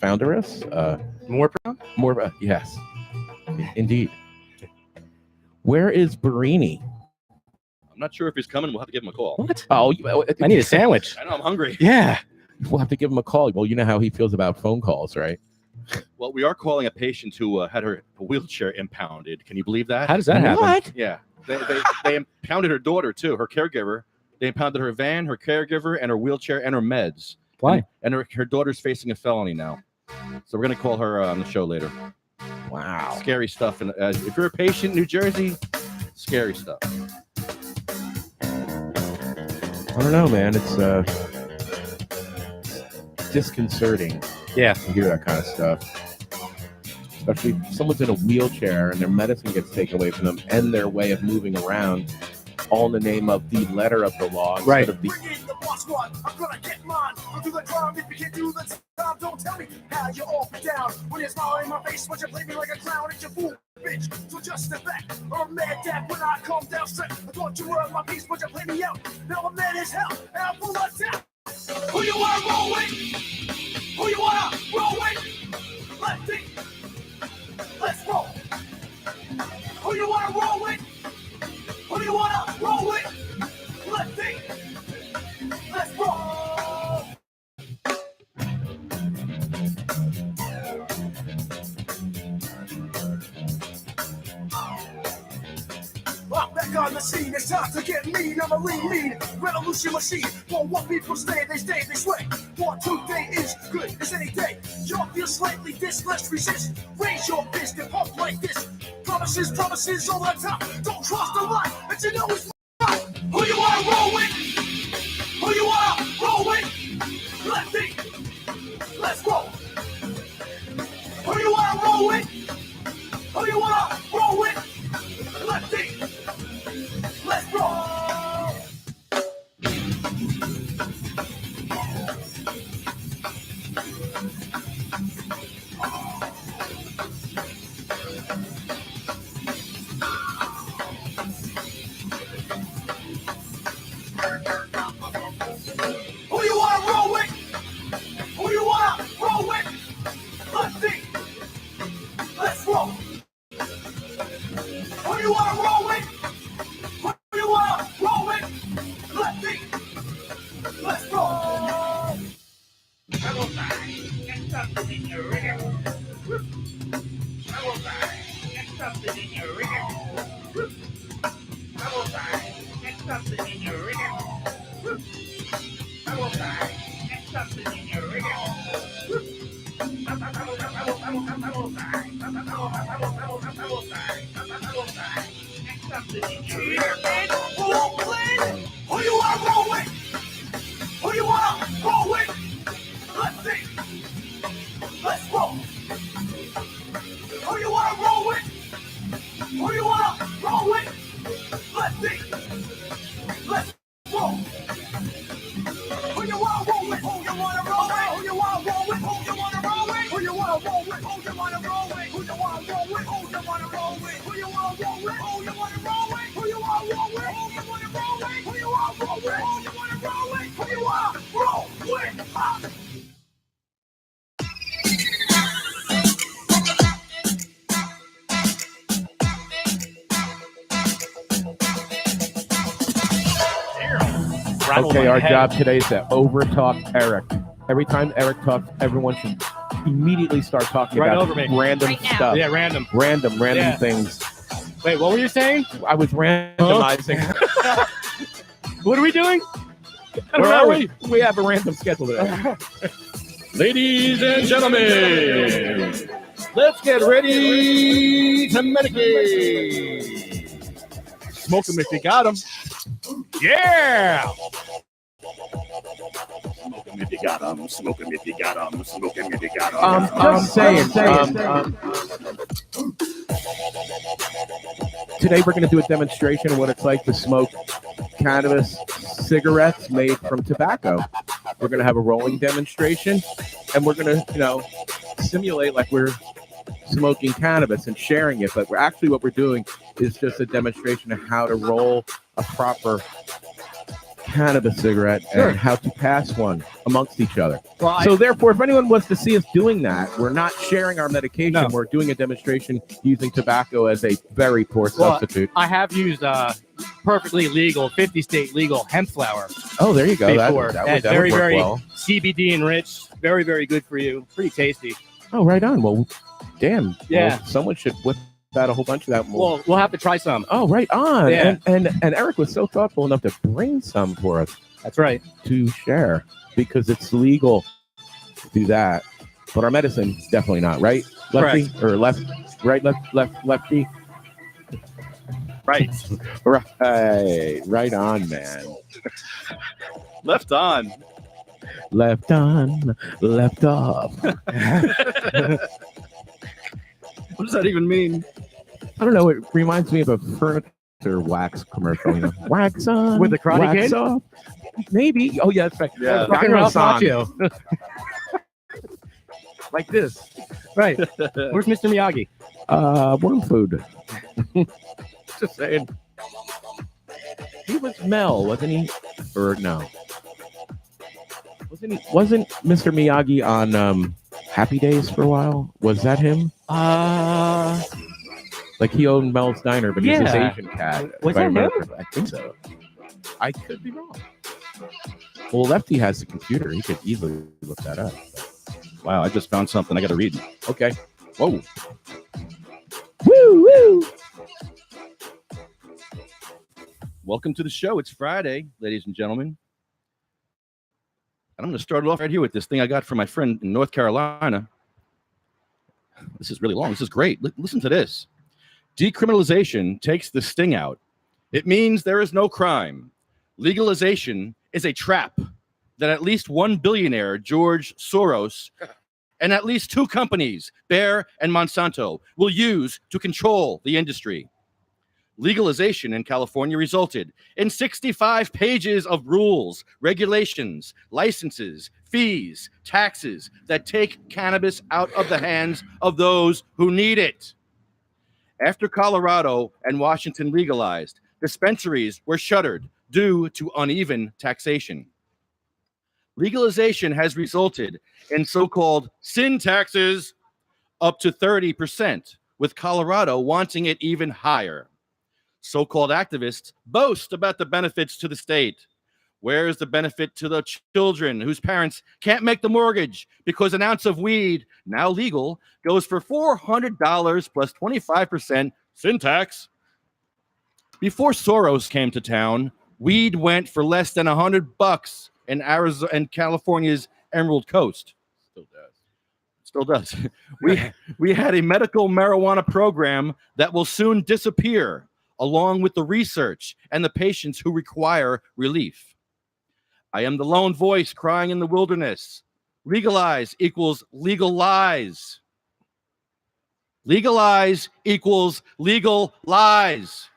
founderess. More proud? Yes, indeed. Where is Barini? I'm not sure if he's coming. We'll have to give him a call. What? Oh, I need a sandwich. I know, I'm hungry. Yeah. We'll have to give him a call. Well, you know how he feels about phone calls, right? Well, we are calling a patient who had her wheelchair impounded. Can you believe that? How does that happen? What? Yeah. They impounded her daughter, too, her caregiver. They impounded her van, her caregiver, and her wheelchair and her meds. Why? And her daughter's facing a felony now. So we're going to call her on the show later. Wow. Scary stuff. And if you're a patient in New Jersey, scary stuff. I don't know, man. It's disconcerting. Yeah. To hear that kind of stuff. Especially if someone's in a wheelchair and their medicine gets taken away from them and their way of moving around, all in the name of the letter of the law. Right. Of the... I'm gonna get mine. I'll do the drum if you can't do the time. Don't tell me how you all be down. When you smile in my face, when you play me like a clown, it's your fool, bitch. So just step back. I'm mad that when I come down straight, I thought you were my piece, but you play me out. Now I'm mad as hell, and I'm full of doubt. Who you wanna roll with? Who you wanna roll with? Let's see. Let's roll. Who you wanna roll with? Who you wanna roll with? Let's see. Let's roll. I'm back on the scene. It's time to get mean. I'm a lean revolution machine. For what people stay, they sway. For today is good as any day. Y'all feel slightly this, let's resist. Raise your fist and pump like this. Promises all the time. Don't cross the line, but you know it's right. Who you wanna roll with? Who you wanna roll with? Let's see. Let's roll. Who you wanna roll with? Who you wanna roll with? Let's see. Let's roll. Who you wanna roll with? Who you wanna roll with? Let's see. Let's roll. Who you wanna roll with? Who you wanna roll with? Let's see. Let's roll. Travel by, get something in your rhythm. Travel by, get something in your rhythm. Travel by, get something in your rhythm. Travel by, get something in your rhythm. Travel Who you wanna roll with? Who you wanna roll with? Let's see. Let's roll. Who you wanna roll with? Who you wanna roll with? Let's see. Let's roll. Who you wanna roll with? Who you wanna roll with? Who you wanna roll with? Who you wanna roll with? Who you wanna roll with? Who you wanna roll with? Who you wanna roll with? Who you wanna roll with? Who you wanna roll with? Who you wanna roll with? Who you wanna roll with? Who you wanna roll with? Who you wanna roll with? Who you wanna roll with? Who you wanna roll with? Okay, our job today is to overtalk Eric. Every time Eric talks, everyone should immediately start talking Right about over me. random Right now. stuff. Yeah, random. Random Yeah. things. Wait, what were you saying? I was randomizing. What are we doing? Where are we? We have a random schedule today. Ladies and gentlemen, let's get ready to medicate. Smoke him if you got him. Yeah! Smoke 'em if you got 'em, smoke 'em if you got 'em, smoke 'em if you got 'em. Just saying. Today we're going to do a demonstration of what it's like to smoke cannabis cigarettes made from tobacco. We're going to have a rolling demonstration, and we're going to, simulate like we're smoking cannabis and sharing it. But what we're doing is just a demonstration of how to roll a proper cannabis cigarette and how to pass one amongst each other. Well, So therefore, if anyone wants to see us doing that, we're not sharing our medication. No. We're doing a demonstration using tobacco as a very poor substitute. I have used perfectly legal, 50-state legal hemp flower Oh, there you go. before. That That's would very, work very well. CBD enriched. Very, very good for you. Pretty tasty. Oh, right on. Well, damn. Yeah. Well, someone should whip out a whole bunch of that. Well, we'll have to try some. Oh, right on. Yeah. And Eric was so thoughtful enough to bring some for us That's right. to share because it's legal to do that. But our medicine, definitely not, right? Lefty or left, right, lefty. Right. Right on, man. Left on. Left on, left off. What does that even mean? I don't know. It reminds me of a furniture wax commercial. You know? Wax on, With the Karate wax Kid? off. Maybe. Oh yeah, that's right. Yeah. Fucking Gangnam Ralph Song. Macchio. Like this. Right. Where's Mr. Miyagi? Worm food. Just saying. He was Mel, wasn't he? Or no? Wasn't Mr. Miyagi on Happy Days for a while? Was that him? Like he owned Mel's Diner, but he's this Yeah. Asian cat. Was if I that him? remember. I think so. I could be wrong. Well, Lefty has the computer. He could easily look that up. Wow, I just found something. I got to read. Okay. Whoa. Woo woo. Welcome to the show. It's Friday, ladies and gentlemen. And I'm going to start it off right here with this thing I got from my friend in North Carolina. This is really long. This is great. Listen to this. Decriminalization takes the sting out. It means there is no crime. Legalization is a trap that at least one billionaire, George Soros, and at least two companies, Bayer and Monsanto, will use to control the industry. Legalization in California resulted in 65 pages of rules, regulations, licenses, fees, taxes that take cannabis out of the hands of those who need it. After Colorado and Washington legalized, dispensaries were shuttered due to uneven taxation. Legalization has resulted in so-called sin taxes up to 30%, with Colorado wanting it even higher. So-called activists boast about the benefits to the state. Where is the benefit to the children whose parents can't make the mortgage because an ounce of weed, now legal, goes for $400 plus 25% sin tax? Before Soros came to town, weed went for less than $100 in Arizona and California's Emerald Coast. Still does. We had a medical marijuana program that will soon disappear, along with the research and the patients who require relief. I am the lone voice crying in the wilderness. Legalize equals legal lies. Legalize equals legal lies.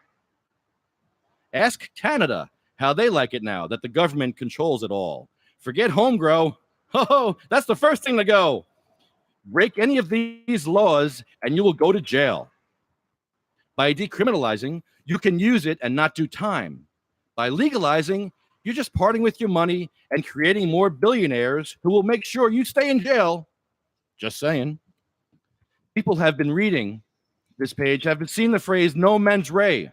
Ask Canada how they like it now that the government controls it all. Forget home grow. Oh, that's the first thing to go. Break any of these laws and you will go to jail. By decriminalizing, you can use it and not do time. By legalizing, you're just parting with your money and creating more billionaires who will make sure you stay in jail. Just saying. People have been reading this page, have seen the phrase no mens rea.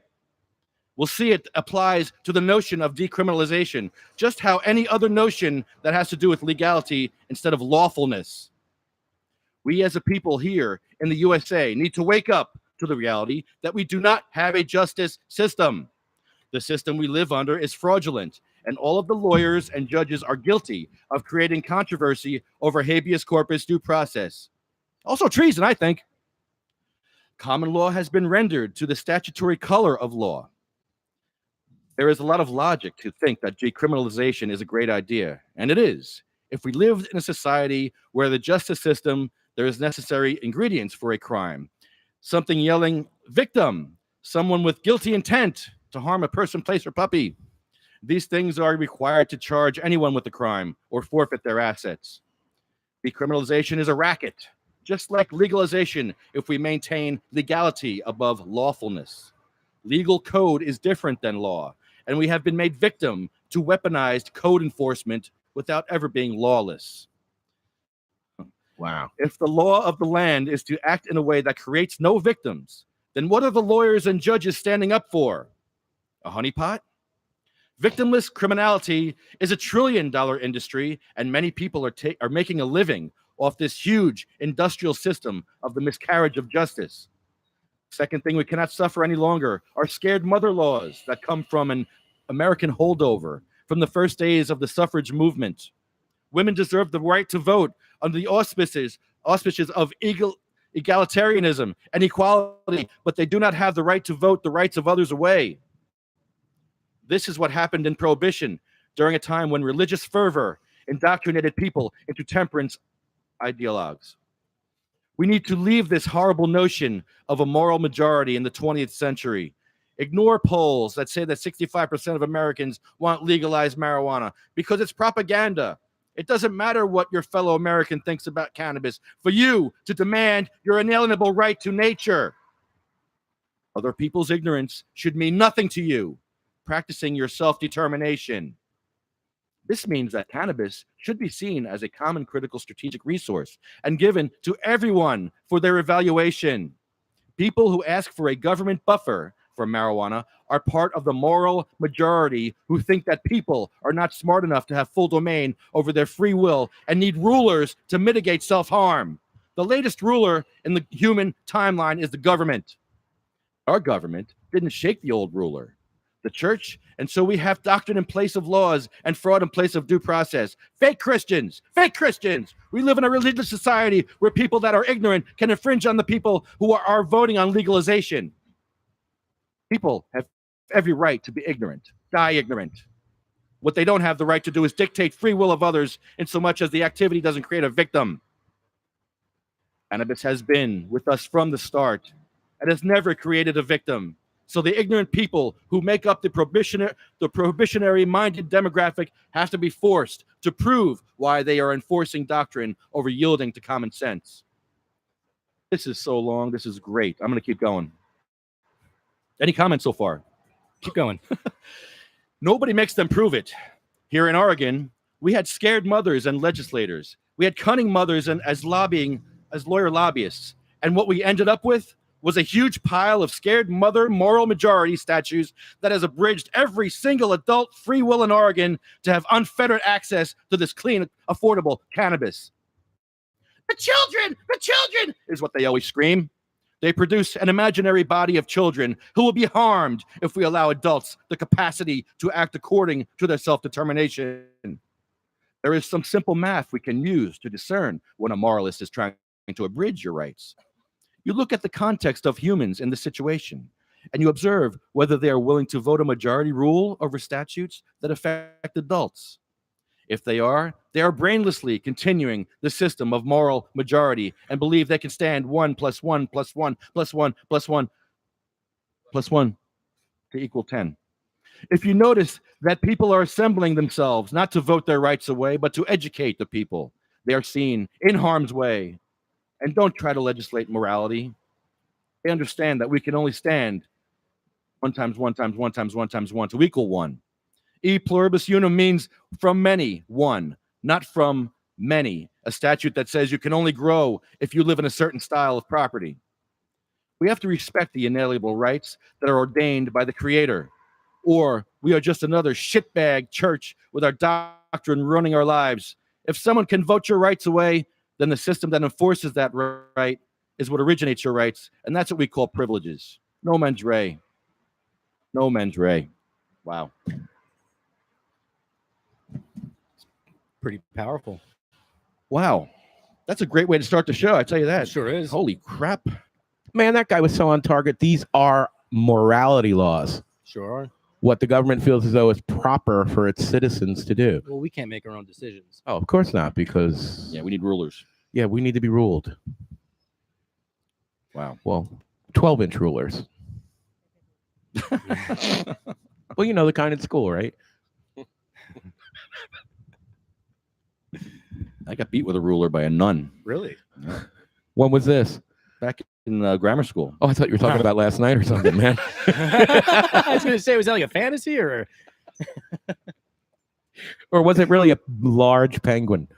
We'll see it applies to the notion of decriminalization, just how any other notion that has to do with legality instead of lawfulness. We as a people here in the USA need to wake up to the reality that we do not have a justice system. The system we live under is fraudulent, and all of the lawyers and judges are guilty of creating controversy over habeas corpus due process. Also treason, I think. Common law has been rendered to the statutory color of law. There is a lot of logic to think that decriminalization is a great idea, and it is. If we lived in a society where the justice system, there is necessary ingredients for a crime. Something yelling, victim, someone with guilty intent to harm a person, place, or puppy. These things are required to charge anyone with the crime or forfeit their assets. Decriminalization is a racket, just like legalization if we maintain legality above lawfulness. Legal code is different than law, and we have been made victim to weaponized code enforcement without ever being lawless. Wow. If the law of the land is to act in a way that creates no victims, then what are the lawyers and judges standing up for? A honeypot? Victimless criminality is a $1 trillion industry, and many people are making a living off this huge industrial system of the miscarriage of justice. Second thing, we cannot suffer any longer are scared mother laws that come from an American holdover from the first days of the suffrage movement. Women deserve the right to vote under the auspices of egalitarianism and equality, but they do not have the right to vote the rights of others away. This is what happened in Prohibition during a time when religious fervor indoctrinated people into temperance ideologues. We need to leave this horrible notion of a moral majority in the 20th century. Ignore polls that say that 65% of Americans want legalized marijuana because it's propaganda. It doesn't matter what your fellow American thinks about cannabis for you to demand your inalienable right to nature. Other people's ignorance should mean nothing to you. Practicing your self-determination. This means that cannabis should be seen as a common critical strategic resource and given to everyone for their evaluation. People who ask for a government buffer for marijuana are part of the moral majority who think that people are not smart enough to have full domain over their free will and need rulers to mitigate self-harm. The latest ruler in the human timeline is the government. Our government didn't shake the old ruler, the church, and so we have doctrine in place of laws and fraud in place of due process. Fake Christians. We live in a religious society where people that are ignorant can infringe on the people who are voting on legalization. People have every right to be ignorant, die ignorant. What they don't have the right to do is dictate free will of others in so much as the activity doesn't create a victim. Cannabis has been with us from the start and has never created a victim. So the ignorant people who make up the prohibitionary-minded demographic have to be forced to prove why they are enforcing doctrine over yielding to common sense. This is so long. This is great. I'm going to keep going. Any comments so far? Keep going. Nobody makes them prove it. Here in Oregon, we had scared mothers and legislators. We had cunning mothers and as lawyer lobbyists. And what we ended up with was a huge pile of scared mother moral majority statues that has abridged every single adult free will in Oregon to have unfettered access to this clean, affordable cannabis. The children is what they always scream. They produce an imaginary body of children who will be harmed if we allow adults the capacity to act according to their self-determination. There is some simple math we can use to discern when a moralist is trying to abridge your rights. You look at the context of humans in the situation, and you observe whether they are willing to vote a majority rule over statutes that affect adults. If they are brainlessly continuing the system of moral majority and believe they can stand 1 + 1 + 1 + 1 + 1 + 1 to equal 10. If you notice that people are assembling themselves not to vote their rights away, but to educate the people, they are seen in harm's way. And don't try to legislate morality. They understand that we can only stand 1 × 1 × 1 × 1 × 1 to equal 1. E pluribus unum means from many, one, not from many, a statute that says you can only grow if you live in a certain style of property. We have to respect the inalienable rights that are ordained by the Creator, or we are just another shitbag church with our doctrine running our lives. If someone can vote your rights away, then the system that enforces that right is what originates your rights, and that's what we call privileges. No mens rea. No mens rea. Wow. Pretty powerful. Wow. That's a great way to start the show, I tell you that. It sure is. Holy crap. Man, that guy was so on target. These are morality laws. Sure are. What the government feels as though is proper for its citizens to do. Well, we can't make our own decisions. Oh, of course not, because Yeah, we need rulers. yeah, we need to be ruled. Wow. Well, 12-inch rulers. Well, you know the kind in school, right? I got beat with a ruler by a nun. Really? When was this? Back in grammar school. Oh, I thought you were talking about last night or something, man. I was going to say, was that like a fantasy or? Or was it really a large penguin?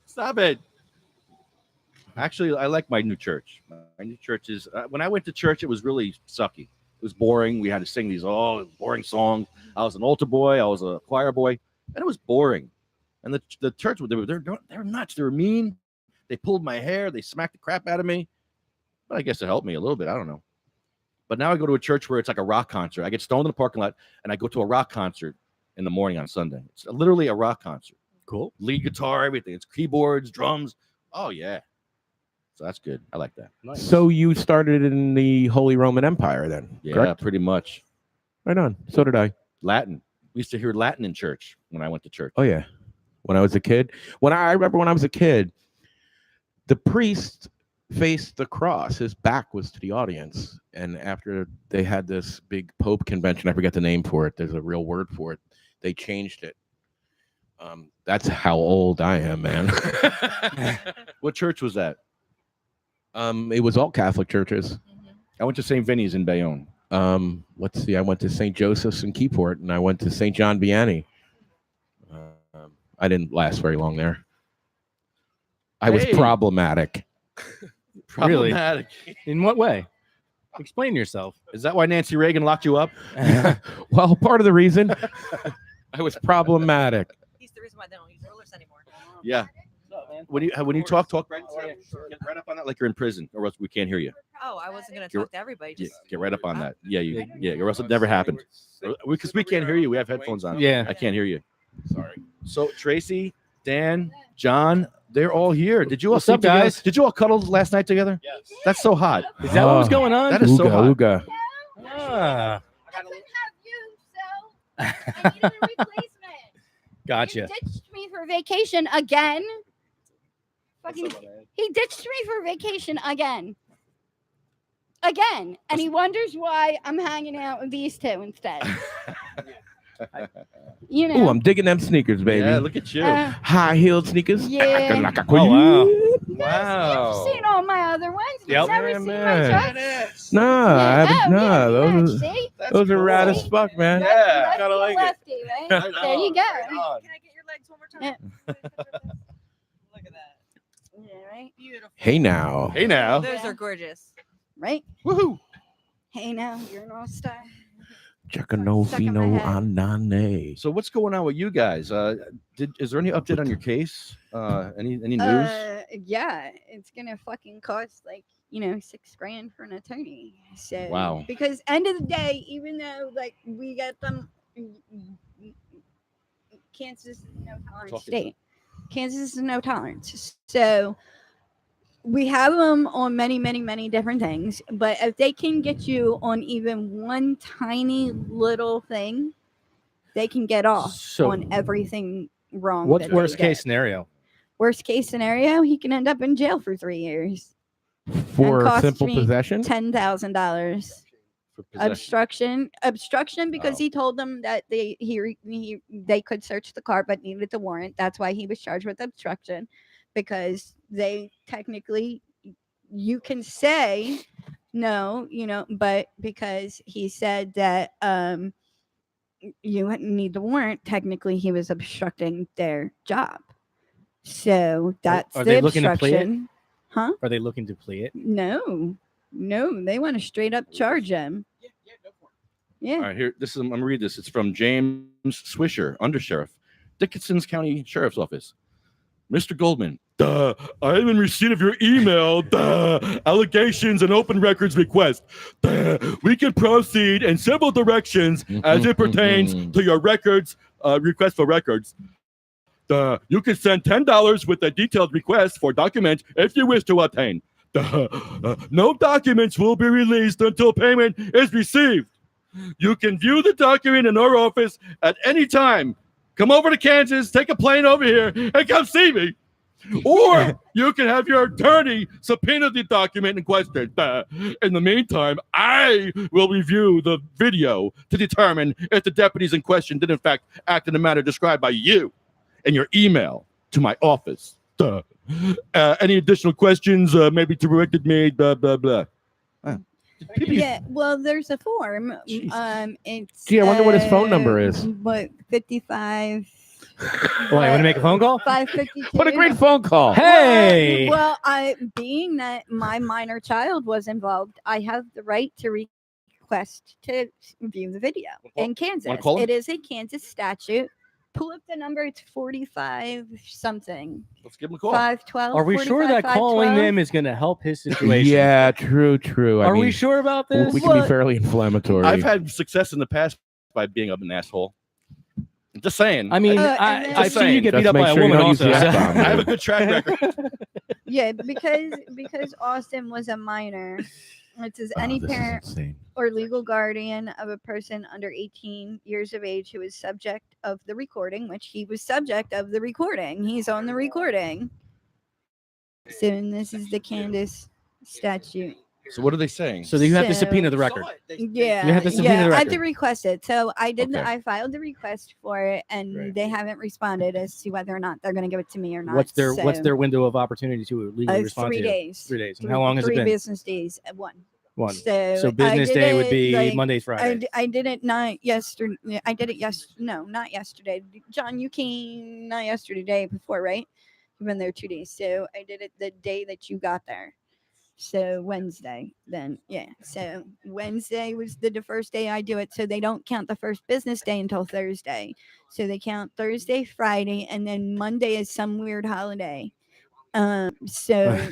Stop it. Actually, I like my new church. My new church is, when I went to church, it was really sucky. It was boring. We had to sing these boring songs. I was an altar boy. I was a choir boy. And it was boring. And the church, they're nuts. They were mean. They pulled my hair. They smacked the crap out of me. But I guess it helped me a little bit. I don't know. But now I go to a church where it's like a rock concert. I get stoned in the parking lot, and I go to a rock concert in the morning on Sunday. It's literally a rock concert. Cool. Lead guitar, everything. It's keyboards, drums. Oh, yeah. So that's good. I like that. Nice. So you started in the Holy Roman Empire then? Yeah, correct? pretty much. Right on. So did I. Latin. We used to hear Latin in church when I went to church. Oh, yeah. When I was a kid. I remember when I was a kid, the priest faced the cross. His back was to the audience. And after they had this big Pope convention, I forget the name for it. There's a real word for it. They changed it. That's how old I am, man. What church was that? It was all Catholic churches. I went to St. Vinny's in Bayonne. Let's see. I went to St. Joseph's in Keyport, and I went to St. John Vianney. I didn't last very long there. I was problematic. Problematic. In what way? Explain yourself. Is that why Nancy Reagan locked you up? Well, part of the reason I was problematic. He's the reason why they don't use rulers anymore. Yeah. When you talk right, get right up on that like you're in prison, or else we can't hear you. Oh, I wasn't going to talk to everybody. Yeah, Just get right up on that. Yeah, or else it never happened. Because we can't hear you. We have headphones on. Yeah. I can't hear you. Sorry. So Tracy, Dan, John, they're all here. Did you all What's up, sleep together? guys? Did you all cuddle last night together? Yes. That's so hot. Is that what was going on? That is so hot. Ooga. Ah, I couldn't have you, so I needed a replacement. gotcha. You ditched me for vacation again. Fucking, he ditched me for vacation again. And he wonders why I'm hanging out with these two instead. You know. Ooh, I'm digging them sneakers, baby. Yeah, look at you. High-heeled sneakers. Yeah. Oh, wow. You've seen all my other ones. Yep. You've never Yeah, seen man. my trucks. Nah, I haven't. Yeah, Those see? are rad as fuck, man. Lefty, kinda like it. lefty, right? There you go. Can I get your legs one more time? Yeah. Look at that. Yeah, right? Beautiful. Hey now. Hey now. Those are gorgeous. Right? Woohoo. Hey, now you're an all-star. Giacomo Stuck in my Fino head. Anane. So what's going on with you guys? Is there any update on your case? Any news? Yeah, it's gonna fucking cost like $6,000 for an attorney. So Wow. because end of the day, even though like we got them, Kansas is no tolerance state. Kansas is no tolerance. So we have them on many, many, many different things. But if they can get you on even one tiny little thing, they can get off So on everything wrong. what's that they worst did. case scenario? Worst case scenario, he can end up in jail for 3 years. For cost simple me possession? $10,000. For possession? Obstruction because Oh. he told them that they could search the car but needed the warrant. That's why he was charged with obstruction, because they technically, you can say no, but because he said that you need the warrant, technically he was obstructing their job. So that's Are the they looking to plea it? obstruction. Huh? Are they looking to plea it? No, they want to straight up charge him. Yeah. All right, here. I'm gonna read this. It's from James Swisher, Undersheriff, Dickinson's County Sheriff's Office. Mr. Goldman, I am in receipt of your email, allegations and open records request. We can proceed in several directions as it pertains to your records, request for records. You can send $10 with a detailed request for document if you wish to obtain. No documents will be released until payment is received. You can view the document in our office at any time. Come over to Kansas, take a plane over here, and come see me. Or you can have your attorney subpoena the document in question. In the meantime, I will review the video to determine if the deputies in question did in fact act in the manner described by you in your email to my office. Any additional questions may be directed me, blah, blah, blah. Yeah, well, there's a form. Jesus. It's Gee, I wonder what his phone number is. What 55? Why, want to make a phone call? 552. What a great phone call. Hey. Well, I being that my minor child was involved, I have the right to request to view the video in Kansas. call him? It is a Kansas statute. Pull up the number. It's 45 something. Let's give him a call. 512. Are we sure that 45, calling 512? them is going to help his situation? Yeah, true. I Are mean, we sure about this? we can be fairly inflammatory. I've had success in the past by being an asshole. Just saying. I mean, and I, then- I've seen you get Just beat up make by a sure you woman don't use also. the so- F-bomb. I have a good track record. Yeah, because Austin was a minor. It says any this is parent insane. or legal guardian of a person under 18 years of age who is subject of the recording, which he was subject of the recording. He's on the recording. So and this is the Candace statute. So what are they saying? So you have to So- subpoena the record. Yeah, You have to subpoena the I had record. to request it. So I did. Okay. I filed the request for it, and Right. they haven't responded as to whether or not they're going to give it to me or not. What's their So, window of opportunity to legally respond 3 to? days. 3 days. And how long has it 3 been? business days. One. One. So, So I business did day would it, be like, Monday, Friday. I did it not yesterday. I did it no, not yesterday. John, you came not yesterday, day before, right? You've been there 2 days. So I did it the day that you got there. So Wednesday, then yeah. So Wednesday was the first day I do it. So they don't count the first business day until Thursday. So they count Thursday, Friday, and then Monday is some weird holiday. So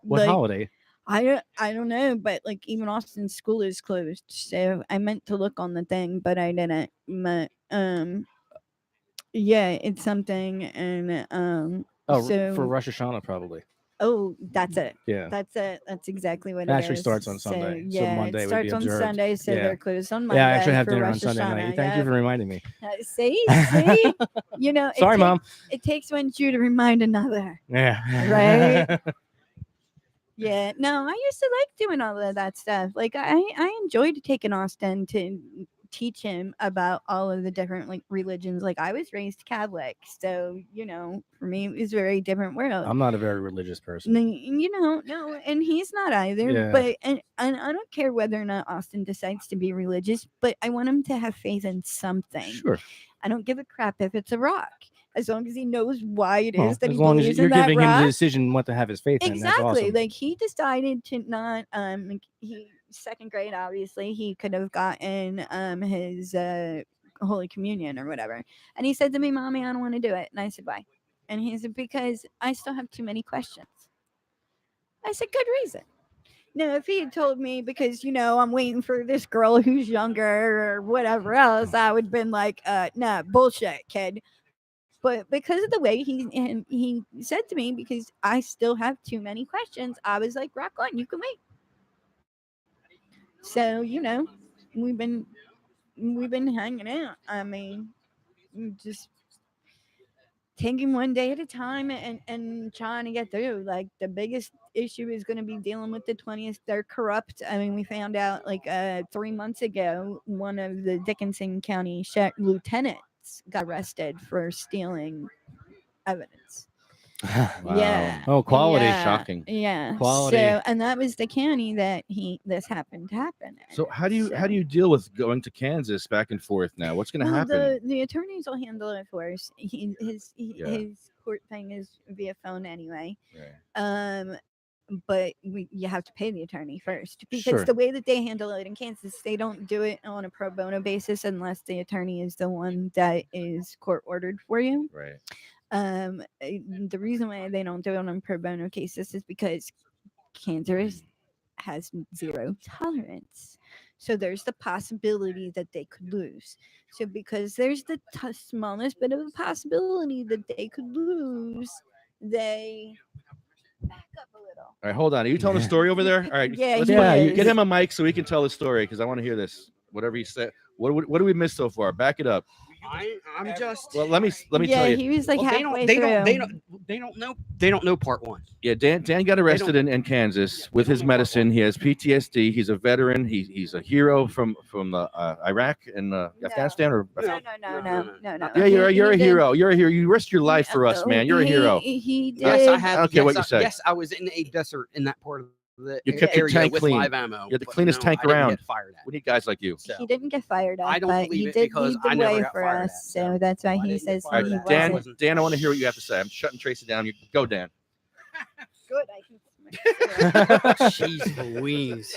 What like, holiday? I don't know, but like even Austin's school is closed, so I meant to look on the thing, but I didn't. But yeah, it's something, and Oh, so for Rosh Hashanah, probably. oh, that's it. Yeah. That's it. That's exactly what It it actually is. starts on So, Sunday, so yeah, Monday it would starts be on observed. Sunday, so Yeah. they're closed on Monday. Yeah, I actually have for dinner on Rosh Sunday night. Hashanah, Thank you for reminding me. See, you know. Sorry, Mom. It takes one Jew to remind another. Yeah. Right? Yeah, no, I used to like doing all of that stuff. Like I enjoyed taking Austin to teach him about all of the different like religions. Like I was raised Catholic, so you know, for me it was a very different world. I'm not a very religious person. You know, no, and he's not either. Yeah. But and I don't care whether or not Austin decides to be religious, but I want him to have faith in something. Sure. I don't give a crap if it's a rock, as long as he knows why it is Well, that as he long as believes you're in that giving him rock. the decision what to have his faith in, that's Exactly. awesome. Like he decided to not like, he second grade obviously he could have gotten his Holy Communion or whatever. And he said to me, "Mommy, I don't want to do it." And I said, "Why?" And he said, "Because I still have too many questions." I said, "Good reason." Now, if he had told me because, you know, I'm waiting for this girl who's younger or whatever else, I would have been like, nah, bullshit, kid. But because of the way he said to me, because I still have too many questions, I was like, rock on, you can wait. So, you know, we've been hanging out. I mean, just taking one day at a time and trying to get through. Like the biggest issue is going to be dealing with the 20th. They're corrupt. I mean, we found out like 3 months ago, one of the Dickinson County lieutenants got arrested for stealing evidence. Wow. Yeah. Oh, quality. Yeah. Shocking. Yeah. Quality. So, and that was the county that this happened to happen in. So how do you deal with going to Kansas back and forth now? What's going to Well, happen? the attorneys will handle it for us. His Yeah. court thing is via phone anyway. Right. But you have to pay the attorney first because Sure. the way that they handle it in Kansas, they don't do it on a pro bono basis unless the attorney is the one that is court ordered for you. Right. The reason why they don't do it on pro bono cases is because Kansas has zero tolerance. So there's the possibility that they could lose. So because there's the smallest bit of a possibility that they could lose, they back up a little. All right, hold on. Are you telling a story over there? All right. Yeah, let's he get is. him a mic so he can tell his story because I want to hear this. Whatever he said. What do we miss so far? Back it up. I'm just. Well, let me yeah, tell you. he was like Well, halfway they through. don't know part one. Yeah, Dan got arrested in Kansas with his medicine. He has PTSD. He's a veteran. He's a hero from Iraq and Afghanistan or No. yeah, you're a He hero. You're a hero. You risked your life for us, man. You're a hero. He did. Yes, Yes, I have. Okay, what you I, say. Yes, I was in a desert in that part of the You kept your area tank with clean. live ammo. You're the but cleanest no, tank I didn't around. Get fired at. We need guys like you. So, He didn't get fired I at, don't but believe he it did because lead the I never way got for fired us. at, So that's why I he didn't get says fired that he at. All right, wasn't. Dan, I want to hear what you have to say. I'm shutting Tracy down. You go, Dan. Good. I can Jeez Louise.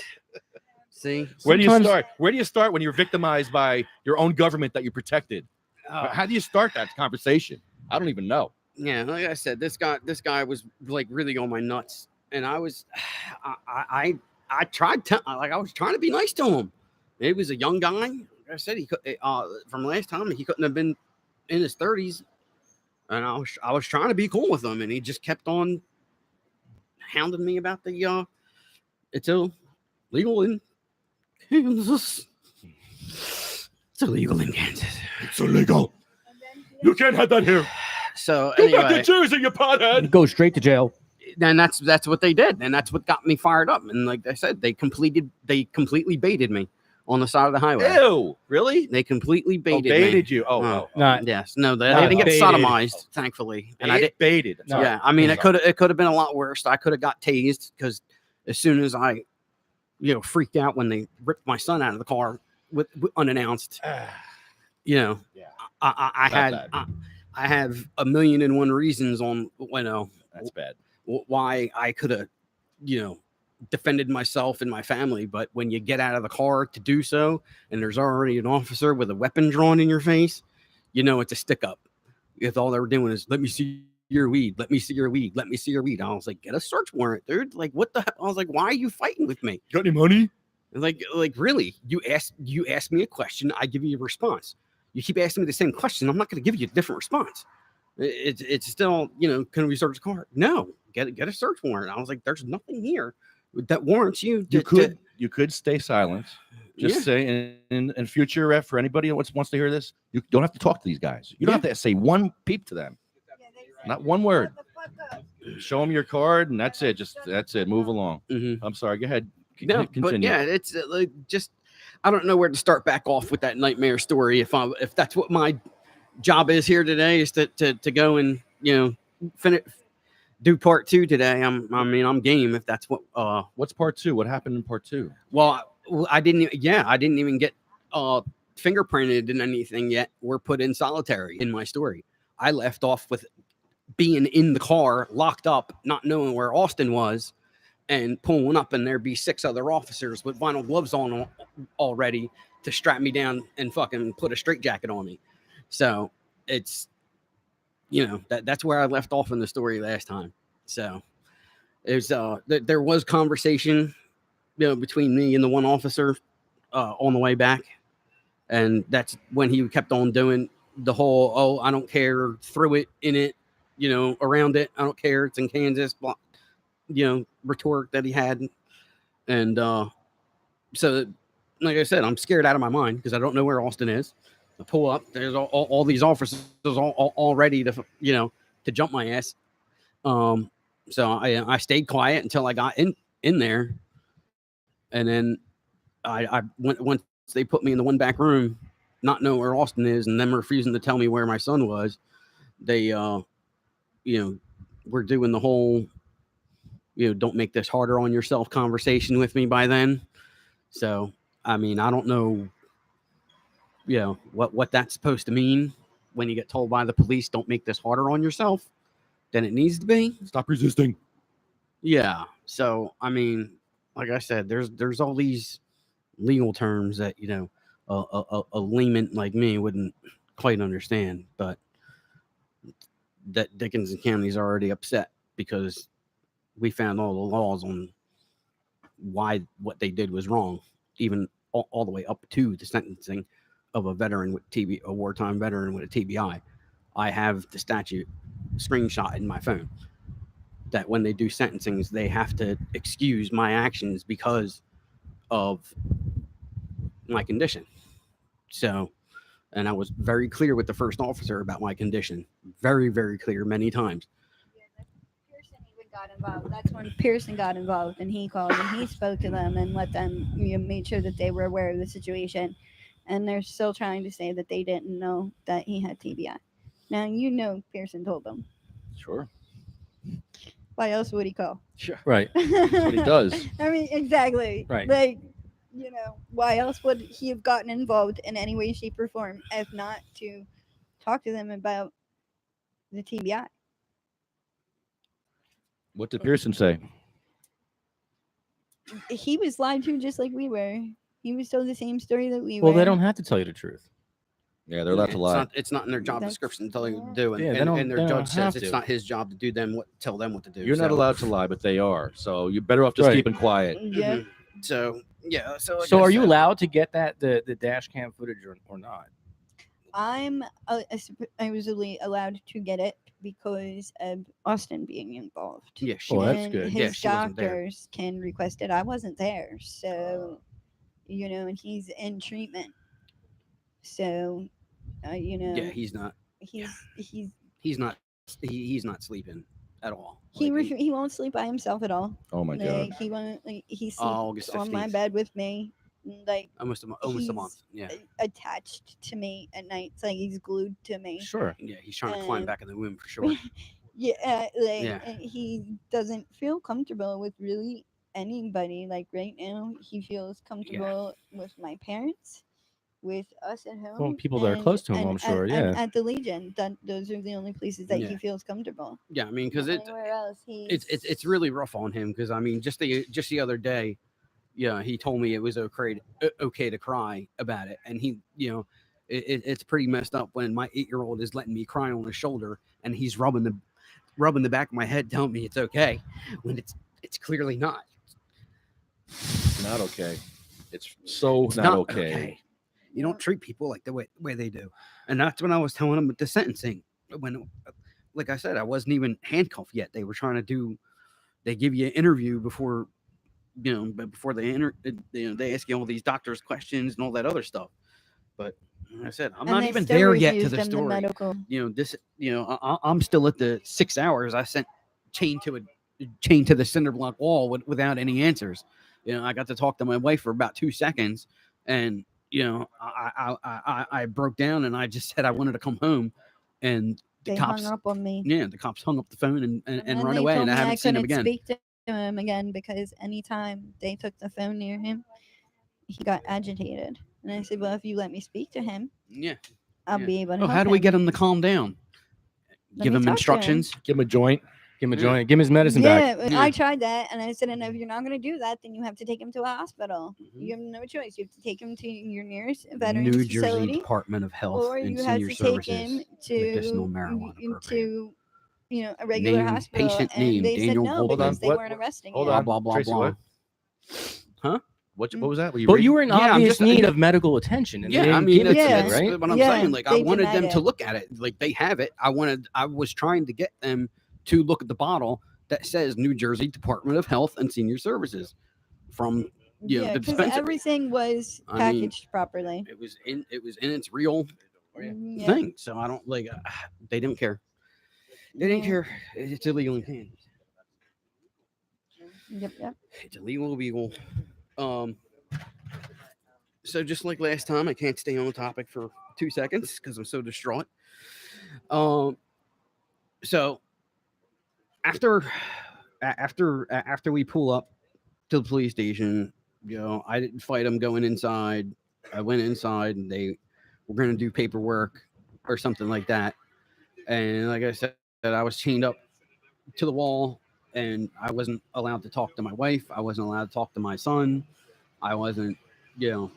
See, Where do you Sometimes- start? Where do you start when you're victimized by your own government that you protected? How do you start that conversation? I don't even know. yeah, like I said, this guy was like really on my nuts, and I was, I tried to like I was trying to be nice to him. He was a young guy. Like I said, he could from last time he couldn't have been in his 30s, and I was trying to be cool with him, and he just kept on hounding me about the it's illegal in Kansas. It's illegal in Kansas. It's illegal. You can't have that here. So Go back anyway, to Jersey, you pothead. Go straight to jail. then that's what they did, and that's what got me fired up. And like I said, they completely baited me on the side of the highway. Ew, really? They completely baited, Baited me. you. Oh, Oh. oh. Not Yes, no, they Not didn't get baited. sodomized, thankfully. And I did. Baited. No. Yeah, I mean, I'm sorry. it could have been a lot worse. I could have got tased because as soon as I, freaked out when they ripped my son out of the car with unannounced, Yeah. I have a million and one reasons on That's bad. why I could have, defended myself and my family. But when you get out of the car to do so, and there's already an officer with a weapon drawn in your face, it's a stick up. If all they were doing is, let me see your weed, let me see your weed, let me see your weed. I was like, get a search warrant, dude. Like, what the hell? I was like, why are you fighting with me? Got any money? Like really? You ask me a question, I give you a response. You keep asking me the same question, I'm not going to give you a different response. It's still, can we search the car? No, get a search warrant. I was like, there's nothing here that warrants you. You could stay silent. Just say in future for anybody who wants to hear this, you don't have to talk to these guys. You don't have to say one peep to them. Not one word. Show them your card, and that's it. That's it. Move along. Mhm. I'm sorry. Go ahead. No, Continue. but yeah, it's like just I don't know where to start back off with that nightmare story. If that's what my job is here today, is to go and finish do part 2 today. I'm game if that's what. What's part 2? What happened in part 2? Well, I didn't even get fingerprinted in anything yet. We're put in solitary in my story. I left off with being in the car, locked up, not knowing where Austin was, and pulling up, and there'd be 6 other officers with vinyl gloves on already to strap me down and fucking put a straitjacket on me. So it's, that's where I left off in the story last time. So there's there was conversation, between me and the one officer on the way back, and that's when he kept on doing the whole, I don't care, through it, in it, around it, I don't care, it's in Kansas, blah, rhetoric that he had. And so like I said, I'm scared out of my mind because I don't know where Austin is. I pull up, there's all these officers all ready to to jump my ass. So I stayed quiet until I got in there, and then I went once they put me in the one back room, not knowing where Austin is, and them refusing to tell me where my son was. They were doing the whole don't make this harder on yourself conversation with me by then. So I mean, I don't know what that's supposed to mean when you get told by the police, don't make this harder on yourself than it needs to be. Stop resisting. Yeah. So I mean, like I said, there's all these legal terms that a layman like me wouldn't quite understand, but that Dickinson County's already upset because we found all the laws on why what they did was wrong, even all the way up to the sentencing of a veteran with a wartime veteran with a TBI. I have the statute screenshot in my phone that when they do sentencings, they have to excuse my actions because of my condition. So, and I was very clear with the first officer about my condition. Very, very clear many times. Pearson even got involved. That's when Pearson got involved, and he called and he spoke to them and let them made sure that they were aware of the situation. And they're still trying to say that they didn't know that he had TBI. Now Pearson told them. Sure. why else would he call? Sure. Right. That's what he does. I mean, exactly. Right. Like, you know, why else would he have gotten involved in any way, shape, or form if not to talk to them about the TBI? What did Pearson say? He was lied to just like we were. He was told the same story that we Well, were. they don't have to tell you the truth. Yeah, they're allowed to It's lie. It's not in their job That's- description to tell you what to do, and, Yeah, they and, don't- and their they don't judge have says it's to. not his job to tell them what to do. You're not so- allowed to lie, but they are. So you're better off just Right. keeping quiet. Yeah. Mhm. So yeah. So like So I are you said, allowed to get the dash cam footage or not? I'm supposedly allowed to get it because of Austin being involved. Yeah, she Oh, was. that's And good. His Yeah, she wasn't there. doctors can request it. I wasn't there, so you know, and he's in treatment. So, you know, Yeah, he's not sleeping at all. Like, he won't sleep by himself at all. Oh my god. Like he won't. Like, he sleeps August on my 15th. bed with me. Like almost a he's month. Yeah, attached to me at night. It's like he's glued to me. Sure. yeah, he's trying to climb And- back in the womb for sure. Yeah, like Yeah. and he doesn't feel comfortable with really anybody. Like right now, he feels comfortable with my parents, with us at home. Well, people that are close to him, I'm sure, and yeah. at the Legion, those are the only places that Yeah. he feels comfortable. Yeah, I mean, because Anywhere else, it's really rough on him. Because I mean, just the other day, yeah, he told me it was okay to cry about it, and he, you know, it's pretty messed up when my 8-year-old is letting me cry on his shoulder, and he's rubbing the back of my head, telling me it's okay, when it's clearly not. It's not okay. It's so It's not okay. You don't treat people like the way they do, and that's when I was telling him with the sentencing. When, like I said, I wasn't even handcuffed yet. They were trying to do. They give you an interview before, you know, but before they they ask you all these doctors' questions and all that other stuff. But like I said, I'm And not they even still there yet to refused the him the story. medical. You know, this. You know, I'm still at the 6 hours. I sent chained to the cinder block wall without any answers. You know, I got to talk to my wife for about 2 seconds, and you know, I broke down and I just said I wanted to come home, and the They cops, hung up on me. yeah, the cops hung up the phone and And run they away, told and I me haven't seen him couldn't again. speak to him again because anytime they took the phone near him, he got agitated. And I said, "Well, if you let me speak to him, Yeah. I'll Yeah. be able to." Oh, help how do we him." get him to calm down? Let Give me him talk to him. instructions. Give him a joint. Give him a Yeah. joint. Give him his medicine back. Yeah, Yeah. I tried that, and I said, "And if you're not going to do that, then you have to take him to a hospital. Mhm. You have no choice. You have to take him to your nearest veterans New Jersey facility, Department of Health or and you have Senior to take Services. him to medicinal marijuana program. to a regular Name, hospital." patient and name, they Daniel said no Goldman. because they What- weren't arresting hold him. on. Blah blah Tracy, blah. what? Huh? What was that? Were you But reading? you were in Yeah, I'm obvious just- need of medical attention, and they Yeah, didn't I mean, give it to Yeah. you, that's right? what I'm Yeah, saying. Like, I they wanted denied them to it. look at it. Like, they have it. I was trying to get them to look at the bottle that says New Jersey Department of Health and Senior Services from the because dispensary. everything was I mean, packaged properly. it was in its real Yeah. thing. So I don't like. They didn't care. They didn't Yeah. care. It's illegal in Kansas. Yep. It's illegal, illegal. So just like last time, I can't stay on the topic for 2 seconds because I'm so distraught. So after we pull up to the police station, you know, I didn't fight them going inside. I went inside and they were going to do paperwork or something like that. And like I said, I was chained up to the wall and I wasn't allowed to talk to my wife. I wasn't allowed to talk to my son. I wasn't, you know,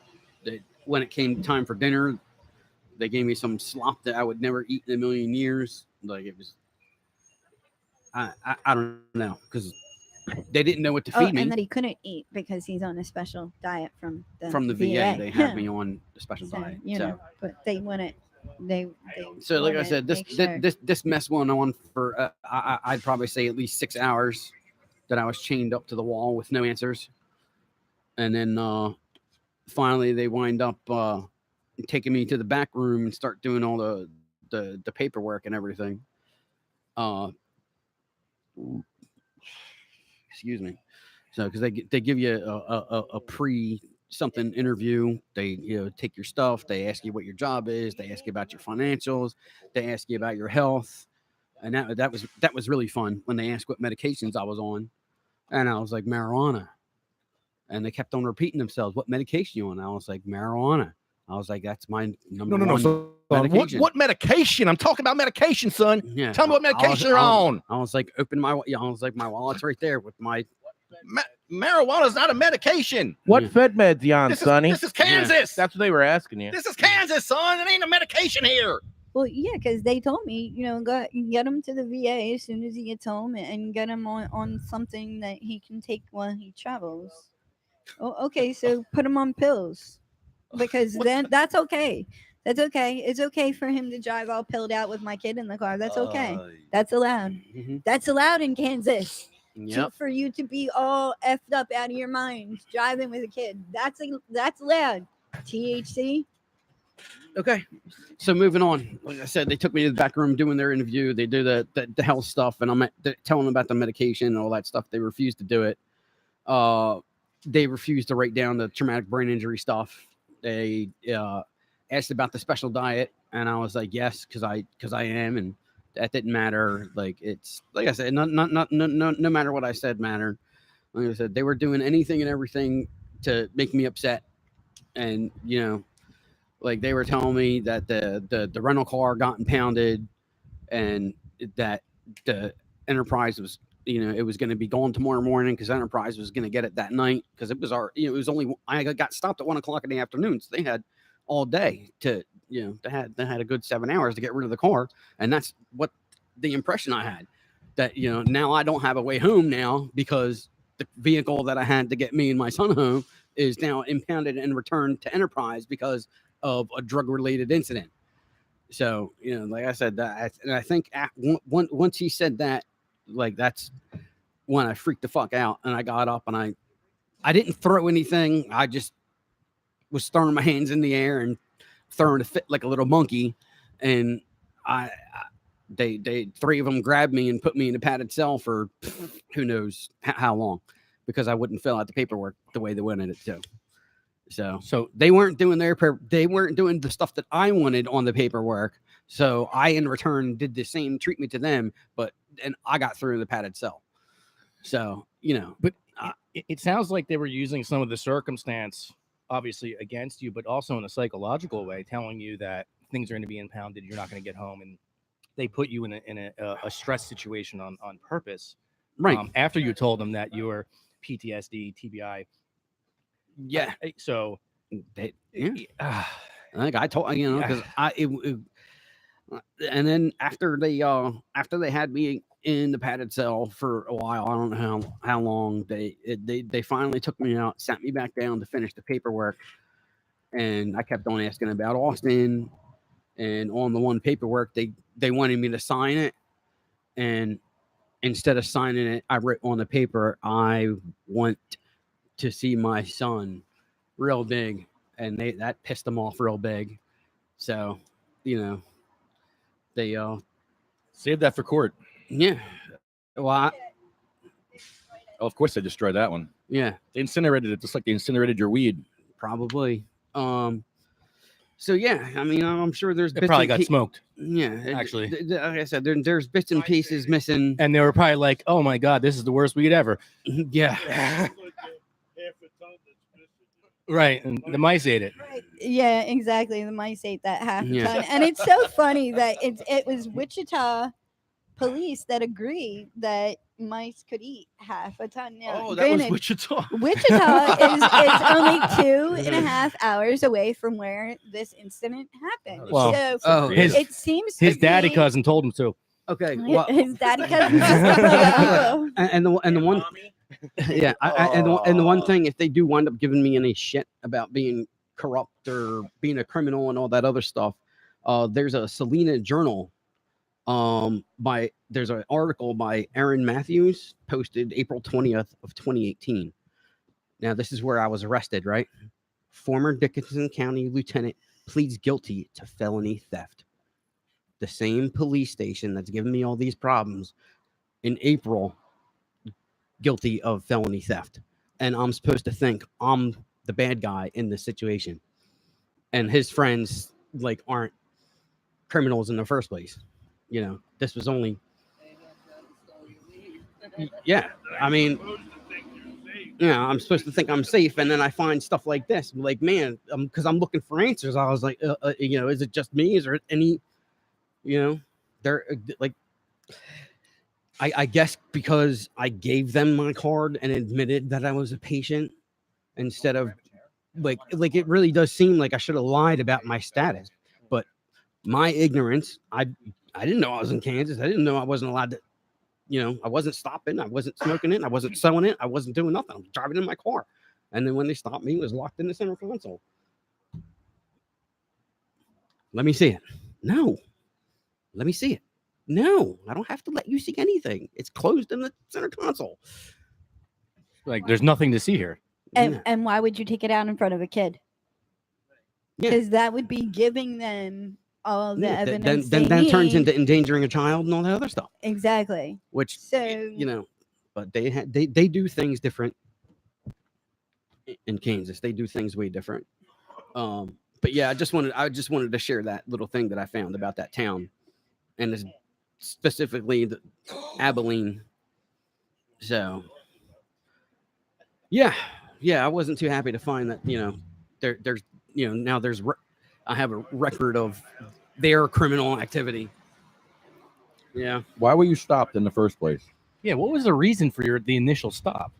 when it came time for dinner, they gave me some slop that I would never eat in a million years. Like it was, I don't know, because they didn't know what to feed me. And that he couldn't eat because he's on a special diet from the VA. They had me on the special So, diet. you So, know, but they wouldn't. They so like I wouldn't said, make sure. this mess went on for I'd probably say at least 6 hours that I was chained up to the wall with no answers, and then finally they wind up taking me to the back room and start doing all the paperwork and everything. Excuse me. So because they give you a pre something interview, they take your stuff, they ask you what your job is, they ask you about your financials, they ask you about your health, And that was really fun when they asked what medications I was on, and I was like marijuana, and they kept on repeating themselves. What medication you on? I was like marijuana. I was like, that's my number one So, medication. what medication? I'm talking about medication, son. Yeah, Tell me what medication you're on. I was like, my wallet's right there with my. Marijuana's not a medication. What Yeah. Fed meds you on, Sonny? This is Kansas. That's what they were asking you. This is Kansas, son. It ain't a medication here. Well, yeah, because they told me, get him to the VA as soon as he gets home and get him on something that he can take while he travels. Oh, okay, so put him on pills because then that's okay. That's okay. It's okay for him to drive all pilled out with my kid in the car. That's okay. That's allowed. Mhm. That's allowed in Kansas. Yep. For you to be all effed up out of your mind driving with a kid. That's allowed. THC. Okay. So moving on. Like I said, they took me to the back room doing their interview. They do the health stuff, and I'm telling them about the medication and all that stuff. They refused to do it. They refused to write down the traumatic brain injury stuff. They asked about the special diet, and I was like, yes, because I am, and that didn't matter. Like it's like I said, no matter what I said mattered. Like I said, they were doing anything and everything to make me upset, and like they were telling me that the rental car got impounded, and that the Enterprise was it was going to be gone tomorrow morning because Enterprise was going to get it that night because it was it was only I got stopped at 1 o'clock in the afternoon, so they had all day to they had a good 7 hours to get rid of the car, and that's what the impression I had, that now I don't have a way home now because the vehicle that I had to get me and my son home is now impounded and returned to Enterprise because of a drug-related incident. So like I said, and I think once he said that, like that's when I freaked the fuck out, and I got up and I didn't throw anything. I just was throwing my hands in the air and throwing a fit like a little monkey, and they three of them grabbed me and put me in a padded cell for who knows how long, because I wouldn't fill out the paperwork the way they wanted it to. So they weren't doing they weren't doing the stuff that I wanted on the paperwork. So I in return did the same treatment to them, and I got through the padded cell. So but it sounds like they were using some of the circumstance obviously against you, but also in a psychological way, telling you that things are going to be impounded, you're not going to get home, and they put you in a stress situation on purpose, right after you told them that you were PTSD, TBI. Yeah. So like I told because and then after they had me in the padded cell for a while, I don't know how long, they finally took me out, sat me back down to finish the paperwork, and I kept on asking about Austin, and on the one paperwork they wanted me to sign it, and instead of signing it, I wrote on the paper, I want to see my son, real big, and that pissed them off real big. So they Save that for court. yeah. Well, Of course they destroyed that one. yeah, They incinerated it just like they incinerated your weed. probably. So yeah, I mean, I'm sure there's it probably got smoked. Yeah, actually. like I said, there's bits and pieces missing. And they were probably like, "Oh my God, this is the worst weed ever." Yeah. Right, and the mice ate it. Right. Yeah, exactly. The mice ate that half a Yeah. ton. And it's so funny that it was Wichita police that agreed that mice could eat half a ton. Now, Oh, that was granted, Wichita. Wichita is only 2.5 hours away from where this incident happened. Well, so Oh, his it seems to his daddy be- cousin told him to. Okay. Well, his daddy cousin sister brother. and the one yeah, and the one thing, if they do wind up giving me any shit about being corrupt or being a criminal and all that other stuff, there's a Selena Journal. There's an article by Aaron Matthews posted April 20th of 2018. Now this is where I was arrested, right? Former Dickinson County lieutenant pleads guilty to felony theft. The same police station that's given me all these problems in April, guilty of felony theft. And I'm supposed to think I'm the bad guy in this situation. And his friends aren't criminals in the first place. This was only Yeah, I mean, I'm supposed to think I'm safe, and then I find stuff like this. I'm like, man, because I'm looking for answers. I was like, is it just me? Is there any, there like, I guess because I gave them my card and admitted that I was a patient instead of like it really does seem like I should have lied about my status, but my ignorance, I didn't know I was in Kansas. I didn't know I wasn't allowed to. I wasn't stopping. I wasn't smoking it. I wasn't selling it. I wasn't doing nothing. I was driving in my car. And then when they stopped me, it was locked in the center console. Let me see it. No. Let me see it. No. I don't have to let you see anything. It's closed in the center console. Like, there's nothing to see here. And why would you take it out in front of a kid? Yeah. Because that would be giving them all the evidence. Then they that turns need. into endangering a child and all that other stuff. Exactly. Which, So but they do things different in Kansas. They do things way different. But yeah, I just wanted to share that little thing that I found about that town, and it's specifically the Abilene. So yeah, I wasn't too happy to find that there's now I have a record of their criminal activity. Yeah. Why were you stopped in the first place? Yeah, what was the reason for the initial stop?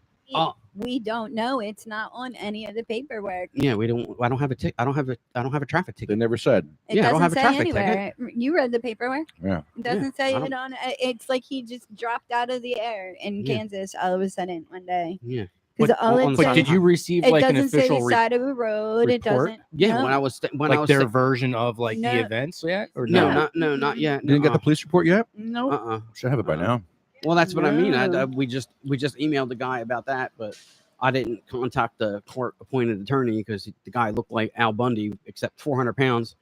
we don't know. It's not on any of the paperwork. Yeah, I don't have a ticket. I don't have a traffic ticket. They never said. It I don't doesn't have a say traffic anywhere. You read the paperwork. Yeah. It doesn't say I it don't- on. It's like he just dropped out of the air in Yeah. Kansas all of a sudden one day. Yeah. Because all it But did says, you receive it like an doesn't say official the side of a road. It report? doesn't. Yeah, no. when I was their version of like No. the events yet? Or no, no? not yet. You didn't get the police report yet? Nope. Should have it by now. Well, that's what I mean. No. We just emailed the guy about that, but I didn't contact the court appointed attorney because the guy looked like Al Bundy, except 400 pounds.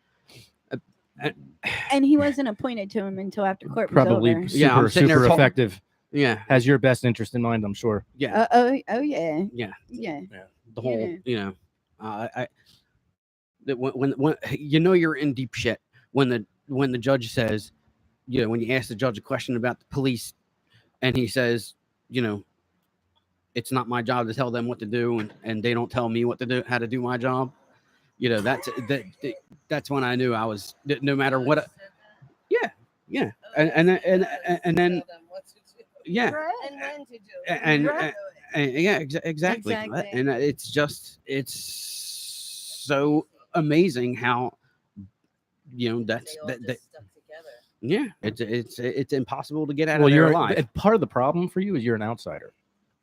And he wasn't appointed to him until after court was Probably over. Yeah, I'm sitting there super talking- effective. Yeah, Has your best interest in mind, I'm sure. yeah, Oh yeah. yeah. Yeah. The whole, Yeah. when you're in deep shit when the judge says, when you ask the judge a question about the police, and he says, it's not my job to tell them what to do, and they don't tell me what to do, how to do my job. That's when I knew I was, no matter what. Yeah, and then yeah, and yeah, exactly. Exactly. And it's so amazing how that's that. Yeah, it's impossible to get out Well, of there you're alive. part of the problem for you is you're an outsider.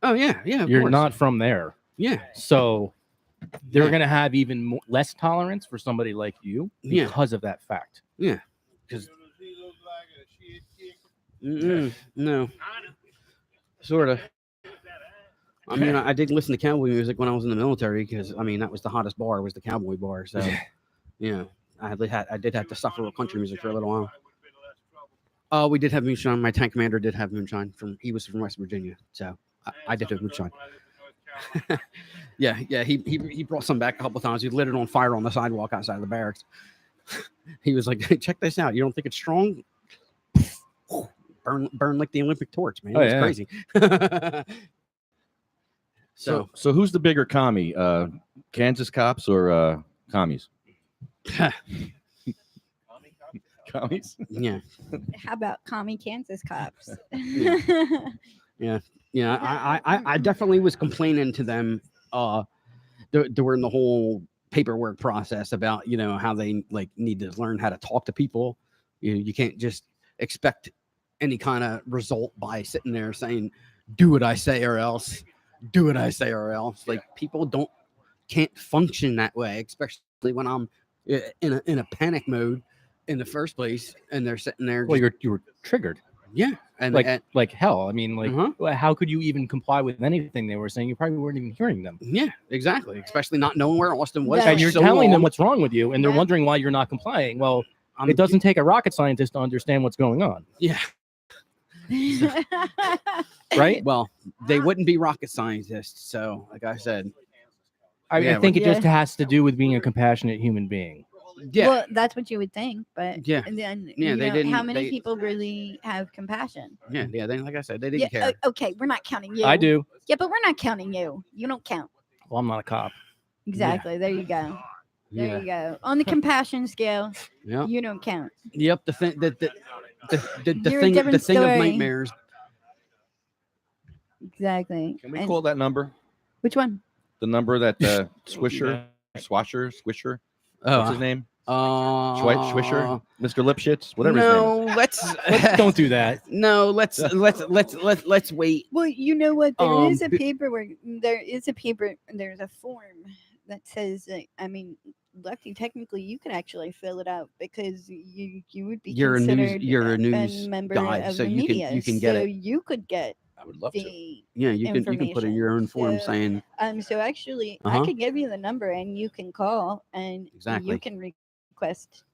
Oh yeah, of You're course. not from there. Yeah, So they're Yeah. going to have even less tolerance for somebody like you Yeah. because of that fact. because no, sort of. I mean, I did listen to cowboy music when I was in the military because that was the hottest bar, was the cowboy bar. So I did have to suffer with country music for a little while. We did have moonshine. My tank commander did have moonshine. He was from West Virginia, so I did have moonshine. Yeah. He brought some back a couple times. He lit it on fire on the sidewalk outside the barracks. He was like, "Hey, check this out. You don't think it's strong? Burn like the Olympic torch, man. Oh, It's yeah. crazy." So So who's the bigger commie? Kansas cops or commies? Commies? yeah. How about commie Kansas cops? Yeah, I definitely was complaining to them during the whole paperwork process about how they need to learn how to talk to people. You can't just expect any kind of result by sitting there saying, "Do what I say or else." Do what I say or else. Like, people can't function that way, especially when I'm in a panic mode in the first place, and they're sitting there. Well, you were triggered yeah, and like hell. I mean, Uh-huh. well, how could you even comply with anything they were saying? You probably weren't even hearing them. yeah, exactly. Especially not knowing where Austin was. Yeah. for And you're so telling them long. what's wrong with you, and they're Yeah. wondering why you're not complying. Well, I'm- it doesn't take a rocket scientist to understand what's going on, Yeah. right? Well, they wouldn't be rocket scientists. So, like I said, I Yeah, think it Yeah. just has to do with being a compassionate human being. Yeah. Well, that's what you would think, but Yeah. and then Yeah, you they know, didn't- how many they- people really have compassion? Yeah. They, like I said, they Yeah. didn't care. Okay, we're not counting you. I do. Yeah, but we're not counting you. You don't count. Well, I'm not a cop. Exactly. There you go. There Yeah. you go. On the compassion scale, Yeah. you don't count. Yep. The thing that the You're a thing different of story. nightmares. Exactly. Can we And call that number? which one? The number that Swisher, Swisher. Oh, What's his name? Swisher, Swisher, Mr. Lipschitz, whatever his name is. No, let's Don't do that. No, let's wait. Well, you know what? There is a b- paperwork. There is a paper. There's a form that says that. I mean, Lefty, technically, you could actually fill it out because you would be You're a considered news member guy, of so the you can- media. you can get so it. you could get I would love to. the. Yeah, you can put in your own form So, saying So actually, Uh-huh. I could give you the number and you can call and Exactly. you can request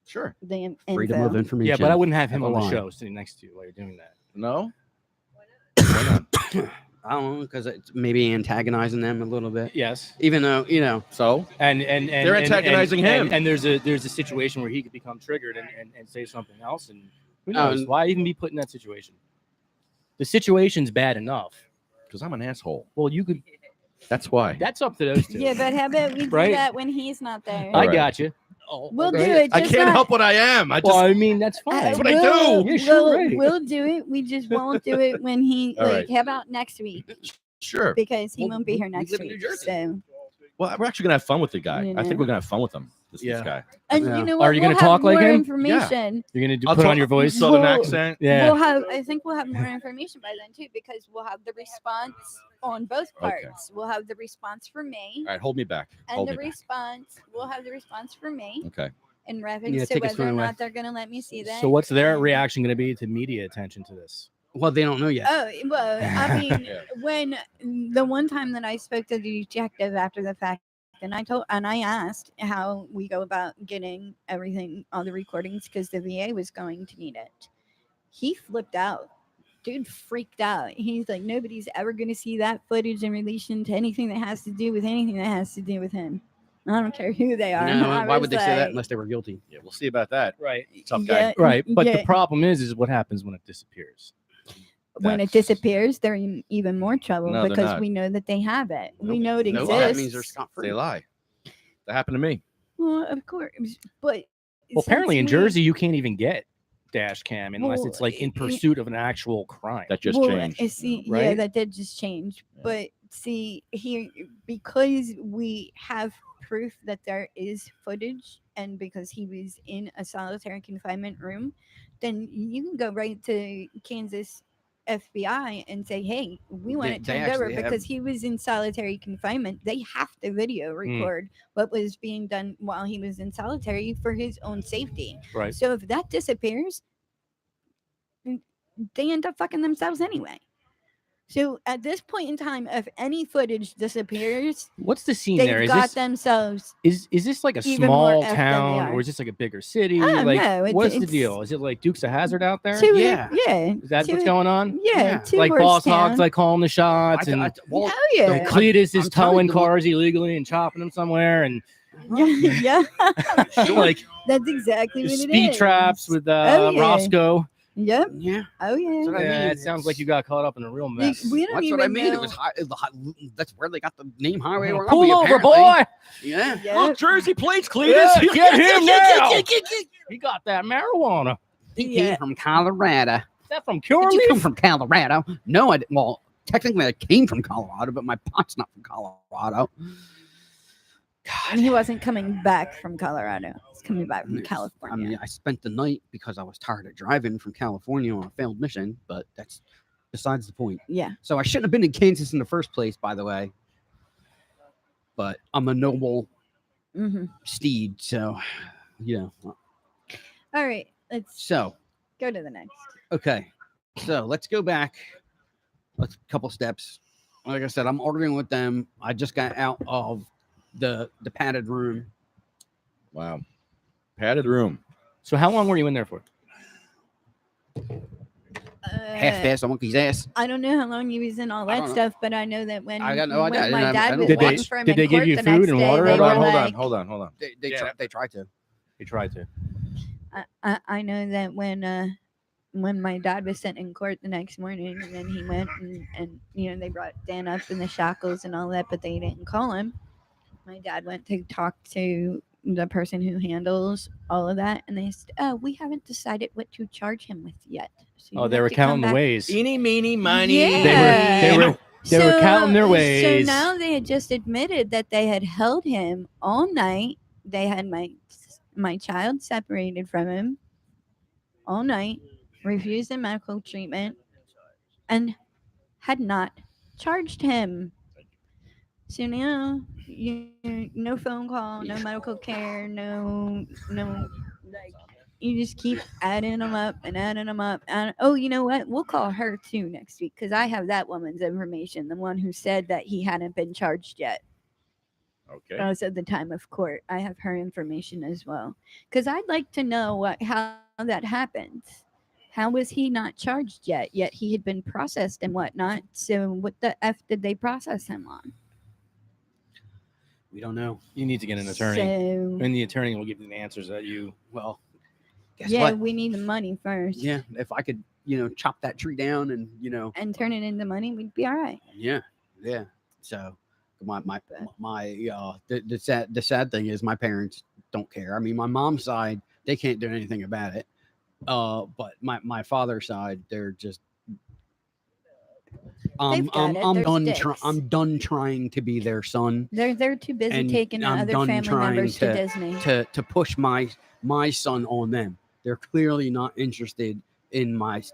Sure. the freedom info. of information. Yeah, but I wouldn't have him on the Line. show sitting next to you while you're doing that. No. Why not? I don't know because it's maybe antagonizing them a little bit. Yes. Even though So And They're antagonizing him. And there's a situation where he could become triggered and say something else. And who Oh, knows? and- Why even be put in that situation? The situation's bad enough. because I'm an asshole. Well, you could. That's why. That's up to those two. Yeah, but how about we do Right? that when he's not there? I Right. got you. We'll do Okay? it. I just can't not- help what I am. I just. Well, I mean, that's fine. That's what I we'll, do. Yeah, sure, we'll, right. we'll do it. We just won't do it when he All like. How about next week? Sure. Because he Well, won't be here we next live in New week. Jersey. So, Well, we're actually gonna have fun with the guy. You I think know. we're gonna have fun with him. This Yeah. guy. and Yeah. you know what? Are you We'll gonna have talk like more him? information. You're gonna I'll put talk on your voice. Southern Well, accent. Yeah. We'll have. I think we'll have more information by then too, because we'll have the response on both Okay. parts. We'll have the response from me, All right, hold me back. and Hold the me back. response. We'll have the response from me Okay. in reference Yeah, to take us whether or from away. not they're going to let me see that. So what's their and- reaction going to be to media attention to this? well, they don't know yet. Oh well, I mean, Yeah. when the one time that I spoke to the detective after the fact, and I asked how we go about getting everything, all the recordings, because the VA was going to need it. He flipped out. Dude freaked out. He's like, nobody's ever going to see that footage in relation to anything that has to do with anything that has to do with him. I don't care who they are. No, I why was would they say that like, unless they were guilty? Yeah, we'll see about that. Right. Tough guy. yeah, Right. But yeah. the problem is what happens when it disappears. When it That's- disappears, they're in even more trouble No, they're because not. we know that they have it. We Nope. know it No, exists. that means they're scot free. They lie. That happened to me. Well, of course, but Well, apparently in since we- Jersey you can't even get dash cam unless Well, it's like in it- pursuit of an actual crime. That just well, changed. See, yeah, right? that did just change. Yeah. But see, here because we have proof that there is footage, and because he was in a solitary confinement room, then you can go right to Kansas FBI and say, "Hey, we want They- it they turned over actually have- because he was in solitary confinement. They have to video record what was being done while he was in solitary for his own safety. Right. So if that disappears, they end up fucking themselves anyway. So at this point in time, if any footage disappears, What's the scene there? they've Is got this themselves. is this like a even more small effed than they town are. or is this like a bigger city? I don't Like know. what's the It's- deal? Is it like Dukes of Hazzard out there? Two, Yeah. yeah. Is that two- what's going on? Yeah, Yeah. two Like horse boss town. hogs like calling the shots and well, Oh yeah, Cletus is I'm telling towing you, cars illegally and chopping them somewhere and yeah. like That's exactly what it is. speed traps with Oh, yeah. Roscoe. Yep. yeah, Oh yeah. That's what I Yeah, mean. it sounds like you got caught up in a real We, mess. we don't that's even what I mean. know. It was that's where they got the name Highway. Robbery, Pull over, apparently. boy! Yeah. Yep. Jersey plates, Yeah, Cletus. get him now! He got that marijuana. He Yeah. came from Colorado. Is that from Did you come Curaleaf? from Colorado? No, I didn't. Well, technically, I came from Colorado, but my pot's not from Colorado. And he wasn't coming back from Colorado. He's coming back from Yes. California. I mean, I spent the night because I was tired of driving from California on a failed mission, but that's besides the point. Yeah. So I shouldn't have been in Kansas in the first place, by the way. But I'm a noble Mm-hmm. steed, so you know. All right. Let's So go to the next. okay, so let's go back a couple steps. Like I said, I'm ordering with them. I just got out of the padded room. Wow. Padded room. So how long were you in there for? half-ass a monkey's ass. I don't know how long he was in all I that don't know. stuff, but I know that when I got no idea. I when didn't my have- I dad don't was Did they- waiting for him did in they give court you the food next and day, water? they Hold were on, hold on, like- hold on, hold on. They Yeah, tried to. He tried to. I know that when my dad was sent in court the next morning, and then he went and they brought Dan up in the shackles and all that, but they didn't call him. My dad went to talk to the person who handles all of that, and they said, "Oh, we haven't decided what to charge him with yet." So you Oh, they have were to come counting the back." ways. Eeny, meeny, miny. Yeah. They were counting their ways. So now they had just admitted that they had held him all night. They had my child separated from him all night, refused him medical treatment, and had not charged him. So now no phone call, no medical care, no like you just keep adding them up and adding them up. And oh, you know what? We'll call her too next week because I have that woman's information, the one who said that he hadn't been charged yet. Okay. As at the time of court, I have her information as well because I'd like to know how that happened. How was he not charged yet? Yet he had been processed and whatnot. So what the f did they process him on? We don't know. You need to get an attorney, So and the attorney will give you the answers that you. Well, guess yeah, what? we need the money first. Yeah, if I could, chop that tree down and And turn it into money, we'd be all right. yeah. So the sad thing is my parents don't care. I mean, my mom's side, they can't do anything about it. But my father's side, they're just They've got it. I'm They're done sticks. I'm done trying to be their son They're too busy And taking the I'm other done family trying members to to- Disney. to push my son on them. They're clearly not interested in mine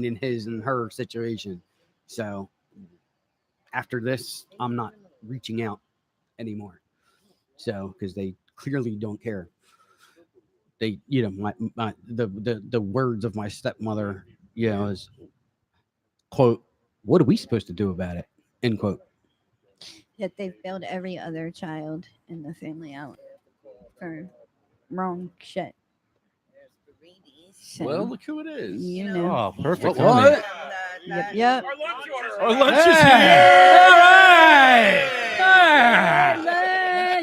and his and her situation. So after this, I'm not reaching out anymore. So because they clearly don't care. They, the words of my stepmother, is quote, "What are we supposed to do about it?" End quote. That they've bailed every other child in the family out for wrong shit. So, Well, look who it is. you know. Oh, perfect. What? Yep. Our lunch is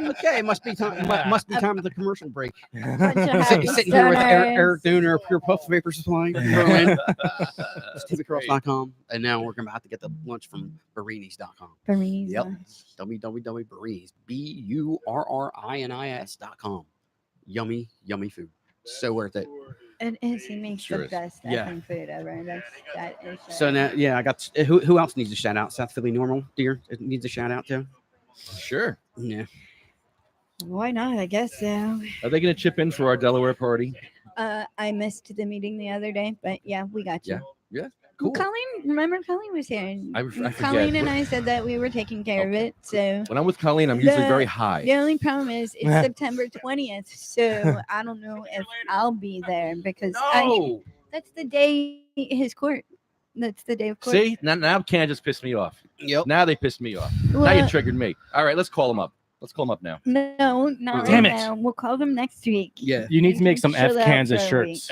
Okay, must be time. Must be time for the commercial break. Bunch of happy Sitting here with Eric stoners. Dooner, Pure Puff Vapor Supply, Berlin, StevieCross.com, and now we're about to get the lunch from Barinis.com. Burmese Yep. lunch. www.Barinis, BURRINIS.com. Yummy, yummy food. So worth it. It is. He makes Sure the is. best Yeah. effing food ever. That is. So now, yeah, I got. Who else needs a shout out? South Philly Normal Deer needs a shout out too. Sure. Yeah. Why not? I guess so. Are they going to chip in for our Delaware party? I missed the meeting the other day, but yeah, we got you. Yeah. Cool. Colleen, remember Colleen was here. And I forget. Colleen and I said that we were taking care of it. So When I'm with Colleen, I'm usually The- very high. the only problem is it's September 20th. So I don't know if I'll be there because No. that's the day his court. That's the day of court. See, now Kansas pissed me off. Yep. Now they pissed me off. Now Well, you triggered me. All right, let's call them up. Let's call them up now. no, not Damn right it. now. We'll call them next week. Yeah. You need to make some F Chill out Kansas for a shirts.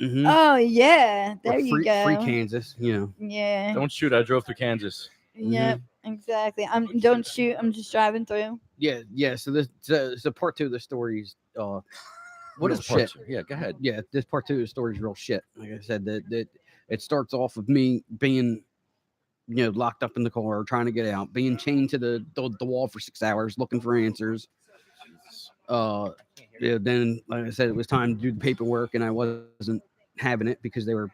Mm-hmm. Oh yeah, there free, you go. Free Kansas. Yeah. Don't shoot. I drove through Kansas. Yep. Exactly. Don't shoot. I'm just driving through. Yeah. So this, so part two of the story is What real is part shit. two? Yeah, go ahead. Yeah, this part two of the story is real shit. Like I said, that it starts off with me being, locked up in the car, trying to get out, being chained to the wall for 6 hours, looking for answers. Then, like I said, it was time to do the paperwork, and I wasn't having it because they were,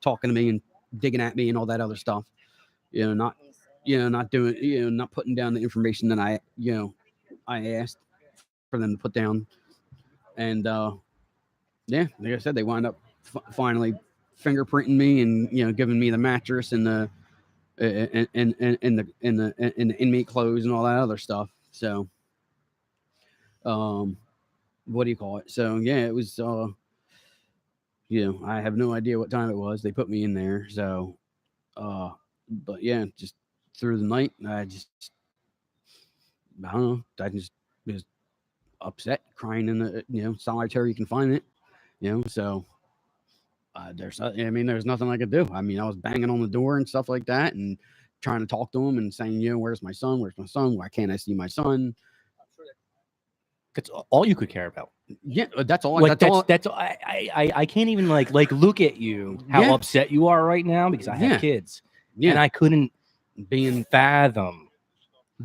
talking to me and digging at me and all that other stuff. Not doing, not putting down the information that I asked for them to put down. And like I said, they wound up finally fingerprinting me and giving me the mattress and the the inmate clothes and all that other stuff. So what do you call it? So yeah, it was I have no idea what time it was. They put me in there. So but yeah, just through the night, I don't know. I just was upset, crying in the solitary confinement. So there's nothing I could do. I mean, I was banging on the door and stuff like that, and trying to talk to him and saying, where's my son? Where's my son? Why can't I see my son? That's all you could care about. Yeah, that's all. Like that's all. that's I can't even like look at you how Yeah. upset you are right now because I have Yeah. kids. Yeah. And I couldn't being fathom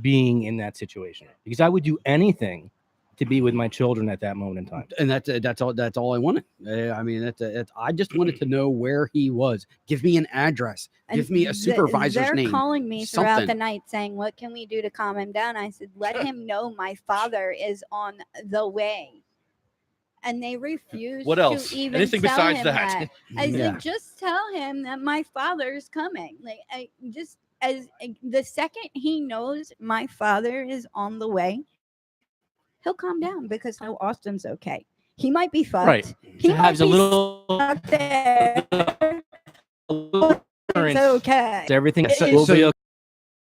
being in that situation because I would do anything to be with my children at that moment in time. And that's all I wanted. I mean, I just wanted to know where he was. Give me an address. Give me a supervisor's they're name. calling me throughout the something. night saying, "What can we do to calm him down?" I said, "Let him know my father is on the way." And they refused What else? to even Anything tell besides him that? I Yeah. said, just tell him that my father is coming. Like, the second he knows my father is on the way, he'll calm down because no, Austin's okay. He might be fucked. Right. He To might have a be little stuck there. It's okay. everything It will is- be okay.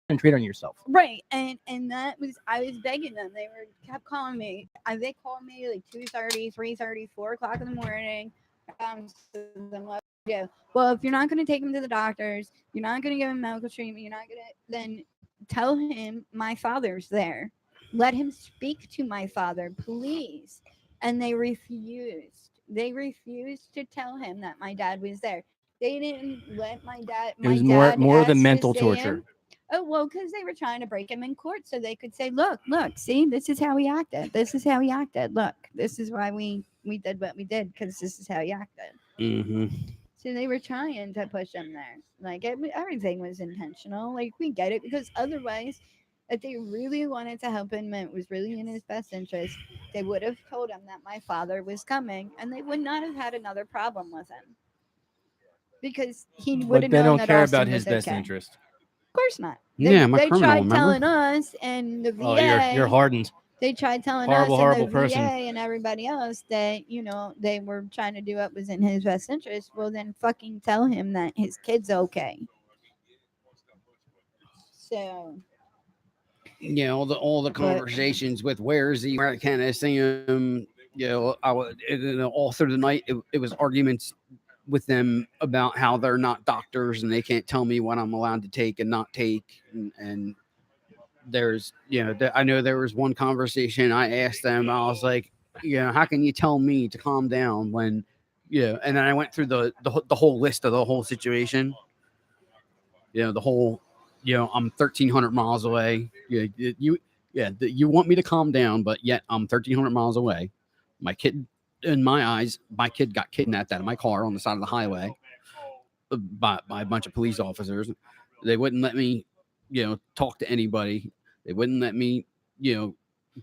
Concentrate on yourself. Right, and that was I was begging them. They kept calling me. They called me like 2:30, 3:30, 4 o'clock in the morning. So I'm like, yeah. Well, if you're not going to take him to the doctors, you're not going to give him medical treatment. You're not going to then tell him my father's there. Let him speak to my father, please. And they refused. They refused to tell him that my dad was there. They didn't let my dad. It was more the mental torture. Oh, well, because they were trying to break him in court so they could say, look, see, this is how he acted. This is how he acted. Look, this is why we did what we did because this is how he acted. Mm-hmm. So they were trying to push him there. Like, everything was intentional. Like, we get it because otherwise, if they really wanted to help him and it was really in his best interest, they would have told him that my father was coming and they would not have had another problem with him. Because he would But have they known don't that care Austin about his was best okay. interest. Of course not. Yeah, I'm a they criminal, tried remember? telling us and the VA. Oh, you're hardened. They tried telling Horrible, us horrible and the person. VA and everybody else that they were trying to do what was in his best interest. Well, then fucking tell him that his kid's okay. So all the conversations with where is he, where can I see him? I would all through the night. It was arguments with them about how they're not doctors and they can't tell me what I'm allowed to take and not take. And there's, I know there was one conversation I asked them, I was like, how can you tell me to calm down when, and then I went through the whole list of the whole situation. The whole, I'm 1,300 miles away. You want me to calm down, but yet I'm 1,300 miles away. My kid, in my eyes, my kid got kidnapped out of my car on the side of the highway by a bunch of police officers. They wouldn't let me, talk to anybody. They wouldn't let me,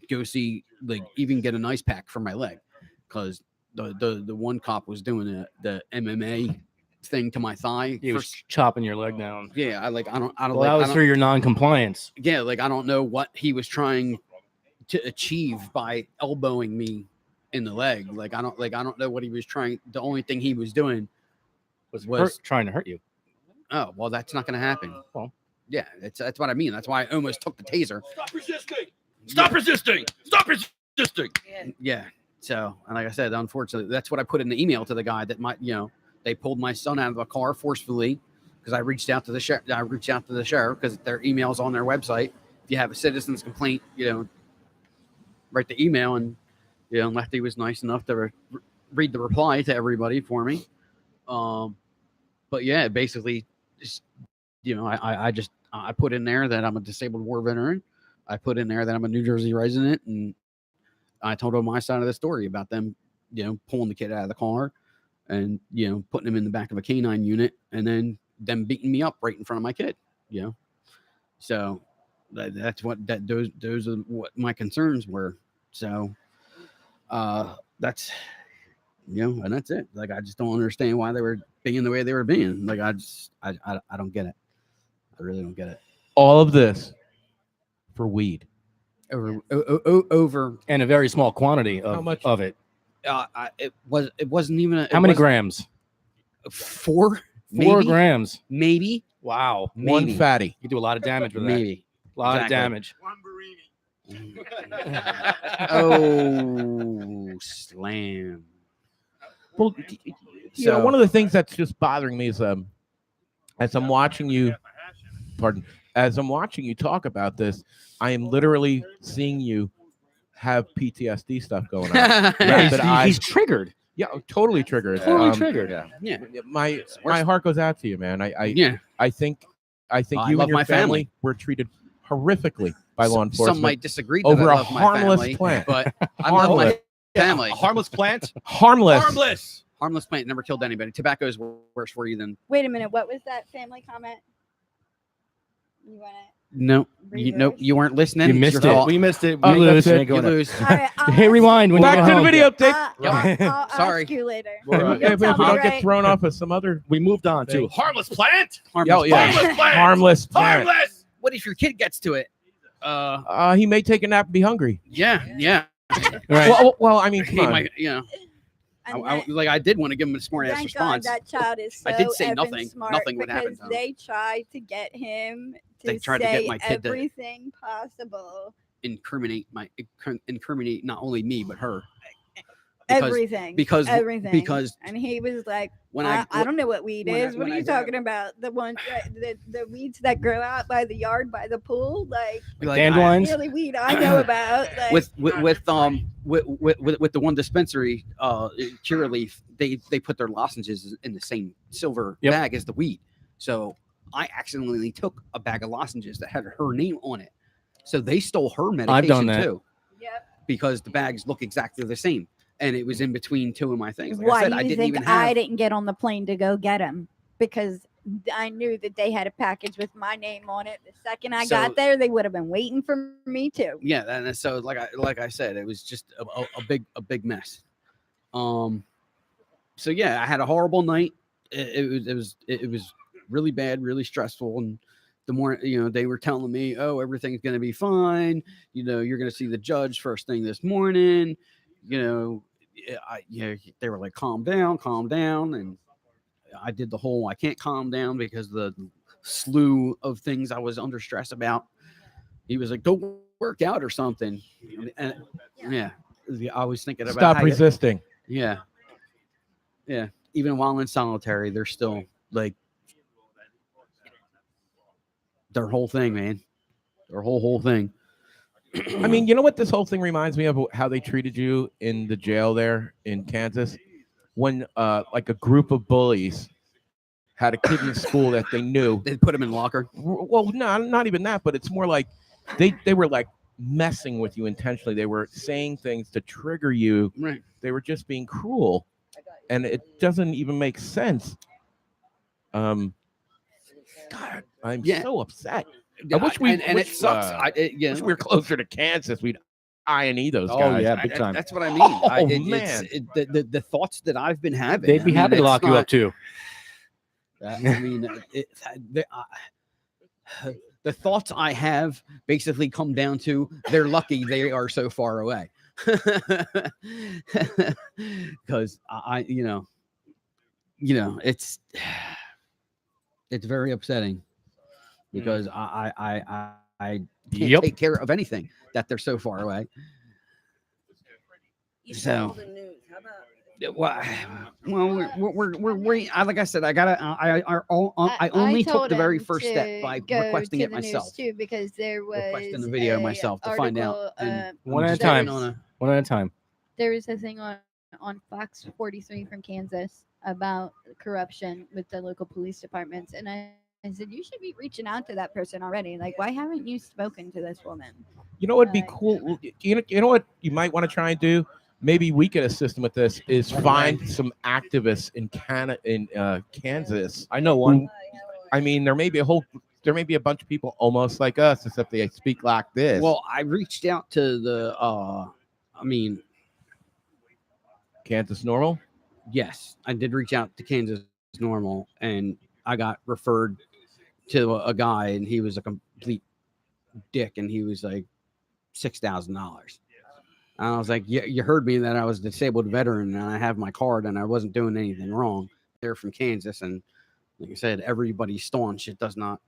go see, like, even get an ice pack for my leg because the one cop was doing the MMA thing to my thigh. He was chopping your leg down. Yeah, I don't. Well, that was through your non-compliance. Yeah, like I don't know what he was trying to achieve by elbowing me in the leg. Like I don't know what he was trying. The only thing he was doing was trying to hurt you. Oh, well, that's not going to happen. Well, yeah, that's what I mean. That's why I almost took the taser. Stop resisting! Stop resisting! Stop resisting! Yeah. So, and like I said, unfortunately, that's what I put in the email to the guy that they pulled my son out of a car forcefully because I reached out to the sheriff. Because their email's on their website. If you have a citizen's complaint, write the email, and Lefty was nice enough to read the reply to everybody for me. But yeah, basically, just, I put in there that I'm a disabled war veteran. I put in there that I'm a New Jersey resident, and I told them my side of the story about them, pulling the kid out of the car and, putting him in the back of a canine unit and then them beating me up right in front of my kid, So that's those are what my concerns were. So that's, and that's it. Like, I just don't understand why they were being the way they were being. Like, I don't get it. I really don't get it. All of this for weed. Over and a very small quantity of, How much? of it. It wasn't even How many grams? 4 4 grams. maybe Wow. One Maybe. fatty. You do a lot of damage with that. maybe A lot Exactly. of damage. One Barini. oh slam. Well, You know, So- one of the things that's just bothering me is as I'm watching you, as I'm watching you talk about this, I am literally seeing you have PTSD stuff going on. Yeah, Not that he's triggered. Yeah, totally triggered. Totally triggered. Yeah. Yeah. My heart goes out to you, man. Yeah. I think I you love and your my family. were treated horrifically by law enforcement. Some might disagree that over I a love my harmless family, plant. but I love my Harmless. family. A harmless plant. Harmless. Harmless. Harmless plant never killed anybody. Tobacco is worse for you than Wait a minute. What was that family comment? You want no. Reverse? You weren't listening. You It's missed your it. fault. We missed it. Oh, We- that's that's it. it. You lose. to? All right, I'll Hey, ask rewind when you Back get to the home. videotape. I'll Sorry. ask you later. We're, If we tell me, don't get right? thrown off of some other we moved on to Thing. harmless plant. Harmless yeah. plant. Harmless plant. harmless plant. Harmless. What if your kid gets to it? He may take a nap and be hungry. Yeah. Right. Well, I mean, come He on. might, you know, And I did want to give him a smart ass thank God response. that child is so I did say effing nothing. smart Nothing would happen because to him. they tried to get him to They tried to say get my kid to- everything possible. incriminate not only me but her. Everything. because- everything. because and he was like, When I don't know what weed when I- is. What when are I you got- talking about? The one, the weeds that grow out by the yard, by the pool, like Dandelions. really weed I know about. Like, with the one dispensary, Curaleaf, they put their lozenges in the same silver Yep. bag as the weed. So I accidentally took a bag of lozenges that had her name on it. So they stole her medication done that. too, yep. because the bags look exactly the same, and it was in between two of my things. Like Why I said, do I you didn't think even I have. didn't get on the plane to go get him? Because I knew that they had a package with my name on it. The second I So- got there, they would have been waiting for me too. Yeah, and so like I said, it was just a big mess. So yeah, I had a horrible night. It was really bad, really stressful, and the more they were telling me, oh, everything's gonna be fine. You're gonna see the judge first thing this morning. They were like, calm down, and I did the whole I can't calm down because the slew of things I was under stress about. He was like, go work out or something. And yeah, I was thinking about Stop how resisting. yeah. Even while in solitary, they're still like their whole thing, man. Their whole thing. I mean, you know what this whole thing reminds me of? How they treated you in the jail there in Kansas, when like a group of bullies had a kid in school that they knew. They put him in locker. Well, no, not even that, but it's more like they were like messing with you intentionally. They were saying things to trigger you. Right. They were just being cruel, and it doesn't even make sense. God, I'm Yeah. so upset. I wish we and it sucks. wish we were closer to Kansas. We'd INE those Oh, guys. yeah. Big time. That's what I mean. Oh, Man. The thoughts that I've been having. They'd be happy to lock you up too. I mean, the thoughts I have basically come down to they're lucky they are so far away. Because it's very upsetting because I can't take care of anything that they're so far away. So, well, we're like I said, I only took told the very him first to step by go requesting to it the news, myself. too, because there was Requesting the video a myself to find out, article, and One I'm at a just time. waiting on a- One at a time. there was a thing on Fox 43 from Kansas about corruption with the local police departments, and I said you should be reaching out to that person already. Like, why haven't you spoken to this woman? You know what'd be Right. cool? You know what you might want to try and do? Maybe we could assist them with this. Is find some activists in Kansas. I know one. I mean, there may be a bunch of people almost like us, except they speak like this. Well, I reached out to the Kansas Normal. yes, I did reach out to Kansas Normal, and I got referred to a guy, and he was a complete dick, and he was like $6,000. And I was like, you heard me that I was a disabled veteran, and I have my card, and I wasn't doing anything wrong. They're from Kansas, and like I said, everybody's staunch. It does not.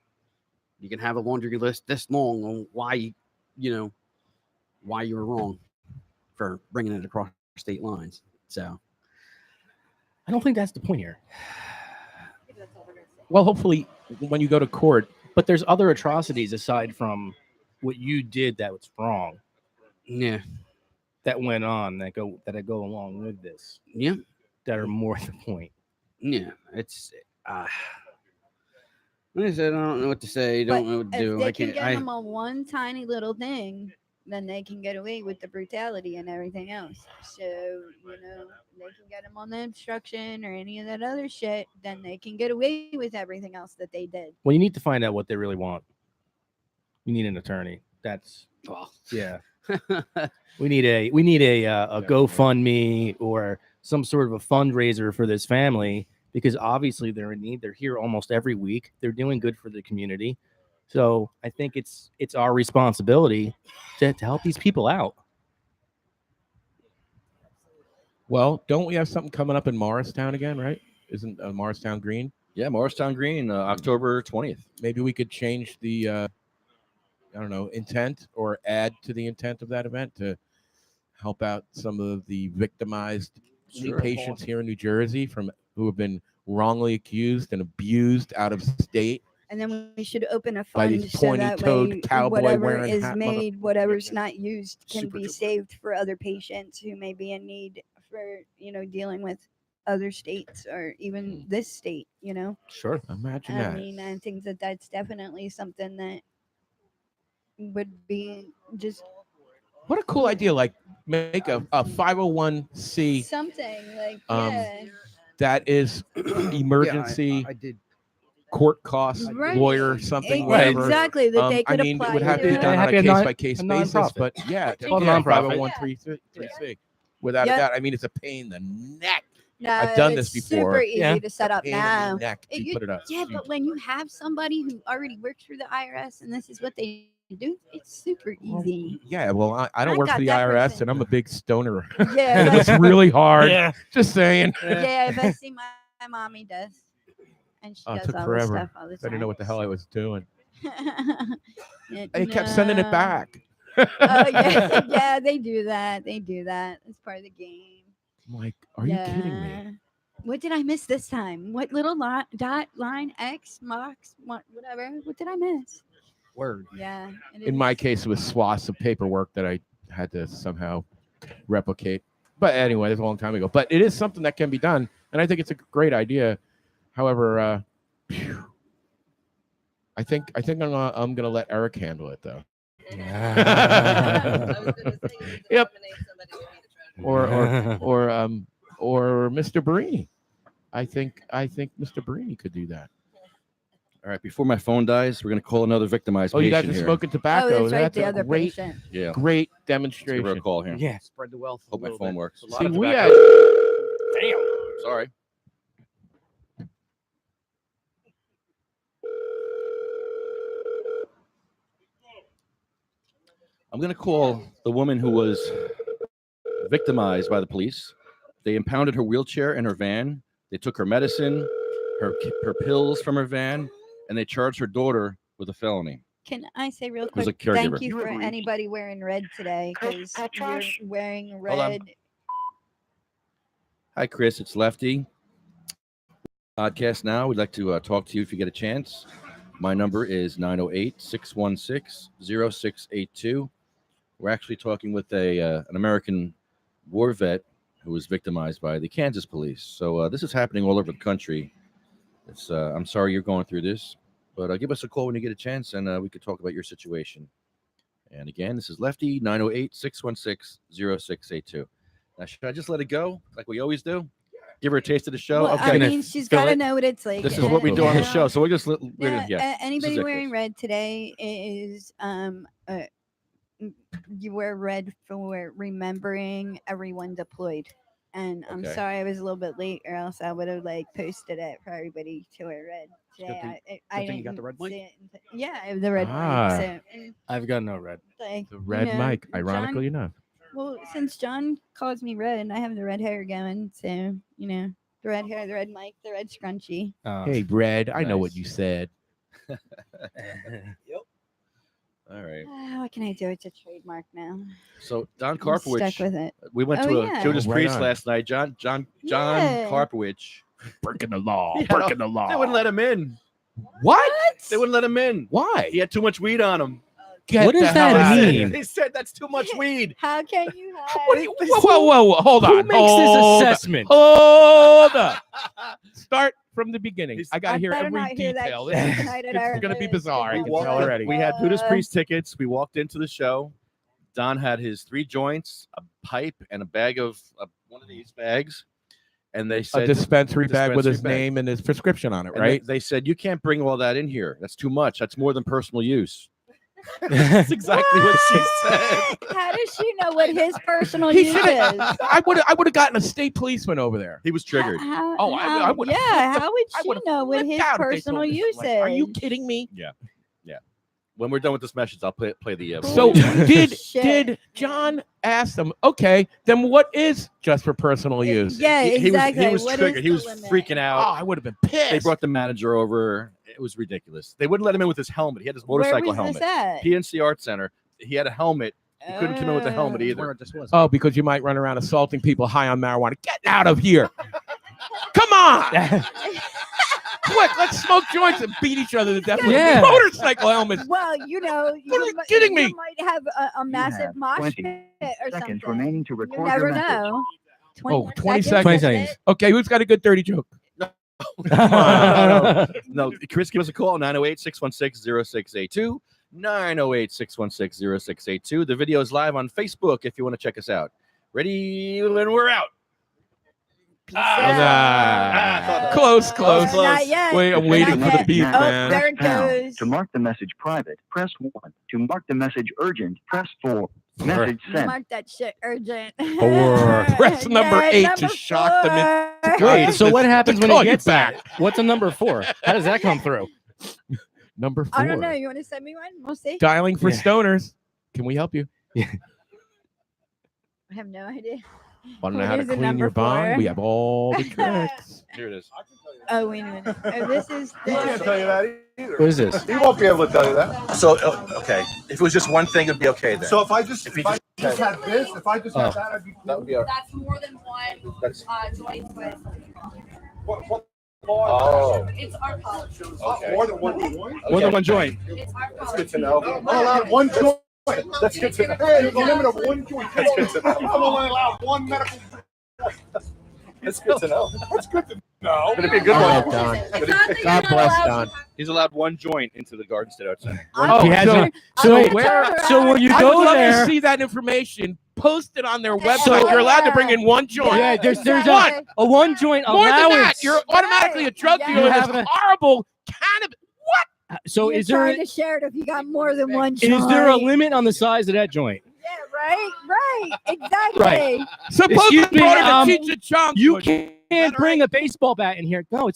You can have a laundry list this long on why you were wrong for bringing it across state lines. So I don't think that's the point here. Well, hopefully, when you go to court, But there's other atrocities aside from what you did that was wrong Yeah. that went on that go along with this Yeah. that are more the point. Yeah. It's like I said, I don't know what to say. Don't But know what to if do. they I can can't. get them on one tiny little thing, then they can get away with the brutality and everything else. So, you know, they can get them on the obstruction or any of that other shit, then they can get away with everything else that they did. Well, you need to find out what they really want. You need an attorney. That's Well, yeah. We need a GoFundMe or some sort of a fundraiser for this family because obviously they're in need. They're here almost every week. They're doing good for the community. So I think it's our responsibility to help these people out. well, don't we have something coming up in Morristown again, right? Isn't Morristown Green? Yeah, Morristown Green, October 20th. Maybe we could change the, I don't know, intent or add to the intent of that event to help out some of the victimized Sure. patients here in New Jersey who have been wrongly accused and abused out of state. And then we should open a By fund these so that pointy-toed way cowboy whatever wearing is hat mother- made, whatever's not used can Super be duper. saved for other patients who may be in need for, you know, dealing with other states or even this state, you know. Sure. Imagine I that. mean, I think that that's definitely something that would be just What a cool idea! Like make a 501c something like, Um, that is emergency I did. court cost Right. lawyer something Right. whatever. Exactly, that they I could mean, apply it would have to to be it. done on a Happy a case non- by case a basis, nonprofit. but yeah, It's called a yeah, nonprofit. 501c3. Without Yep. a doubt, I mean, it's a pain in the neck. No, I've done it's this before. super easy Yeah. to set up Pain in the now. neck to You- put it up. Yeah, but when you have somebody who already works for the IRS and this is what they do, it's super easy. Yeah, well, I don't I work for got the that IRS, person. and I'm a big stoner. Yeah, And but- it's really hard. Yeah. Just saying. yeah, but see, my mommy does, and she Oh, it does took all forever. this stuff all the I time. didn't know what the hell I was doing. Yeah, I kept sending it no. back. Oh yeah, yeah, they do that. They do that. It's part of the game. I'm like, are you kidding me? Yeah. What did I miss this time? What little dot line X marks whatever? What did I miss? Word. Yeah. it In my is. case, it was swaths of paperwork that I had to somehow replicate. But anyway, it's a long time ago. But it is something that can be done, and I think it's a great idea. However, phew, I think I'm gonna let Eric handle it though. Yep. Or Mr. Barini. I think Mr. Barini could do that. All right, before my phone dies, we're going to call another victimized Oh, you guys patient are here. smoking Oh, tobacco. that's right. The a other great, patient. Yeah, great let's give her a demonstration. call here. Yeah. Spread the wealth. Hope my phone works. It's a lot See, of we tobacco. had Damn. Sorry. I'm going to call the woman who was victimized by the police. They impounded her wheelchair and her van. They took her medicine, her pills from her van, and they charged her daughter with a felony. Can I say real was a quick? Thank caregiver. you for anybody wearing red today because you're wearing on. red. Hi, Chris. It's Lefty. Podcast now. We'd like to talk to you if you get a chance. My number is 908-616-0682. We're actually talking with an American war vet who was victimized by the Kansas police. So this is happening all over the country. It's I'm sorry you're going through this, but give us a call when you get a chance, and we could talk about your situation. And again, this is Lefty, 908-616-0682. Now, should I just let it go like we always do? Give her a taste of the show? Well, Okay. I mean, she's got to know what it's like. This is what we do on the you know? show. So we're just Yeah, anybody it, wearing Chris. red today is you wear red for remembering everyone deployed. And I'm Okay. sorry I was a little bit late, or else I would have like posted it for everybody to wear red today. I thing you got didn't the red see mic? it yeah, I have the red Ah. mic. So, and, I've got no red. like, the you red know, mic, ironically enough. well, since John calls me red, I have the red hair going. So you know, the red hair, the red mic, the red scrunchie. Hey, Red, I know what Nice. you said. All right. What can I do? It's a trademark now. So Don I'm Karpowicz, stuck with it. we went Oh, to a yeah. Judas Right Priest on. last night. John Yeah. Karpowicz. Breaking the law. Yeah, Breaking the law. They wouldn't let him in. What? They wouldn't let him in. Why? He had too much weed on him. Get What the does hell that outta They here. mean? said- They said that's too much weed. How can you have? What do you? Whoa! Hold on. Who makes Hold this up. assessment? Hold up. Start from the beginning. I got to I hear better every not hear that detail. shit This is tonight at our it's going to be bizarre. I We can walked tell up- already. We had Judas Priest tickets. We walked into the show. Don had his 3 joints, a pipe, and a bag of one of these bags. And they A said dispensary bag with his dispensary bag. name and his prescription on it, And right? they said, you can't bring all that in here. That's too much. That's more than personal use. That's exactly what she said. How does she know what his personal He use should is? have. I would have gotten a state policeman over there. He was triggered. Oh, I would've yeah. flipped How would I she would've know what flipped his out if they personal told me use like, is? Are you kidding me? When we're done with this message, I'll play the. So video. Shit. did John ask them? Okay, then what is just for personal use? Yeah, exactly. He was What is triggered. He the was limit? freaking Oh, out. I would have been pissed. They brought the manager over. It was ridiculous. They wouldn't let him in with his helmet. He had his Where motorcycle was helmet. this at? PNC Art Center. He had a helmet. He couldn't come in with a helmet either. Oh, because you might run around assaulting people high on marijuana. Get out of here! Come on! Quick, let's smoke joints and beat each other to death with Yeah. motorcycle helmets. Well, you know, What are you kidding me? You might have a massive mosh 20 pit or seconds something. remaining to You record never your message. know. 20 seconds. 20 seconds. Okay, who's got a good dirty joke? No, Chris, give us a call 908-616-0682. 908-616-0682. The video is live on Facebook if you want to check us out. Ready? And we're out. Close. Not yet. Wait, I'm waiting Not for the yet. beat, Oh, man. there it Pound. goes. To mark the message private, press 1. To mark the message urgent, press 4. Message sent. Mark that shit urgent. Four. Press number 8 to shock them into Wait, so what happens when call he you gets back. back? What's a number 4? How does that come through? Number 4. I don't know. You want to send me one? We'll see. Dialing for Yeah. stoners. Can we help you? I have no idea. Want to know What how to is the clean number your bong? 4? We have all the tricks. Here it is. Oh, wait a minute. Oh, this is. He can't tell you that either. What is this? He won't be able to tell you that. So okay, if it was just one thing, it'd be okay then. So if I just If he had this, if I just had that, I'd be. that would be all right. That's more than one That's joint, but What oh, it's our policy. okay. More than one joint? More than one joint. It's our That's policy. good to know. I'm allowed one joint. That's good to know. Hey, there's a limit of one joint. That's good to know. I'm only allowed one medical. That's good to know. That's good to know. But it'd be a good All one. right, Don. It's not that you're God not bless allowed Don. He's allowed one joint into the Garden State Art Center. Oh, He has so- a- so I'm where- gonna turn So around. when you I would go love to there, see that information posted on their website. So- You're allowed to bring in one joint. yeah, there's Exactly. a 1 joint More than that, allowance. you're automatically a drug Yeah. dealer. You That's have a- horrible cannabis. So You're is there trying to share it if you got more than one joint. is there a limit on the size of that joint? Yeah, right, exactly. Right. Supposedly, Excuse me, according to Cheech and Chong, You can't bring a baseball bat in here. No,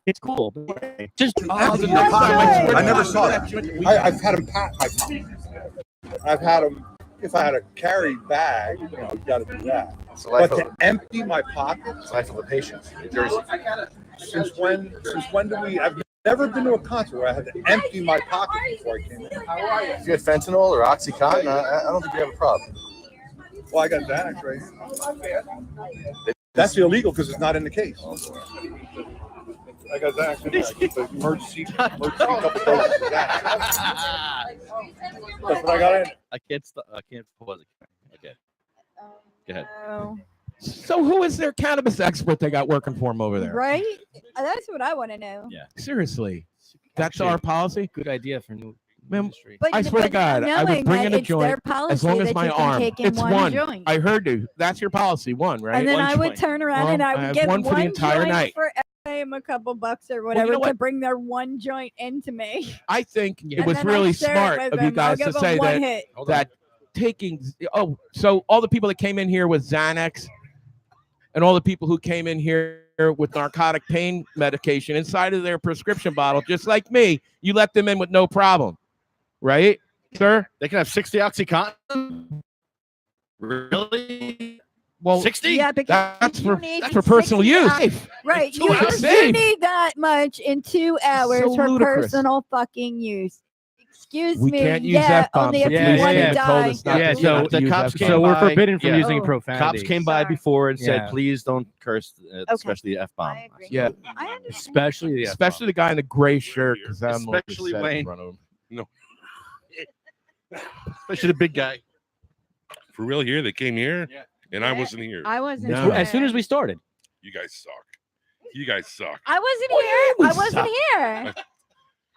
it's cool. Just I never saw that. I've had them pat my pockets. I've had them. If I had a carry bag, you got to do that. It's the life But of to empty my pockets, it's the life of a patient. New Jersey. since when do we? I've never been to a concert where I had to empty my pockets before I came in. If you had fentanyl or OxyContin, I don't think you have a problem. Well, I got Xanax right here. That's illegal because it's not in the case. I got Xanax in there. Emergency couple doses of Xanax. That's what I got in. I can't pause it. Okay. Go ahead. Oh, So who is their cannabis expert they got working for them over there? right? That's what I want to know. Yeah. Seriously, that's Actually, our policy. Good idea for new Ma'am, industry. But, I swear to but God, I would knowing bring that in a it's their joint policy as long as that my you can arm. take in It's one. joint. I heard you. That's your policy, one, right? And then One I would joint. turn around Well, and I I would have give one for the entire joint night. for him a couple bucks or you whatever know to what? bring their one joint into me. I think Yeah. it And was then I really share it smart with of you them. I'll guys to give them say one that hit. that taking so all the people that came in here with Xanax and all the people who came in here with narcotic pain medication inside of their prescription bottle, just like me, you let them in with no problem, right, sir? They can have 60 OxyContin? Really? Well, 60? Yeah, because that's you for need that's for personal 60 use. hours. Right. Two You, hours. you Safe. need that much in 2 hours So for ludicrous. personal fucking use. Excuse We me. can't use yeah, F-bombs. only The if you police want came to and told die. us not Yeah, to, so not to the use cops F-bombs. came So we're by- forbidden from yeah. using Oh. profanity. Cops came by Sorry. before and said, Yeah. please don't curse, especially the F-bomb. I agree. Yeah. I understand. Especially the Especially the guy in the gray shirt, because I'm Especially Wayne. No. Especially the big guy. For real here? They came here? Yeah. And I wasn't here. I wasn't No. here. As soon as we started. You guys suck. You guys suck. I wasn't What do you here. mean I we wasn't suck? here.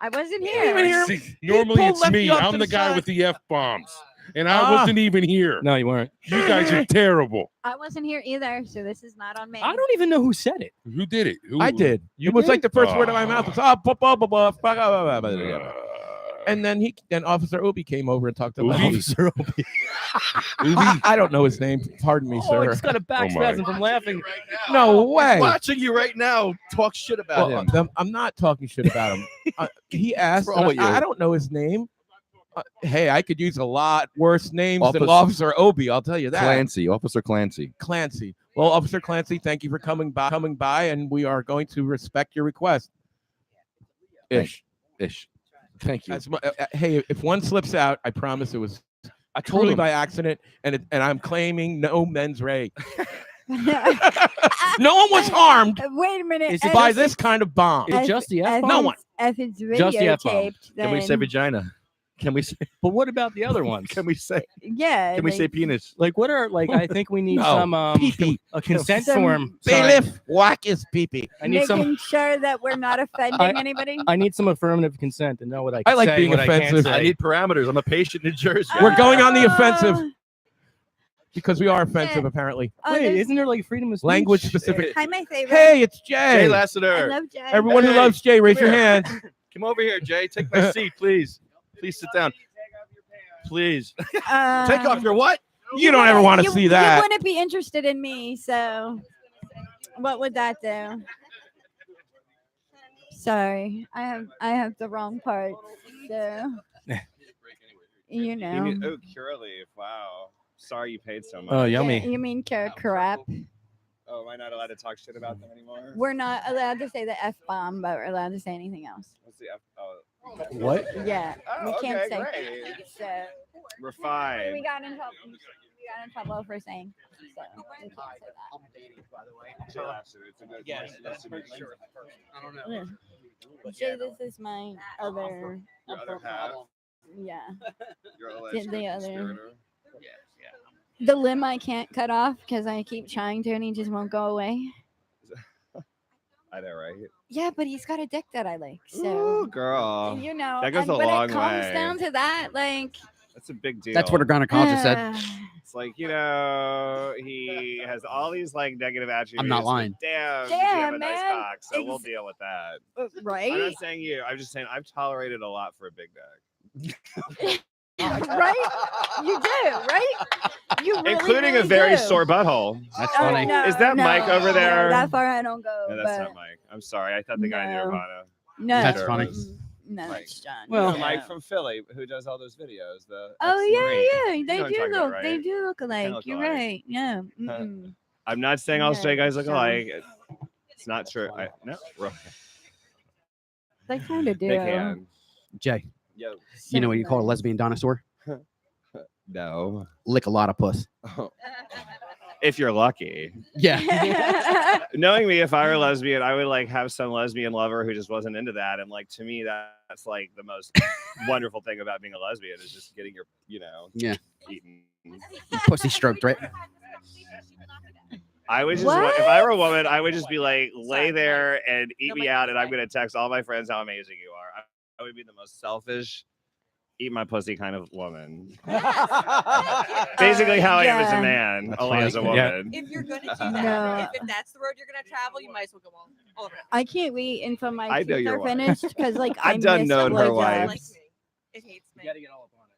I wasn't here. even hear- See, normally pulled it's Lefty me. off to I'm the the guy side. with the F-bombs. And I Ah. wasn't even here. No, you weren't. You guys are terrible. I wasn't here either, so this is not on me. I don't even know who said it. Who did it? Who, I did. You It was did? like the first word of my mouth was Uh, and then Officer Obi came over and talked to Obi? me. I don't know his name. Pardon me, Oh, sir. I just got a back Oh my. spasm from laughing. No way. Watching you right now talk shit about Well, him. I'm not talking shit about him. He asked. What's wrong with you? I don't know his name. Hey, I could use a lot worse names than Officer- Officer Obi. I'll tell you that. Clancy, Officer Clancy. Clancy. Well, Officer Clancy, thank you for coming by, and we are going to respect your request. Ish. Thank you. Hey, if one slips out, I promise it was I told totally him. by accident, and I'm claiming no mens rea. No one was harmed Wait a minute. Is it by this kind of bomb. It's just the F-bomb? No one. If it's Just the F-bomb. videotaped, Can we say then vagina? Can we say? But what about the other ones? Can we say? yeah. Can we say penis? Like, what are, like, I think we need No. some Pee-pee. a consent Some form. Bailiff, whack his pee-pee. I need making some. sure that we're not offending anybody? I need some affirmative consent to know what I I can like say, being what I can't offensive. say. I need parameters. I'm a patient in Jersey. We're going on the offensive Oh, because we are offensive, Yeah. apparently. Wait, there's- isn't there like freedom of speech? Language specific. Hi, my favorite. Hey, it's Jay Jay. I Lassiter. love Jay. Everyone who Hey, loves Jay, raise your come here. hand. Come over here, Jay. Take my seat, please. Please sit down. Please. Take off your what? You don't ever want to see You that. wouldn't be interested in me, so what would that do? Sorry, I have the wrong part. So you know. Oh, Curaleaf. Wow. Sorry you paid so much. Oh, yummy. You mean crap? Oh, am I not allowed to talk shit about them anymore? We're not allowed to say the F bomb, but we're allowed to say anything else. What's the F? Oh. What? Yeah, Oh, we can't okay, say. great. So We're fine. we got in trouble. We got in trouble for saying. So we can't say that. Yeah. Jay, this is my other. Your other half. Yeah. Your The other. conspirator. The limb I can't cut off because I keep trying to and he just won't go away. I know, right? Yeah, but he's got a dick that I like. So Ooh, girl. you know, That goes and a when long it comes way. down to that, like That's a big deal. That's what a gynecologist said. It's like, you know, he has all these like negative attributes. I'm not but lying. Damn, you Damn, have a nice man. cock, so we'll deal with that. I'm right? not saying you. I'm just saying I've tolerated a lot for a big dick. right? You do, right? You really, Including really a very do. sore butthole. That's Oh, funny. no, Is that no, Mike over no, there? that far I don't go. No, that's but not Mike. I'm sorry. I thought the guy in No. Nirvana. no, That's Sure funny. was no, Mike. it's John. Well- No, No. Mike from Philly, who does all those videos. The Oh X3. yeah, yeah, You they know what I'm do talking look. about, They right? do look alike. look You're alike. right. Yeah. Huh. Mm-mm. I'm not saying all Yeah, straight guys look John. alike. It's not true. No, They kind of do. they can. Jay, Yo, you know what you call a lesbian dinosaur? no. Lick a lot of puss. If you're lucky. Yeah. Knowing me, if I were lesbian, I would like have some lesbian lover who just wasn't into that. And like to me, that's like the most wonderful thing about being a lesbian is just getting your, Yeah. eaten. Pussy stroked, right? I would just, What? if I were a woman, I would just be like, lay there and eat me out, and I'm gonna text all my friends how amazing you are. I would be the most selfish, eat my pussy kind of woman. Basically, how I am as a Yeah. man, That's only funny. as a Yeah. woman. If you're gonna do that, No. if that's the road you're gonna travel, you might as well go all over it. I can't wait until my I know teeth your are wife. finished because like I've I done miss known her blowjobs. wife. Like me. It hates me. get all up on it.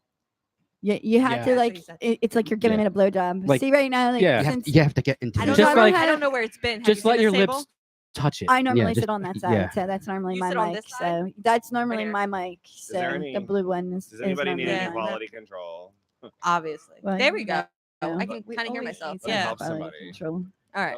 Yeah, you have Yeah. to That's what like. he said. It's like you're giving Yeah. it a blowjob. Like- See right now, like Yeah. since You have to get into I it. don't Just know. like- I don't know where it's been. Have Just you let seen your the lips table? touch it. I normally just- sit on that side, yeah. so that's normally You my sit on mic. this So side? that's normally here? my mic. there So any- the blue one is. Does anybody is need normally any Yeah. mine. quality control? Obviously. Well, There we go. I can We kind of hear always myself. need some Yeah. help quality somebody. control. All right.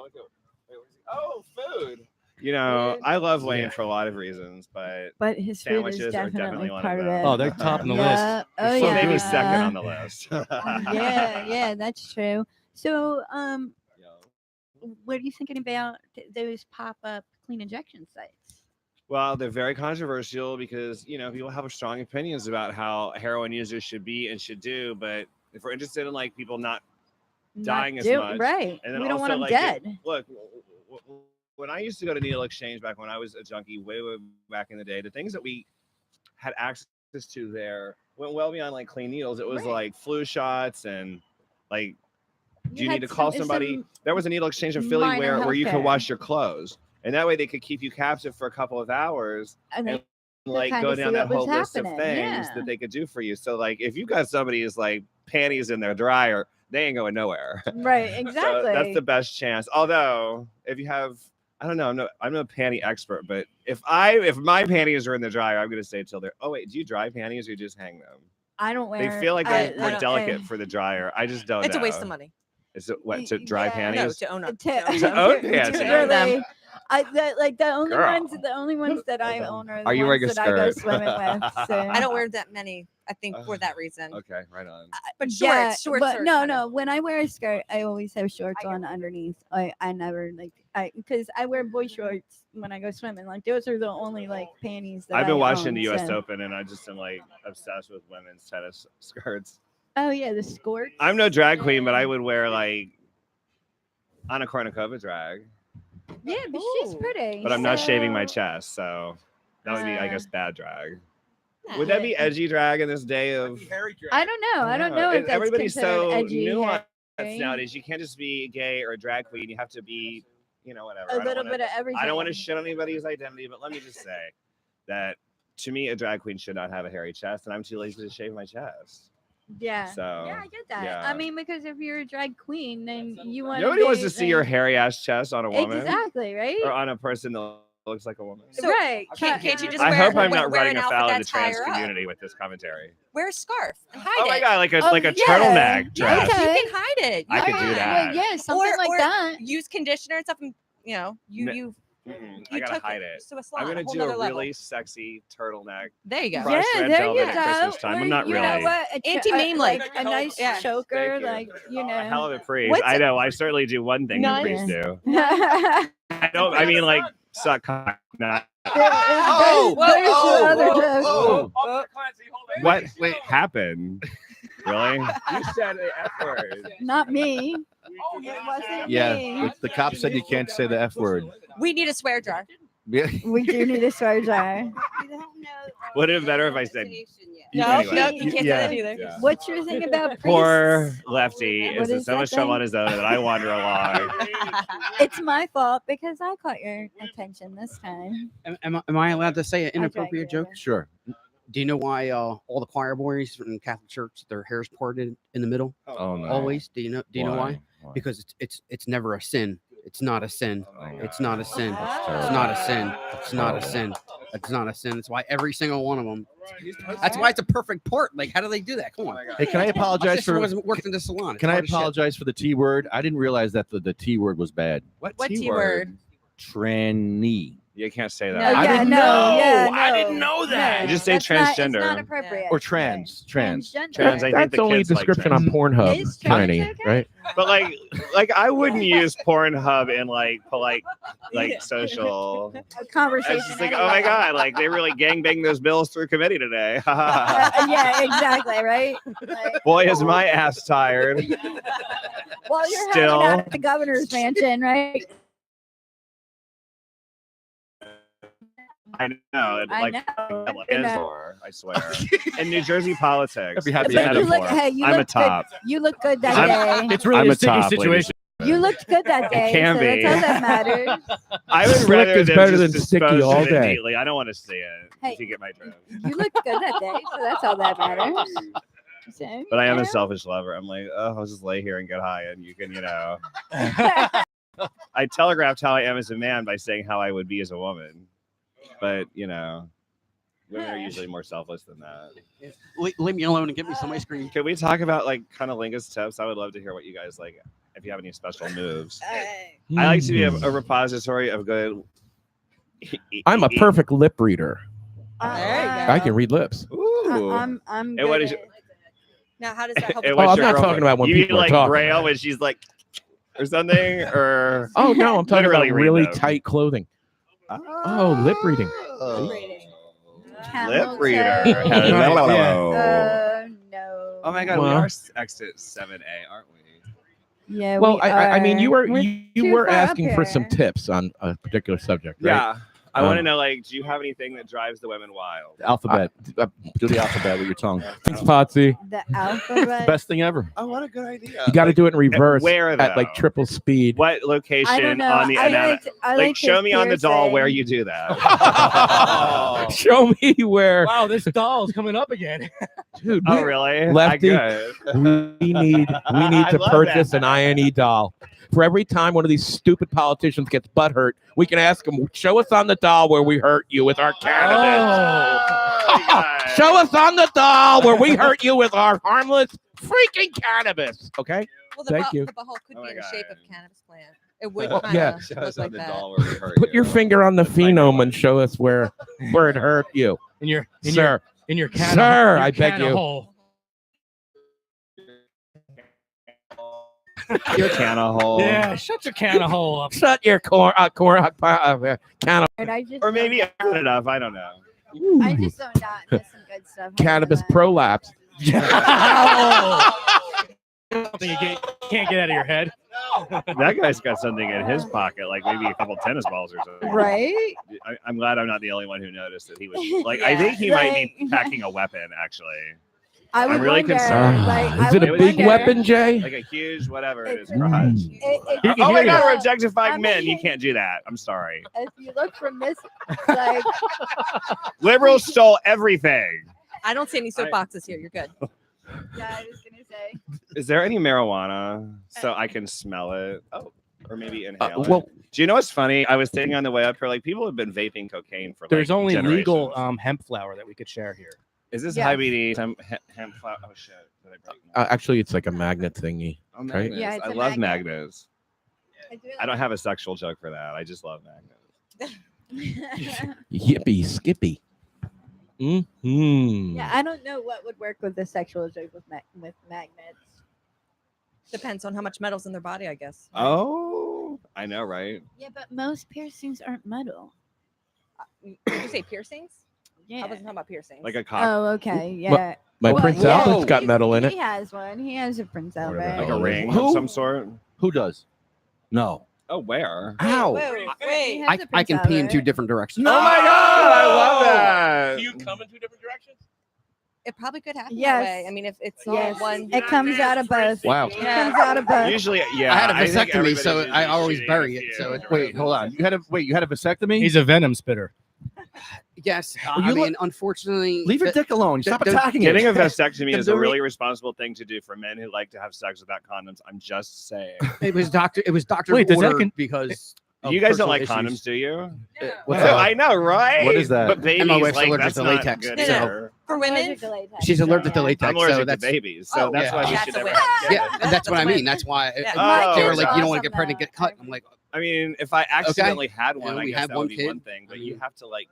Oh, food. You know, I love Wayne for a lot of reasons, but But his food is sandwiches are definitely definitely one part of of them. it. Oh, they're top on the list. Yeah. They're Oh so yeah. Maybe good. second on the list. Yeah, that's true. So, what are you thinking about those pop-up clean injection sites? Well, they're very controversial because, you know, people have strong opinions about how heroin users should be and should do. But if we're interested in like people not dying as much, right? and then We don't also want them like dead. look, when I used to go to needle exchange back when I was a junkie, way back in the day, the things that we had access to there went well beyond like clean needles. It was like flu shots and like, do you need to call somebody? There was a needle exchange in Philly minor where you could healthcare. wash your clothes, and that way they could keep you captive for a couple of hours And they like kinda go see down that what was whole list of happening, things yeah. that they could do for you. So like if you got somebody's like panties in their dryer, they ain't going nowhere. Right, So exactly. that's the best chance. Although if you have, I don't know, I'm no panty expert, but if my panties are in the dryer, I'm gonna say till they're. Oh wait, do you dry panties or you just hang them? I don't wear. They feel like I they're don't- delicate for the dryer. I just don't. It's know. a waste of money. Is it what to dry Yeah. No, panties? to own up. To own panties. Really, the only Girl. ones that I own are the Are you wearing ones a that I go skirt? swimming with. So. I don't wear that many. I think for that reason. Okay, right on. But shorts, Yeah, shorts. but are no, kind no. of- When I wear a skirt, I always have shorts on underneath. I never because I wear boy shorts when I go swimming. Like those are the only like panties that I've been I watching own, the U.S. so- Open, and I just am like obsessed with women's tennis skirts. Oh yeah, the skirts. I'm no drag queen, but I would wear like Anna Kournikova drag. Yeah, but she's pretty. But I'm not shaving my so- chest, so that would be, I guess, bad drag. Would Yeah. that be edgy drag in this day of? I don't know. I don't know if that's Everybody's considered so edgy. nuanced hairy. nowadays. You can't just be gay or a drag queen. You have to be, you know, whatever. A I don't little wanna- bit of everything. I don't want to shit on anybody's identity, but let me just say that to me, a drag queen should not have a hairy chest, and I'm too lazy to shave my chest. Yeah. So, yeah, I get that. yeah. I mean, because if you're a drag queen, then you want. Nobody wants to see your hairy ass chest on a woman. Exactly right. Or on a person that looks like a woman. Right. Can't you just I wear, hope I'm wear, not wear running an afoul outfit of the that's trans higher up? community with this commentary. Wear a scarf and hide Oh it. my god, like a yeah. turtleneck dress. Yes, you Okay. can hide it. I could do that. Yeah, something like that. Use conditioner and stuff, and you know, you I you gotta took hide it. to a I'm salon, gonna a whole do a nother level. really sexy turtleneck. There you go. Crushed Yeah, red there velvet you at go. Christmas time. Or I'm not you really. know what? Anti-meme like like. a nice Yeah. choker, Thank you. like you know. A hell of a priest. What's I it- know. I certainly do one thing None? that priests do. oh, I don't. I mean, like suck cock. Not. oh, What happened? Really? You said the F word. Not me. It wasn't Yeah, me. the cop said you can't say the F word. We need a swear jar. Yeah. We do need a swear jar. Would it have been better if I said? No, Anyway. no, you can't Yeah. say that either. Yeah. What's your thing about priests? Poor Lefty What is in is so that much trouble thing? on his own that I wander along. It's my fault because I caught your attention this time. Am I allowed to say an inappropriate you joke? Sure. Do you know why all the choir boys from the Catholic Church their hair's parted in the middle? Oh no. Always. Do you know why? Because it's never a sin. It's not a sin. It's not a sin. It's not a sin. It's not a sin. It's not a sin. That's why every single one of them. That's why it's a perfect part. Like, how do they do that? Come on. Hey, can I My apologize sister for? wasn't worked in the salon. It's Can I hard as shit. apologize for the T word? I didn't realize that the T word was bad. What T word? Tranny. You can't say that. No, I yeah, didn't no, know. yeah, I no, didn't know that. no, Just say that's not- transgender. It's not appropriate. Or trans. Trans. Transgender. Trans, I think That's the only a kids like description on trans. Pornhub. Is trans Tranny, okay? right? But like I wouldn't use Pornhub in like polite, like social. A conversation. It's just like, anyway. oh my god, like they really gangbang those bills through committee today. Yeah, exactly, right? Like, Boy, is my ass tired. while you're Still. hanging out at the governor's mansion, right? I know. It, I like, know. I swear. In New Jersey politics, I'd be happy it's to a have you look, metaphor. hey, you I'm a look top. good. You look good that I'm- day. It's really I'm a a sticky top, ladies. situation. You looked good that day. can so be. That's all that matters. I would Slick rather is them better just than sticky dispose all of it day. neatly. I don't want to see it. Hey. If you get my drift. You looked good that day, so that's all that matters. So, But I am you a know. selfish lover. I'm like, oh, I'll just lay here and get high, and you can, you know. I telegraphed how I am as a man by saying how I would be as a woman, but you know, Women are usually more selfless than that. Leave me alone and get me some ice cream. Can we talk about like kind of Lingus tips? I would love to hear what you guys like. If you have any special moves, I like to be a repository of good. I'm a perfect lip reader. There you go. I can read lips. Ooh. I'm And good what is at- Now, how does that help? And with what's I'm your not girlfriend? talking about when you people mean are like talking. Braille when she's like or something or Oh no, I'm talking about Literally read really them. tight clothing. Oh, lip reading. Lip Camel reader. toe. Hello. No. Oh my god, we Well. are exit 7A, aren't we? Yeah. Well, we I mean, you are. were We're you too were far up asking for some here. tips on a particular subject, right? Yeah. I want to Um, know, like, do you have anything that drives the women wild? Alphabet. Do the alphabet with your tongue. Thanks, Potsy. The alphabet. Best thing ever. Oh, what a good idea. You got to do it in reverse where, at like though? triple speed. What I don't location know. on the I like show his me on the doll where piercing. you do that. Show me where, Wow, this doll's coming up again. dude. Oh, really? Lefty, Good. we need I to love purchase that. an INE doll. For every time one of these stupid politicians gets butt hurt, we can ask them, show us on the doll where we hurt you with our cannabis. Show us on the doll where we hurt you with our harmless freaking cannabis. Okay? Well, Thank you. The butthole could Oh be my in the shape of God. cannabis plant. It would Oh, kind of yeah. Show look us on like the that. doll where we hurt Put your you. finger on the That's my phenome new and show us where it hurt you. In your Sir. in your can Sir, your I beg can of you. hole. Your can of hole. Yeah, shut your can of hole up. Shut your can And I just Or maybe don't good enough. I don't know. of I just don't not miss some good stuff. cannabis Hold on. prolapse. Something you can't get out of your head. That guy's got something in his pocket, like maybe a couple tennis balls or something. Right? I'm glad I'm not the only one who noticed that he was like. I think he might be packing a weapon. Actually, I would I'm really wonder, concerned. like, I Is it a would big wonder- weapon, Jay? like a huge whatever in his It- garage. It- Oh my God, we're I objectifying men. You mean- can't do that. I'm sorry. If you look from this, like, Liberals stole everything. I don't see any soapboxes here. You're good. yeah, I was gonna say. Is there any marijuana so I can smell it? Oh, or maybe inhale it. Well, Do you know what's funny? I was thinking on the way up here, like people have been vaping cocaine for. There's like, only legal generations. hemp flower that we could share here. Is this Yeah. high BD hemp flower? Oh shit! Did I break my- actually, it's like a magnet thingy. Oh, right? magnets. Yeah, it's I a love magnet. magnets. I I don't have a sexual joke for that. I just love magnets. Yippee skippy. Mm-hmm. Yeah, I don't know what would work with the sexual joke with magnets. Depends on how much metal's in their body, I guess. Oh, I know, right? Yeah, but most piercings aren't metal. Did you say piercings? Yeah. I wasn't talking about piercings. Like a cock. Oh, okay. Yeah. My Well, Prince yeah, Albert's got he- metal in it. He has one. He has a Prince Whatever the Albert. Like hell a ring Who? of some sort. Who does? No. Oh, where? Ow. Wait. He has I a Prince can pee in Albert. two different directions. Oh my God! I love that. come in two different directions? It probably could happen Yes. that way. I mean, if it's Yes. all one. It comes out of both. Wow. It comes out of both. Usually, yeah. I had a think vasectomy, everybody's so usually I always shooting bury a it, few so it- Wait, hold on. You had a vasectomy? He's a venom spitter. Yes, Well, I you mean, unfortunately, Leave your dick alone. Stop the- attacking Getting it. a vasectomy is the a re- really responsible thing to do for men who like to have sex without condoms. I'm just saying. It was doctor's Wait, does that order con- because of You guys don't personal like issues. condoms, do you? What's No, that? I know, right? What is that? But babies, my wife's like, allergic that's to not latex, good No, no. either. For women, Allergic to latex. She's allergic to Yeah. latex, I'm allergic so to that's babies, so Oh, that's yeah. why we That's should a never win. have yeah, kids. that's what I a win. mean. That's why Yeah. My they were kids like, you don't want awesome to get pregnant, though. get cut. I'm like, I mean, if I accidentally had one, Yeah, I we guess have that one would be kid. one thing. But you have to like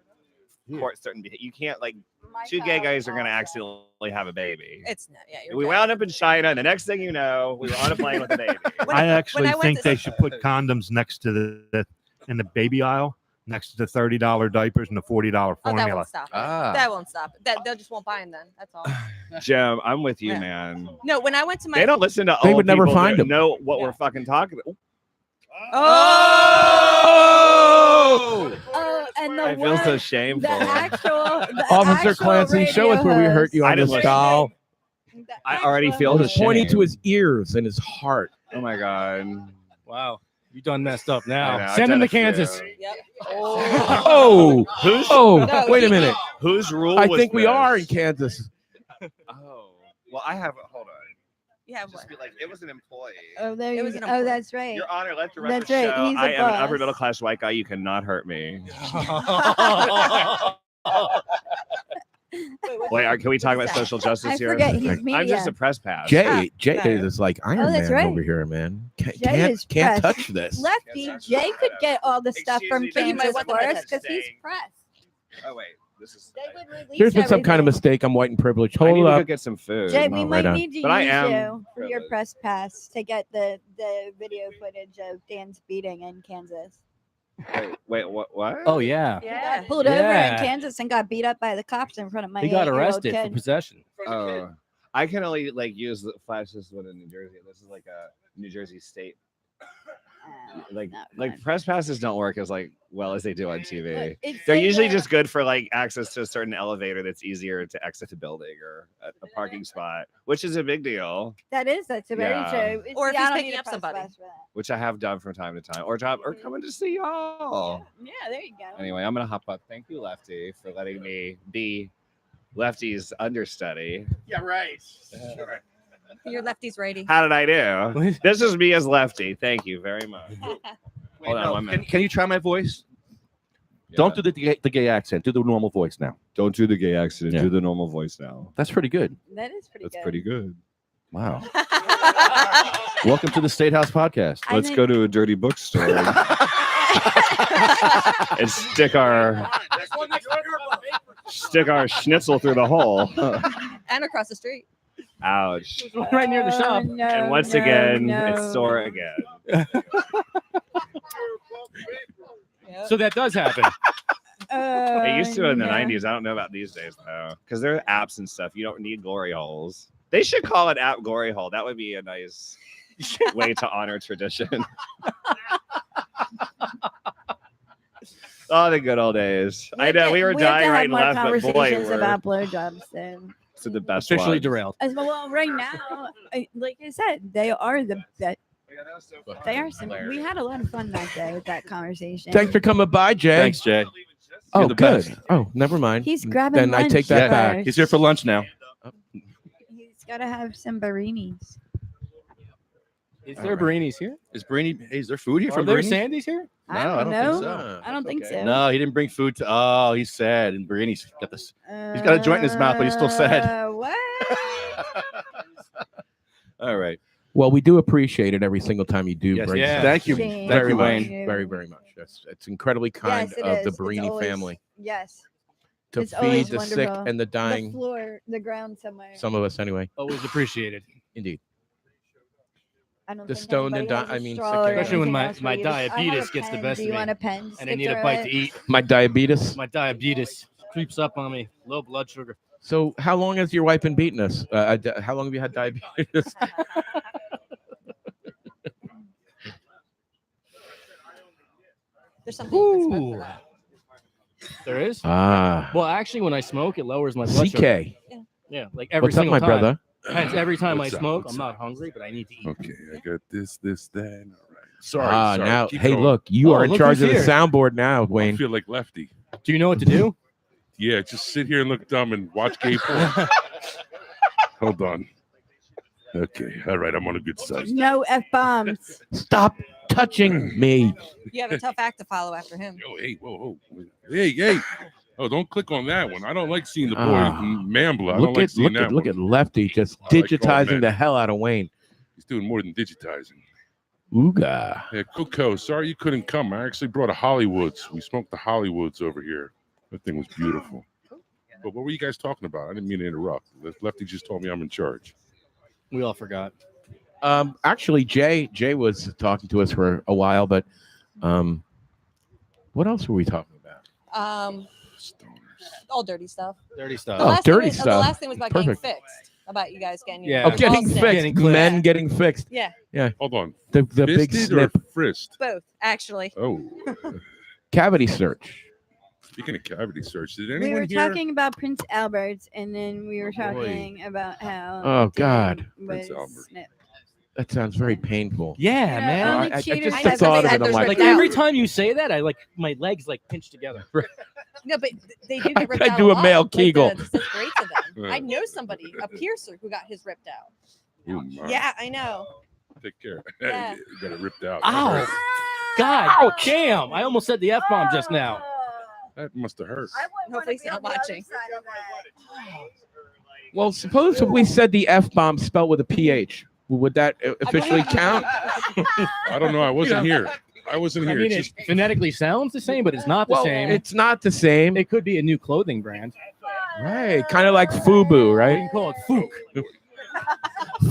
Yeah. court certain behavior. You can't like My two gay child guys are going to also. accidentally have a baby. it's not. Yeah, you're We good. wound up in China, and the next thing you know, we were on a plane with a baby. When I when actually I went think to- they should put condoms next to in the baby aisle, next to the $30 diapers and the $40 Oh, that formula. won't stop. Ah. That won't stop. That they just won't buy them then. That's all. Jim, I'm with you, Yeah. man. No, when I went to my They don't listen to They old would never people find that 'em. know what Yeah. we're fucking talking about. Oh! Oh, and the I feel one, so shameful. the actual, the Officer actual Clancy, show us where we hurt you I on didn't this listen. doll. The I already actual feel I the was host. pointing to shame. his ears and his heart. Oh my god. Wow, you done messed up I know, now. I've Send him done to a few. Kansas. Yep. Oh! Who's Oh! No, Wait a he- minute. whose rule? I was think we this? are in Kansas. Oh, well, I have. Hold on. Yeah. Just be like, it was an employee. Oh, there It you was go. an Oh, employee. that's right. Your Honor, let the record That's right, show. he's a I am an upper boss. middle class white guy. You cannot hurt me. Wait, can we talk about social justice I here? forget he's I'm media. just a press pass. Jay no. is like Iron that's Man right. over here, man. Jay is Can't press. touch this. Lefty, Jay could get all the stuff from Excuse me, you might Kansas want for them us to because he's stay. press. Oh wait, this is. They would release There's been some kind of everything. mistake. I'm white and privileged. I need Hold to go up. get some food. Jay, Oh, we right might on. need to But I use am you for your privileged. press pass to get the video footage of Dan's beating in Kansas. Wait, what? Oh yeah. He Yeah. got pulled over in Yeah. Kansas and got beat up by the cops in front of my He got 8-year-old arrested for kid. possession. Oh, I can only like use the flash system in New Jersey. This is like a New Jersey state. Like press passes don't work as like well as they do on TV. They're usually just good for like access to a certain elevator that's easier to exit a building or a parking spot, which is a big deal, That's a very Yeah. true. Or if See, I he's don't picking need a up press somebody. pass for that. which I have done from time to time, or coming to see y'all. Yeah, there you go. Anyway, I'm gonna hop up. Thank you, Lefty, for letting me be Lefty's understudy. Yeah, right. Your lefty's righty. How did I do? This is me as Lefty. Thank you very much. Hold on 1 minute. Can you try my voice? Don't do the gay accent. Do the normal voice now. Don't do the gay accent. Yeah. Do the normal voice now. That's pretty good. That is pretty That's good. pretty good. Wow. Welcome to the State House Podcast. I Let's think- go to a dirty bookstore and stick our schnitzel through the hole. And across the street. Ouch. Right near the shop. No, And once no, again, no. it's sore again. So that does happen. It used to in the no. 90s. I don't know about these days though, because there are apps and stuff. You don't need glory holes. They should call it app glory hole. That would be a nice way to honor tradition. Oh, the good old days. I know we were have to dying have right and more left, but boy, conversations we're about blowjobs. Then. to the best Officially ones. derailed. As well, right now, like I said, they are the best. They are some. We had a lot of fun that day with that conversation. Thanks for coming by, Jay. Thanks, Jay. Oh, You're the good. best. Oh, never mind. He's grabbing Then I lunch take that Yeah, back. first. He's here for lunch now. He's got to have some barinis. Is there Barinis here? Is Brainy? Hey, is there food here Are from there Brainy? Sandy's here? I No, I don't don't think know. so. I don't think Okay. so. No, he didn't bring food to. Oh, he's sad. And Brady's got this. He's got a joint in his mouth, but he's still sad. What? All right. Well, we do appreciate it every single time you do Yes, bring yeah. stuff. Thank you. Shame. Thank Very you, much. Wayne. Very, very much. It's incredibly kind Yes, it of the is. It's Barini always- family Yes. to it's always feed the sick wonderful. and the The dying. floor, the ground somewhere. Some of us, anyway. Always appreciated. Indeed. I don't the think stoned and anybody has I a mean, straw sick or and- Especially when anything my- else my for you. I have a diabetes gets the pen. best Do of you me, want a pen? And I Stick need a through bite it? to eat. My diabetes. My diabetes creeps up on me. Low blood sugar. So, how long has your wife been beating us? How long have you had diabetes? There's something you can smoke Ooh. for that. There is? Ah, Well, actually, when I smoke, it lowers my blood sugar. CK. Yeah, like every What's up, single my time. brother? Hence, every time What's I up? smoke, What's I'm up? not hungry, but I need to eat. Okay, I got this, that. All right. Sorry. sorry. Now, Keep hey, going. look, you Oh, are in look charge who's of the here. soundboard now, I Wayne. feel like Lefty. Do you know what to do? Yeah, just sit here and look dumb and watch gay porn. Hold on. Okay, all right, I'm on a good side. No F bombs. Stop touching me. You have a tough act to follow after him. Yo, hey, whoa. Hey. Oh, don't click on that one. I don't like seeing the boy Ah. mambler. I don't Look like at seeing that look one. at Lefty just I like all digitizing men. the hell out of Wayne. He's doing more than digitizing. Ooga. Yeah, Coco, sorry you couldn't come. I actually brought a Hollywoods. We smoked the Hollywoods over here. That thing was beautiful. But what were you guys talking about? I didn't mean to interrupt. Lefty just told me I'm in charge. We all forgot. Actually, Jay was talking to us for a while, but what else were we talking about? All dirty stuff. Dirty stuff. The Oh, last thing dirty was- The stuff. last thing was about getting Perfect. fixed. About you guys getting your Yeah. Oh, balls getting snipped. fixed. Getting clipped. Men getting fixed. Yeah, Hold on. The big Fisted snip. or frisked? both actually. Oh. Cavity search. Speaking of cavity search, did We anyone were hear? talking about Prince Albert, and then we were boy. talking about how. Oh, Dan God. Prince was Albert. snipped. That sounds very painful. Yeah, You know, man. only I cheaters just get the thought of something it. I'm that like, Like ripped out. every time you say that, I like my legs like pinch together. No, but they do get ripped I out. do a lot. male Like, Kegel. This is great to them. Yeah. I know somebody, a piercer, who got his ripped out. Oh, my. Yeah, I know. Take care. Yeah. You got it ripped out. Ow. God damn. I almost said the F bomb just now. That must have hurt. Hopefully he's not watching. Well, suppose if we said the F bomb spelled with a PH, would that officially count? I don't know. I wasn't here. I wasn't I here. mean, It's it just phonetically sounds the same, but it's not the Well, same. it's not the same. It could be a new clothing brand. Right. Kind of like FUBU, You right? can call it Fook.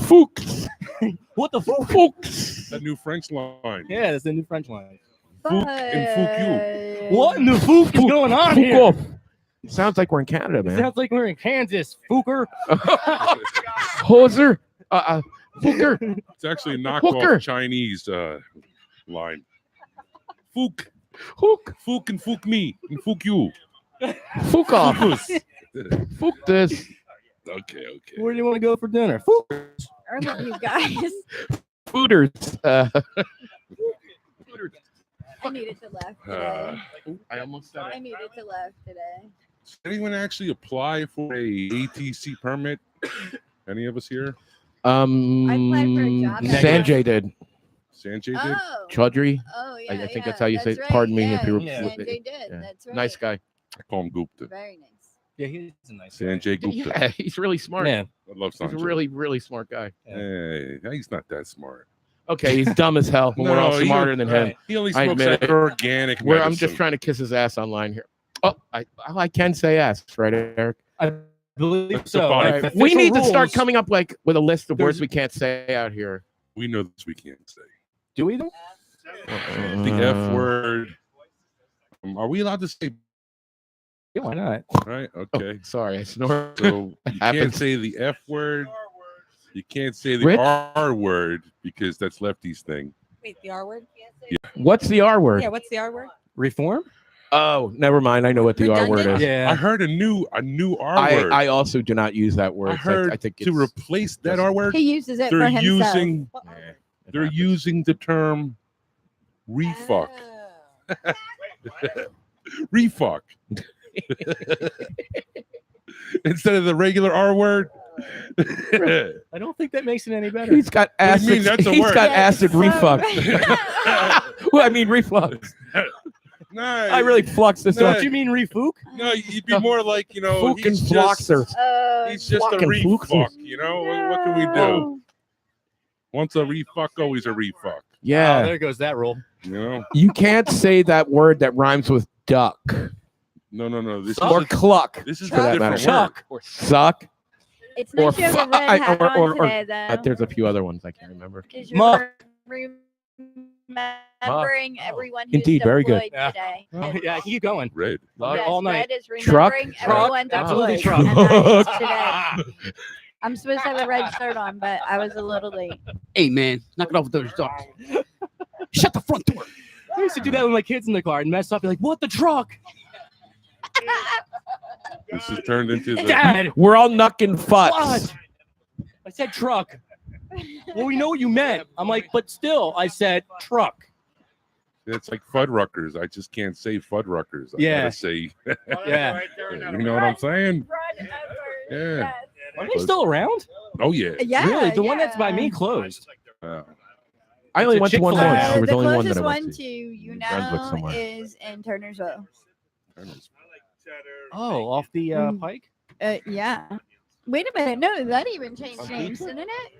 Fuchs. What the fuck? Fuchs. that new French line. Yeah, that's the new French line. Fook and Fook What in the fook is going on Fuck here? off. Sounds like we're in Canada, It man. sounds like we're in Kansas, Fooker. Hoser. Fooker. It's actually a knockoff Hooker. Chinese line. Fook. Hook. Fook and Fook me. And Fook you. Fuck off. Fuck this. Okay. Where do you want to go for dinner? Fook. I love you guys. Fooders. I needed to laugh today. I almost said I needed to laugh today. Did anyone actually apply for a ATC permit? Any of us here? I applied for a job. Sanjay did. Sanjay did? Oh. Chaudhry. Oh, yeah. I think that's how you say it. right. Pardon me yeah, if you were. Sanjay did. Yeah. That's right. Nice guy. I call him Gupta. Very nice. Yeah, he's a nice guy. Sanjay Gupta. Yeah, he's really smart. Yeah. I love He's Sanjay. a really, really smart guy. Hey, he's not that smart. Okay, he's dumb as hell. But we're all he- smarter than him. He only I smokes admit like it. organic I'm medicine. just trying to kiss his ass online here. Oh, I can say ass, right, Eric? I believe That's so. the body. All right. Official We need to start rules- coming up like with a list of words There's- we can't say out here. We know this we can't say. Do we though? The F word. Are we allowed to say? Yeah, why not? Right. Oh, Okay. sorry, I snored. So you can't Happens. say the F word. You can't say the Rich? R word because that's Lefty's thing. Wait, the R word? What's the R word? Yeah, what's the R word? Reform? Oh, never mind. I know what the R word is. Yeah. I heard a new R word. I also do not use that word. I heard I think to it's, replace that R word. He uses it They're for himself. using they're using the term refuck. Oh. Refuck. Instead of the regular R word. I don't think that makes it any better. he's got What do you acid. mean? That's a He's word. got Yeah, acid so- reflux. Well, I mean reflux. No, I really fluxed this No, one. What you mean refook? No, you'd be more like, Fucking he's just, fluxer. he's just a Fucking refuck, fluxer. What can we do? Once a refuck, always a refuck. Yeah. Oh, there goes that rule. You can't say that word that rhymes with duck No. This or is cluck. this is for that a different matter. word. Chuck or Suck. It's Or nice you have a fu- red I- hat or- on or- or- today, though. There's a few other ones I can't remember. Because Muck. you're remembering everyone who's Indeed, very good. deployed Yeah. today. Oh, yeah, keep going. Red. Yes, All night. Red is Truck. remembering Truck. everyone Absolutely deployed. truck. And that is today. I'm supposed to have a red shirt on, but I was a little late. Hey, man, knock it off with those dogs. Shut the front door. I used to do that with my kids in the car and mess up. Be like, what the truck? This has turned into the Dad, We're all knucking futz. what? I said truck. Well, we know what you meant. I'm like, but still, I said truck. it's like Fuddruckers. I just can't say Fuddruckers. I Yeah. gotta say Yeah. you know what I'm saying? Yeah. Are they still around? Oh yeah. Yeah, Really? The one yeah. that's by me closed. I only It's a went to one Chick-fil-A. once. There was the only one that closest I went one to. to you in Brunswick know somewhere. is in Turnersville. Oh, off the pike? Yeah. Wait a minute. No, that even changed names, didn't it?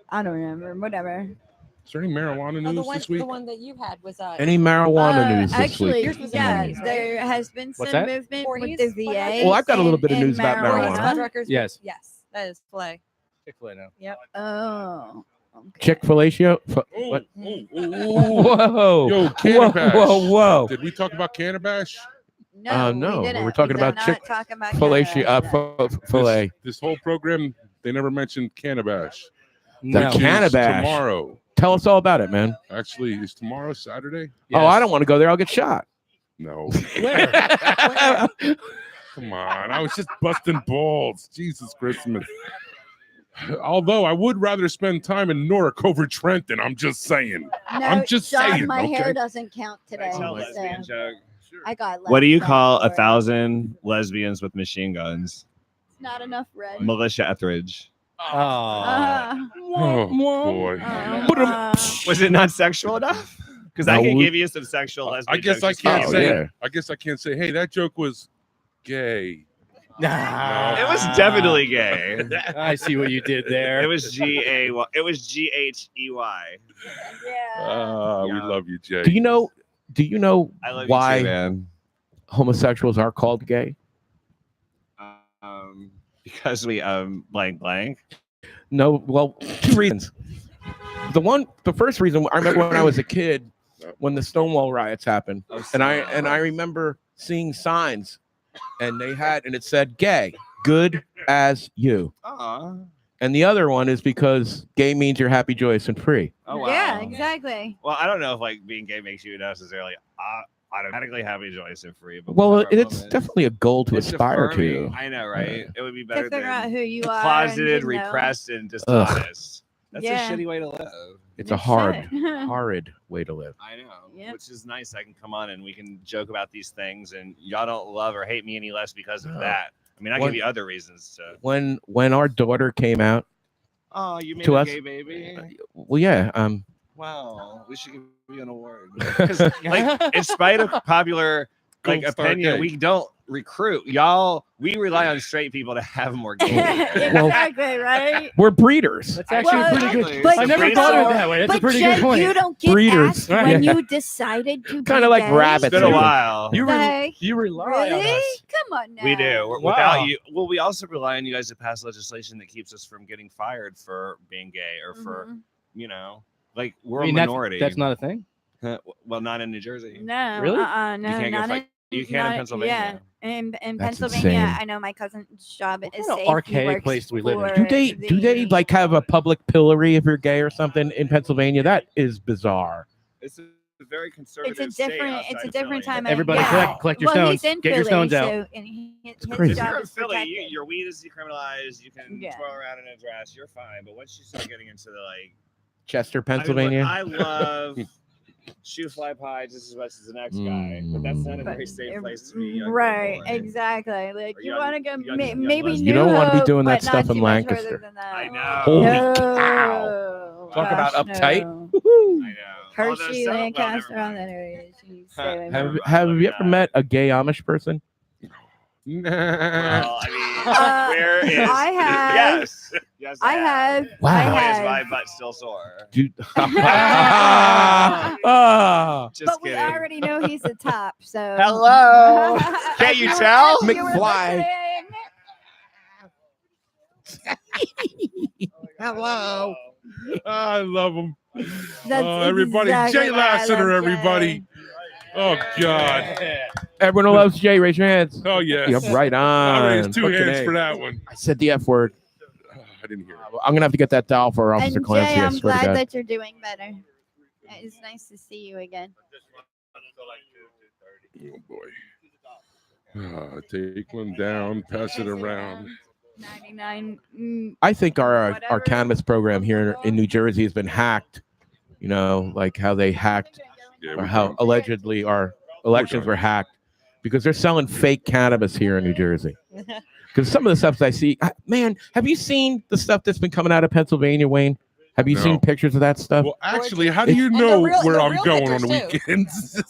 I don't remember. Whatever. Is there any marijuana Oh, news this week? the one that you had was Any marijuana news this Actually, week? yeah, there has been some What's that? movement with Voorhees? the VA. Well, I've got a little bit of in news about marijuana. marijuana. Yes. Yes, that is play. Chick-fil-A now. Yep. Oh. Okay. Chick-fil-A? What? Whoa. Yo, Whoa, Cannabash. whoa. Did we talk about Cannabash? No, we didn't. were talking We about did not talk about Canada. Filet. This whole program, they never mentioned Cannabash. The No. Which is Cannabash. tomorrow. Tell us all about it, man. Actually, is tomorrow Saturday? Oh, I don't want to go there. I'll get shot. No. Where? Come on. I was just busting balls. Jesus Christmas. Although I would rather spend time in Newark over Trenton. I'm just saying. No, I'm just John, saying. my okay? hair doesn't count today. So I got What do you left call for it. 1,000 lesbians with machine guns? Not enough red. Militia Etheridge. Oh. Uh, Oh, boy. Was it not sexual enough? Because I No, can we- give you some sexual lesbian I guess jokes I just can't for say. you. yeah. I guess I can't say. Hey, that joke was gay. Nah. It was definitely gay. I see what you did there. It was G-A-Y. It was G-H-E-Y. Yeah. We Yeah. love you, Jay. Do you know I love why you too, man. homosexuals are called gay? Because we blank. No, well, two reasons. The first reason, I remember when I was a kid, when the Stonewall riots happened, and I remember seeing signs, and it said gay, good as you. And the other one is because gay means you're happy, joyous, and free. Oh wow. Yeah, exactly. Well, I don't know if like being gay makes you necessarily automatically happy, joyous, and free. But Well, whatever, it's woman. definitely a goal to It's aspire affirming. to. I know, right? It would be better To figure out than who you are. and closeted, to know. repressed, and dishonest. That's Yeah. a shitty way to live. It's a It hard, should. horrid way to live. I know, Yep. which is nice. I can come on and we can joke about these things, and y'all don't love or hate me any less because of No. that. I mean, I When- give you other reasons to. When our daughter came out, Oh, you made to a us- gay baby. well, yeah, Wow, we should give you an award. Because, like, in spite of popular Gold star opinion, gay. we don't recruit y'all. We rely on straight people to have more gay. Exactly, right? we're breeders. That's actually Well, pretty exactly. good. but I never you thought of know- it that way. That's a But pretty Jay, good point. you don't get Breeders. asked when Yeah. you decided to Kinda be like gay. rabbits. It's been a while. You, Like, you rely on really? us. Come on now. We do. Wow. Without you, well, we also rely on you guys to pass legislation that keeps us from getting fired for being gay or for, Mhm. you know, like we're I mean, a that's- minority. That's not a thing. Well, not in New Jersey. No. Really? No. You can't not get you can in not- Pennsylvania. Yeah. In That's Pennsylvania, insane. I know my cousin's job What is kind of safe. He archaic works place do we live in? for Do they the- like have a public pillory if you're gay or something in Pennsylvania? That is bizarre. It's a very conservative. It's a different time. of- Everybody yeah. collect your well, he's stones. in Get your Philly, stones out. So, and his crazy. job You're in is Philly. protected. Your weed is decriminalized. You can Yeah. twirl around in a dress. You're fine. But once you start getting into the like, Chester, I mean, Pennsylvania. look, I love shoe fly pie just as much as the next guy, but that's not a very safe place to be. young Right, people, exactly. Like Or you young- want to go young- maybe young You don't New wanna be Hope, doing that but not stuff in too much further Lancaster. than that. I know. Holy No. Talk about Gosh, uptight. no. I know. Hershey, Although some- well, Lancaster, never on mind. that area. Jeez, Huh. stay away from Have it. Have you ever met a gay Amish person? Well, I mean, where is? I have. Yes. Yes. I have. Wow. I Why is have. my butt still sore? Dude. Ah. Just But kidding. we already know he's the top. So. Hello. Can't you tell? If you were McFly. listening. Hello. I love him. That's Everybody, exactly Jay why I Lassiter, love everybody. Jay. Oh God. Everyone who loves Jay, raise your hands. Oh yes. Yep, right I on. raised two Fucking hands A. for that one. I said the F word. I didn't hear it. I'm gonna have to get that dial for Officer And Clancy. Jay, I I'm swear to glad God. that you're doing better. It's nice to see you again. Oh boy. Take one down, pass it around. 99. I think our Whatever. cannabis program here in New Jersey has been hacked. You know, like how they hacked, Yeah, or we're how done. allegedly our elections done. were hacked, because they're selling fake cannabis here in New Jersey. Because some of the stuff I see, man, have you seen the stuff that's been coming out of Pennsylvania, Wayne? Have you No. seen pictures of that stuff? Well, actually, how do you And know the real- where the I'm real going on the pictures, weekends?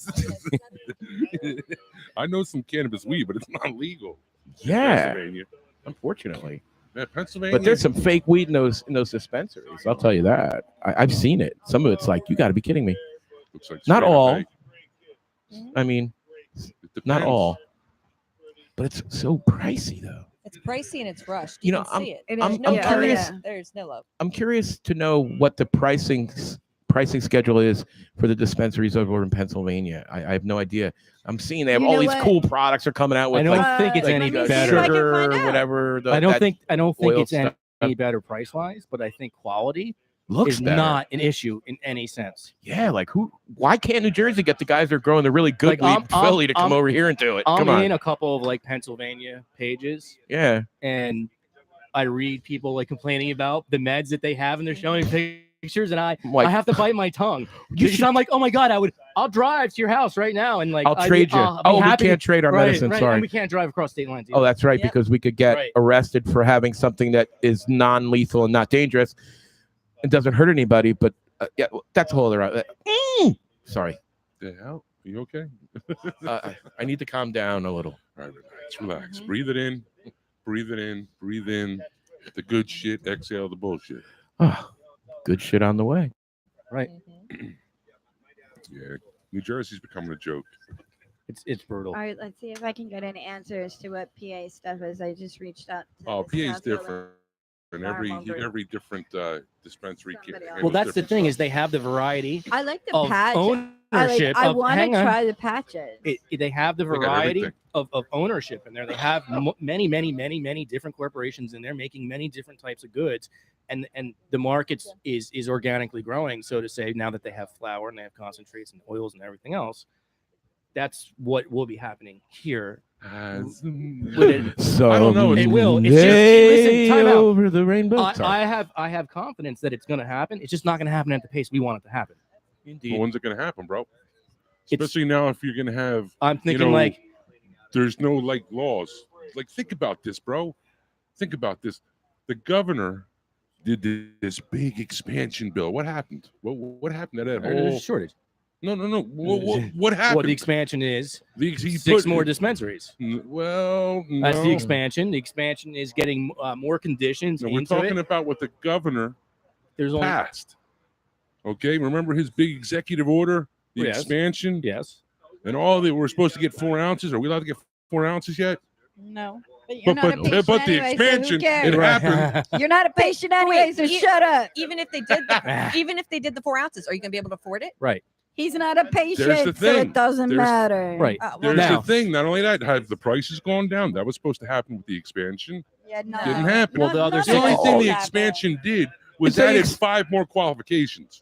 I know some cannabis weed, but it's not legal. in Yeah, Pennsylvania. unfortunately. Yeah, Pennsylvania. But there's some fake weed in those dispensaries. I'll tell you that. I've seen it. Some of it's like, you got to be kidding me. Looks like Not straight up all. fake. I mean, It not depends. all. But it's so pricey, though. It's pricey and it's rushed. You You, know, can I'm- see it. It I'm- is. There's no I'm curious- love. There's no love. I'm curious to know what the pricing schedule is for the dispensaries over in Pennsylvania. I have no idea. I'm seeing they have You all know these what? cool products are coming out with. I don't like, think it's like, any let me see better. if I can sugar, find out. whatever. I don't think oil it's any, stuff. better price wise, but I think quality looks is better. not an issue in any sense. Yeah, like who? Why can't New Jersey get the guys that are growing the really good Like, weed in I'm- Philly to come I'm- over here and do it? I'm Come on. in a couple of like Pennsylvania pages, Yeah. and I read people like complaining about the meds that they have, and they're showing pictures, and I I'm like, have to bite my tongue. You Because I'm like, oh my god, I'll drive to your house right now, and like I'll trade you. I'll be Oh, we happy can't trade our right, medicine. right, Sorry. and we can't drive across state lines. Oh, that's right, Yep. because we could get Right. arrested for having something that is non-lethal and not dangerous and doesn't hurt anybody. But yeah, well, that's a whole other. Sorry. The hell? Are you okay? I need to calm down a little. All right, relax. Breathe it in. Breathe it in. Breathe in the good shit. Exhale the bullshit. Good shit on the way. Right. Yeah, New Jersey's becoming a joke. It's brutal. All right, let's see if I can get an answer as to what PA stuff is. I just reached out to Oh, the PA is South Carolina- different. And every different dispensary. Well, that's the thing is they have the variety. I like the of patch. ownership. I of- want to hang on. try the patches. They have the They got variety everything. of ownership in there. They have many different corporations in there making many different types of goods, and the market is organically growing. So to say, now that they have flour and they have concentrates and oils and everything else, that's what will be happening here. So I don't know. It will. It's just listen. Time out. over the rainbow. I have confidence that it's going to happen. It's just not going to happen at the pace we want it to happen. Well, when's it going to happen, bro? Especially now, if you're going to have, I'm thinking like, there's no like laws. Like, think about this, bro. Think about this. The governor did this big expansion bill. What happened? What happened to that there's whole a shortage. No. What happened? What the expansion is? He Six put- more dispensaries. Well, That's the no. expansion. The expansion is getting more conditions. No, we're into talking it. about what the governor There's only passed. Okay, remember his big executive order, the Yes. expansion? Yes. And all that we're supposed to get 4 ounces. Are we allowed to get 4 ounces yet? No. But you're But not a patient the anyway, so who expansion, cares? it happened. You're not a patient anyway, so shut up. Even if they did, even if they did the 4 ounces, are you gonna be able to afford it? Right. He's not a patient, There's the so thing. it doesn't There's- matter. Right. There's Now- the thing. Not only that, have the prices gone down? That was supposed to happen with the expansion. Yeah, no. Didn't happen. Well, the other The only six- thing the happened. expansion did was It's like added ex- 5 more qualifications.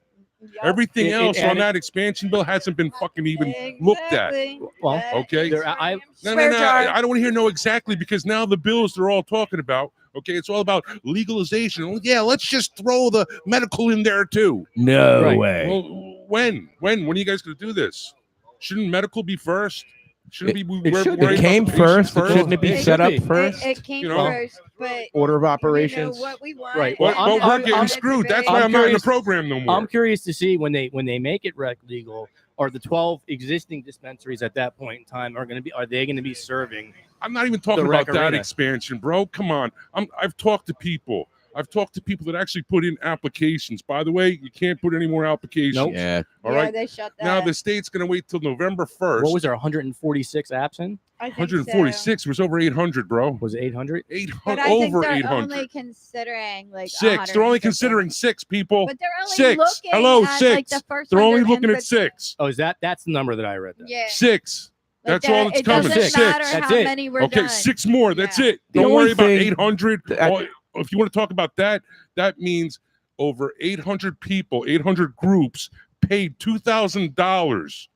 Everything It else on added- that expansion bill hasn't been fucking even looked at. Well, Okay. I No, Swear jar. I don't want to hear no exactly, because now the bills they're all talking about, okay, it's all about legalization. Well, yeah, let's just throw the medical in there too. No Right. way. Well, when are you guys going to do this? Shouldn't medical be first? Shouldn't It be should worried It about came the patient first. first? Shouldn't it be It set should up be. first? It came You know? first, but Order of you know operations. what we want. Right. Well, I'm- we're I'm- getting I'm- screwed. That's why I'm I'm not in the curious- program no more. I'm curious to see when they make it rec legal, are the 12 existing dispensaries at that point in time are they going to be serving? I'm not even talking the about rec that arena. expansion, bro. Come on. I've talked to people. that actually put in applications. By the way, you can't put any more applications. Nope. Yeah. All yeah, right. they shut that. Now the state's going to wait till November 1st. What was there? 146 apps in? I think 146 was over 800, bro. Was it 800? But 800 I think over they're 800. only considering like 6. They're only 150. considering 6 people. But they're only 6. looking Hello, at, 6. like, the first They're only looking at 150. 6. Oh, that's the number that I read. Then. Yeah. 6. Like That's all that's it coming. doesn't 6. matter That's how it. many we're Okay, done. 6 more. That's Yeah. it. The Don't only worry about thing- 800. I- If you want to talk about that, that means over 800 people, 800 groups paid $2,000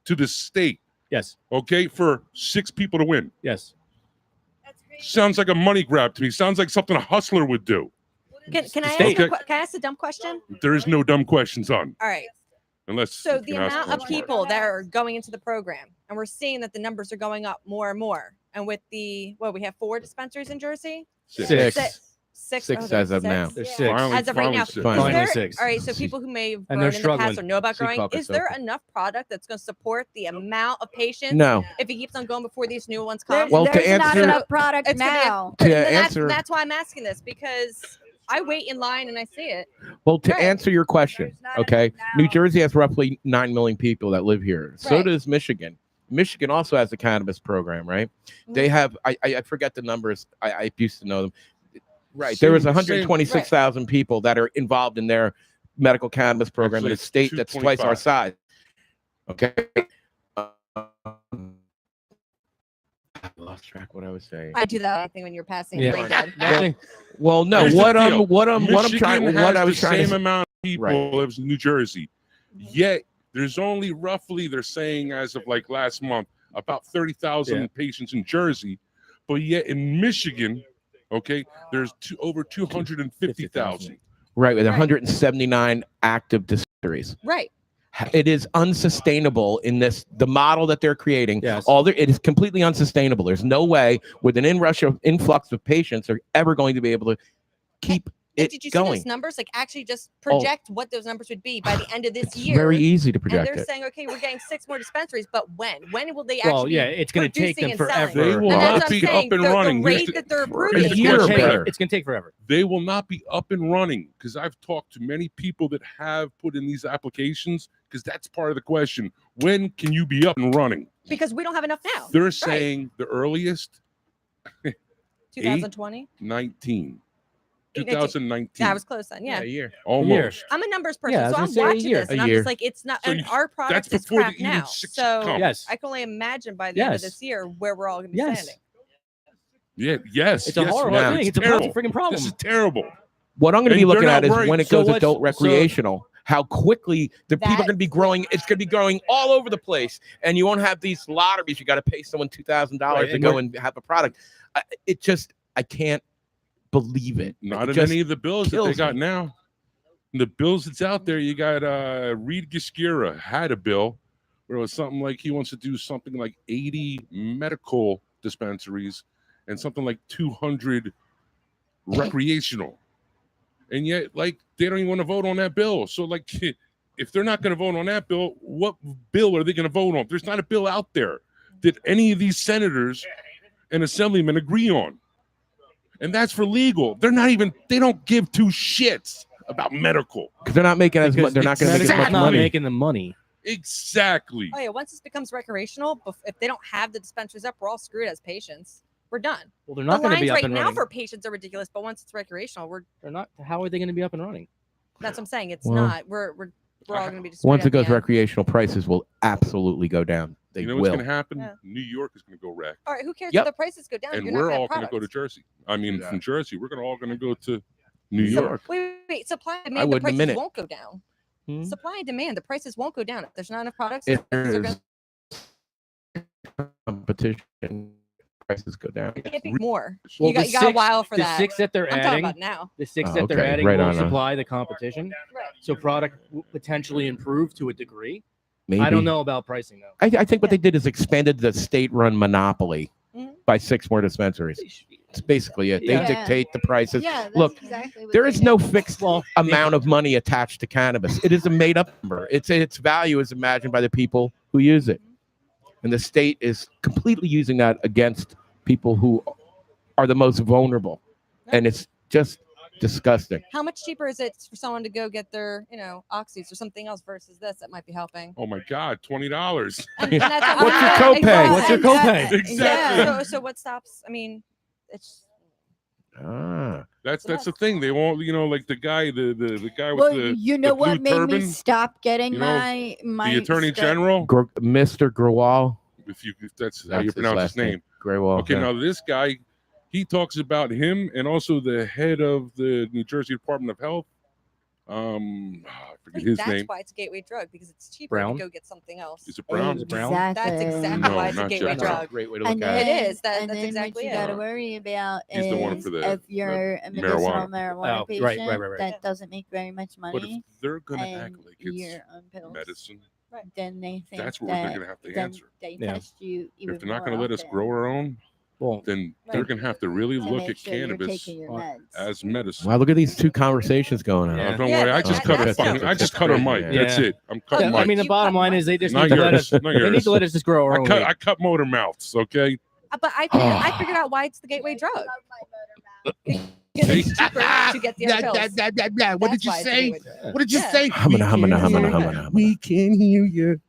to the state. Yes. Okay, for 6 people to win. Yes. Sounds like a money grab to me. Sounds like something a hustler would do. Can I ask state. can I ask a dumb question? There is no dumb questions on, All right. unless So you the can ask amount one of more. people that are going into the program, and we're seeing that the numbers are going up more and more. And with we have 4 dispensaries in Jersey. 6. Six Six as of now. There's Yeah. 6. Finally- As of right finally now, six. is Finally there- 6. all right. So people who may have And grown they're in the past or struggling. know about Sea growing, caucus is there open. enough product that's going to support the amount of patients? No. If it keeps on going before these new ones There's, come. Well, to there's not answer- enough product It's gonna be a- now. To Then answer- that's why I'm asking this, because I wait in line and I see it. Well, to Right. answer your question, There's not okay, enough now. New Jersey has roughly 9 million people that live here. So Right. does Michigan. Michigan also has a cannabis program, right? They have, I forget the numbers. I used to know them. Right. There was Same- 126,000 people that are involved in their medical cannabis program Actually, in a state that's twice our 225. size. Okay. I lost track what I was saying. I do that thing when you're passing. Yeah. brain dead. Well, no, Here's the what I'm deal. what I'm Michigan trying has what I was the trying same to amount of people Right. lives in New Jersey. Yet there's only roughly, they're saying as of like last month, about 30,000 Yeah. patients in Jersey. But yet in Michigan, okay, there's over 250,000. right with Right. 179 active dispensaries. Right. It is unsustainable in the model that they're creating. Yes. It is completely unsustainable. There's no way with an influx of patients are ever going to be able to keep And it did you see going. those numbers? Like actually just project what those numbers would be by the end of this It's year. very easy to And project they're it. saying, okay, we're getting 6 more dispensaries, but when? When will they Well, actually yeah, be it's going to take producing them and selling? forever. They will And that's not what I'm be saying. up and The running. Here's rate the- that they're A approving. year It's better. going to take forever. They will not be up and running because I've talked to many people that have put in these applications because that's part of the question. When can you be up and running? Because we don't have enough now. They're Right. saying the earliest 2020. 19. 19. 2019. That was close then. Yeah. A year. Almost. I'm a numbers person, Yeah, I was so gonna I'm say a watching year. this and A I'm year. just like, it's not, So and you- our product that's is before crap the even now. six So come. Yes. I can only imagine by the end of Yes. this year where we're all going to be Yes. standing. Yeah, yes. It's a yes, horrible yes, thing. It's a terrible. freaking problem. This is terrible. What I'm going to be And they're looking at not is worried. when it So goes what's- adult so- recreational, how quickly the people are going to be That's growing. It's going to be growing all over the place, and you won't have these lotteries. You got to pay someone $2,000 Right, to and go we're- and have a product. It just, I can't believe it. Not It in just any of the bills that they kills got me. now. In the bills that's out there, you got Reed Giskira had a bill where it was something like he wants to do something like 80 medical dispensaries and something like 200 recreational. And yet, like, they don't even want to vote on that bill. So, like, if they're not going to vote on that bill, what bill are they going to vote on? There's not a bill out there that any of these senators and assemblymen agree on. And that's for legal. They're not even, they don't give two shits about medical. Because they're not making as much. Because They're not going to make as medicine's much not money. making the money. Exactly. Oh yeah, once this becomes recreational, if they don't have the dispensaries up, we're all screwed as patients. We're done. Well, they're The not going to lines be up right and now running. for patients are ridiculous, but once it's recreational, They're not. How are they going to be up and running? that's what I'm saying. It's Well, not. We're all going to be just Once it screwed at goes the end. recreational, prices will absolutely go down. They You know will. what's going to happen? Yeah. New York is going to go wreck. All right, who cares Yep. if the prices go down? And You're we're not all going going to go to product. Jersey. I mean, Yeah. from Jersey, we're all going to go to New So- York. Wait. Supply and I demand, the would in a prices minute. won't go down. Hmm? Supply and demand, the prices won't go down. If there's not enough products, If the prices are there's competition, prices go down. can't be more. Well, you got a while for the that. 6 that they're I'm talking adding. about now. The 6 Oh, that they're okay, adding right will on, supply the competition. Right. So product will potentially improve to a degree. Maybe. I don't know about pricing though. I think what they did is expanded the state-run monopoly Mhm. by 6 more dispensaries. It's basically it. They Yeah. dictate the prices. Yeah, that's Look, exactly what there they is do. no fixed amount of money attached to cannabis. It is a made-up number. Its value is imagined by the people who use it, and the state is completely using that against people who are the most vulnerable, and it's just disgusting. How much cheaper is it for someone to go get their, oxys or something else versus this that might be helping? Oh my God, $20. And that's What's your copay? What's your copay? Exactly. So what stops? I mean, it's That's the thing. They won't, like the guy, the guy with Well, the you know the what blue made turban, me stop getting you know, my the Attorney script? General. Mr. Grewal. If that's how you His pronounce his last name. Grewal. Okay, yeah. now this guy, he talks about him and also the head of the New Jersey Department of Health. I forget his that's name. why it's a gateway drug because it's cheaper Brown? to go get something else. Is it Brown? That's exactly No, why it's a not gateway Jeff drug. Brown. Great way to And look at then, It is. That's and then exactly what you got to it. worry about He's the one is for the if you're a medicinal marijuana Oh, patient right. that doesn't make very much But money, if they're going to and act like it's you're on pills, medicine, then they think that's where they're that- going to have to then answer. They Yeah. test you even If they're not more going to let us often grow our own, well, then they're going to have to really to look make at sure you're cannabis taking your meds. as medicine. Wow, look at these two conversations going on. Yeah. Don't Yeah, worry, I that- just that- cut her that's fucking. dope. I just cut her mic. Yeah. That's it. I'm cutting I mic. mean, the You bottom cut line mine. is they just Not need to let yours, us. not They need yours. to let us just grow our own. I cut motor mouths. Okay. But I figured out why it's the gateway drug. Because it's cheaper to get the other pills. What That's did you why it's a say? gateway drug. What did you Yeah. say? Humana. We can hear you.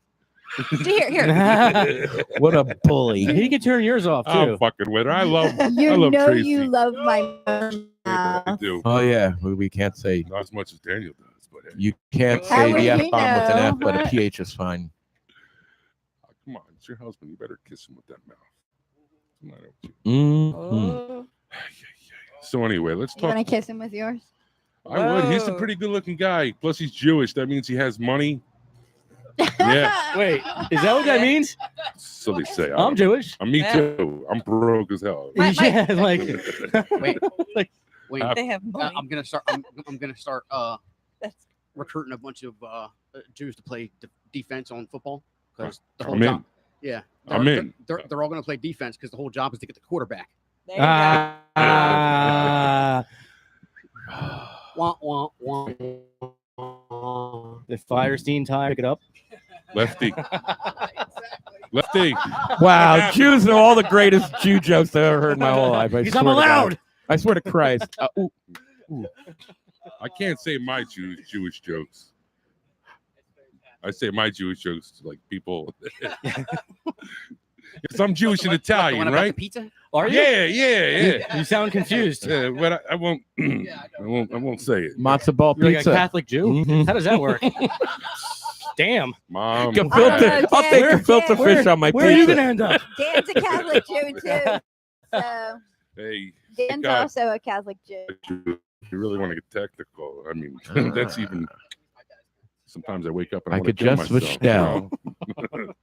Here. What a bully. He can turn yours off I'm too. fucking with her. I love You know Tracy. you love my I mouth. do. Oh yeah, we can't say Not as much as Daniel does, but hey. you can't How say would the you F bomb with an F, know? but a PH is fine. Come on, it's your husband. You better kiss him with that mouth. Come on, over to you. Mhm. So anyway, let's You talk. want to kiss him with yours? I would. He's a Whoa. pretty good-looking guy. Plus, he's Jewish. That means he has money. Yeah. Wait, is that what that means? So they say. I'm Jewish. Me Yeah. too. I'm broke as hell. Yeah, like, Wait, like wait. They have money. I'm gonna start. I'm gonna start That's recruiting a bunch of Jews to play defense on football because the whole I'm job. in. Yeah, I'm they're- in. They're all gonna play defense because the whole job is to get the quarterback. there you go. Wah, wah, wah. The Firestein time, pick it up. Lefty. Lefty. Wow, Jews know all the greatest Jew jokes I've ever heard in my whole life. I He's swear not to God. allowed. I swear to Christ. Ooh. I can't say my Jewish jokes. I say my Jewish jokes to like people. Some Jewish and Italian, right? Pizza? Are you? Yeah. You sound confused. Yeah, but I won't. I won't say it. Matzo ball You're like pizza. a Catholic Jew. Mhm. How does that work? Damn. Mom. Gefilte- I'll take gefilte fish on my Where are you pizza. gonna end up? Dan's a Catholic Jew too. So Hey, Dan's God. also a Catholic Jew. You really want to get technical? I mean, that's even. Sometimes I wake up and I I want to could kill just myself. wish You know?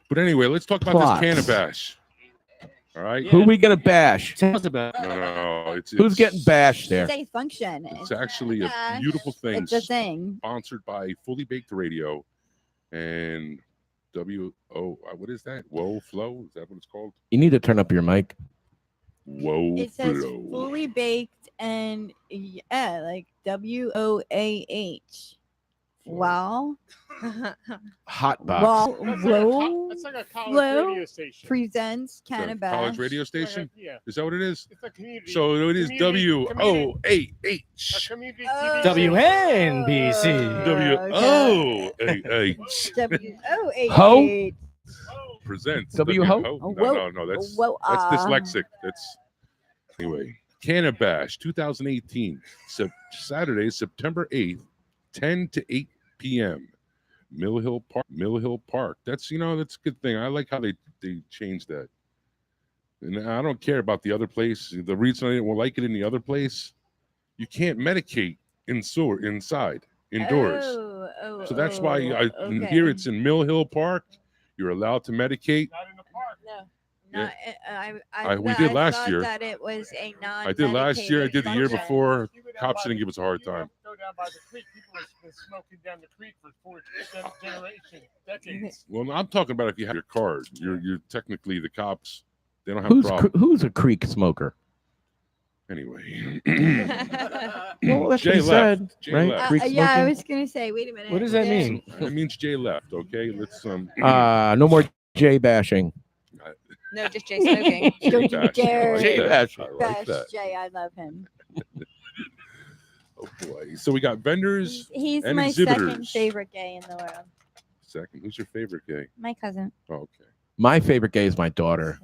But anyway, let's talk about Plots. this Cannabash. All right. Who we gonna bash? Tell us about. No, it's Who's getting bashed there? It's a function. It's actually a Yeah. beautiful thing. It's a thing. Sponsored by Fully Baked Radio and what is that? Whoa Flow? Is that what it's called? You need to turn up your mic. Whoa It says Flow. fully baked and yeah, like WOAH. Wow. Hot box. Well, It's like a college Flow radio station. presents The Cannabash. college radio station? Yeah. Is that what it is? It's a community. So it is community- WOAH. A community Oh. TV WNBC. WOAH WOAH. Ho? presents W ho? No, that's Whoa, dyslexic. That's anyway. Cannabash 2018, Saturday, September 8th, 10 to 8 p.m. Mill Hill Park. That's that's a good thing. I like how they changed that. And I don't care about the other place. The reason I didn't like it in the other place, you can't medicate inside indoors. So that's why here it's in Mill Hill Park. You're allowed to medicate. Not in the park. No, We did last thought year. that it was a non. I did last year. I did the year function. before. Cops didn't give us a hard time. Go down by the creek. People have been smoking down the creek for 4 decades. Well, I'm talking about if you have your card. You're technically the cops. They don't have a problem. Who's a creek smoker? Anyway. Well, that's what Jay he left. said, Jay right? left. Creek Yeah, I smoking? was gonna say. Wait a minute. What does that mean? It means Jay left. Okay, let's No more Jay bashing. No, just Jay smoking. Don't Jay you dare bash. Jay bash. I like bash that. Jay. I love him. Oh boy. So we got vendors. He's and my exhibitors. second favorite gay in the world. Second. Who's your favorite gay? My cousin. Oh, okay. My favorite gay is my daughter.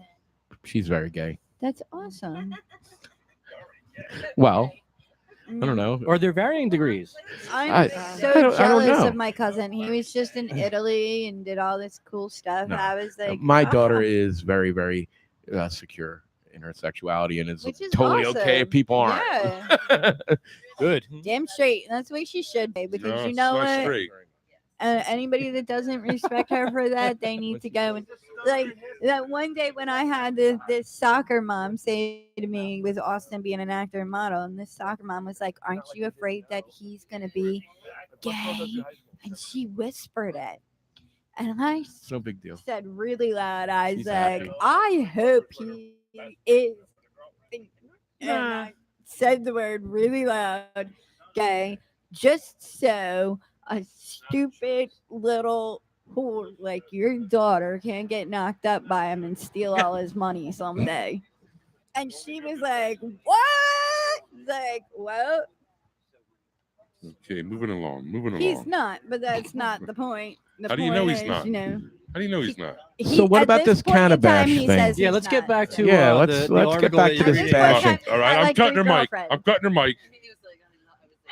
She's very gay. That's awesome. Well, I don't know. Or they're varying degrees. I'm so I don't jealous know. of my cousin. He was just in Italy and did all this cool stuff. No. I was like, My daughter "Ah." is very, very secure in her sexuality and is Which is totally okay if awesome. people aren't. Yeah. Good. Damn straight. That's the way she should be because No, you it's know not what? straight. Anybody that doesn't respect her for that, they need to go. And like that one day when I had this soccer mom say to me, with Austin being an actor and model, and this soccer mom was like, "Aren't you afraid that he's gonna be gay?" And she whispered it, and I No big deal. said really loud, "I was She's like, happy. I hope he is." And I said the word really loud, gay, just so a stupid little whore like your daughter can't get knocked up by him and steal all his money someday. And she was like, "What?" Like, what? Okay, moving along. He's not, but that's not the point. The How do you know point he's is, not? You know, How do you know he's not? So what at about this point in time, Cannabash he thing? says Yeah, he's let's get not. back to Yeah, the let's get article back that to you this read. bashing. All right, I'm like cutting her your mic. girlfriend. I'm cutting her mic.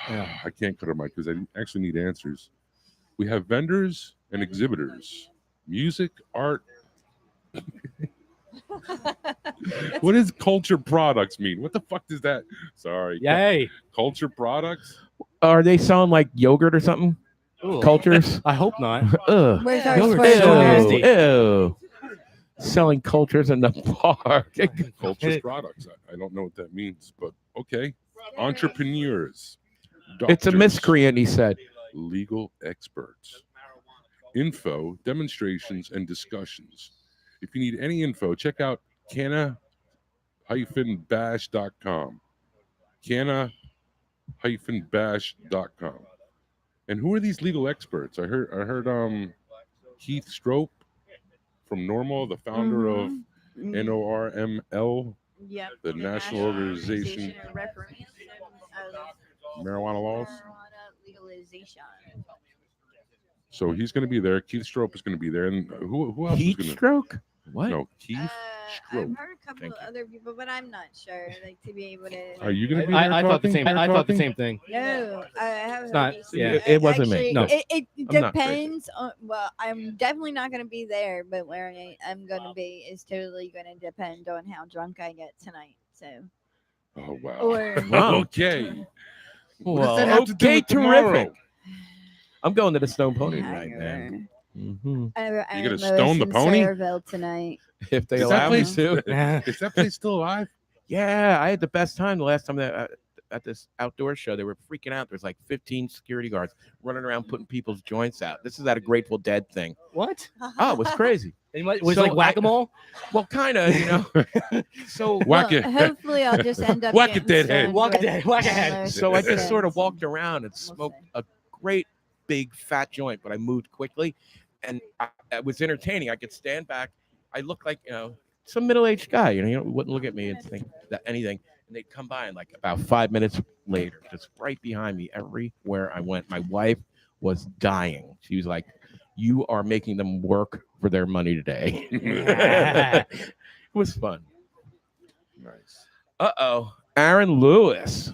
I can't cut her mic because I actually need answers. We have vendors and exhibitors, music, art. What does culture products mean? What the fuck does that? Sorry. Yay. Culture products? Are they selling like yogurt or something? Ooh. Cultures? I hope not. Ugh. Where's our Yogurt's sweater? so nasty. Ew. Selling cultures in the park. Culture products. I don't know what that means, but okay. Entrepreneurs. It's a doctors, miscreant, he said. Legal experts. Info, demonstrations, and discussions. If you need any info, check out canna-bash.com. legal-bash.com. And who are these legal experts? I heard Keith Strope from Normal, the founder of NORML, Yep. the National Organization and Reformation of Marijuana Laws. Marijuana legalization. So he's going to be there. Keith Strope is going to be there, and who else is Heat going to? stroke? What? No, Keith I've Strope. heard a couple of other people, but I'm not sure. Like to be able to. Are you going to be there? I thought the talking? same. You're I thought the talking? same thing. No, I haven't. It's not. Yeah, it wasn't me. Actually, No. It I'm not crazy. depends on. Well, I'm definitely not going to be there, but where I'm going to be is totally going to depend on how drunk I get tonight. So. Oh wow. Or Okay. Well, What does that have to do okay, with tomorrow? terrific. I'm going to the Stone Pony tonight, man. Mm-hmm. I'm gonna stone the pony? Sayreville tonight. If they Is allow that me place to. Is that place still alive? Yeah, I had the best time the last time that at this outdoor show. They were freaking out. There's like 15 security guards running around putting people's joints out. This is at a Grateful Dead thing. What? Oh, it was crazy. Was it So like whack-a-mole? Well, kind of, you know. So Whack it. Hopefully, I'll just end up. Whack a getting dead head. stoned Whack a with dead- whack a head. similar So I just sort of substance. walked around and smoked a great big fat joint, but I moved quickly, and it was entertaining. I could stand back. I looked like some middle-aged guy. You wouldn't look at me and think that anything. And they'd come by, and like about 5 minutes later, just right behind me, everywhere I went, my wife was dying. She was like, "You are making them work for their money today." It was fun. Nice. Aaron Lewis.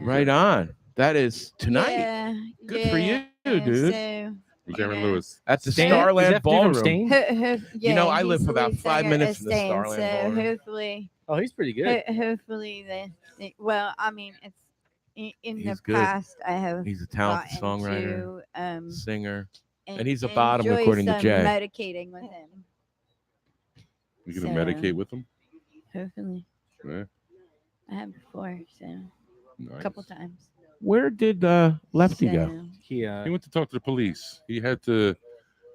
Right on. That is tonight. Yeah, Good for you, dude. So, Who's Aaron Lewis? At the Stain? Is Starland that dude from Ballroom. Stain? You know, I he's live for the about lead 5 singer minutes of from the Stain, Starland so Ballroom. hopefully, Oh, he's pretty good. hopefully well, I mean, it's in the He's good. past I have He's a talented gotten songwriter, to, singer. en- And he's a bottom, enjoy according to some Jay. medicating with him. You gonna So- medicate with him? Hopefully, Yeah. I have before, so a Nice. couple times. Where did Lefty go? So, He He went to talk to the police. He had to.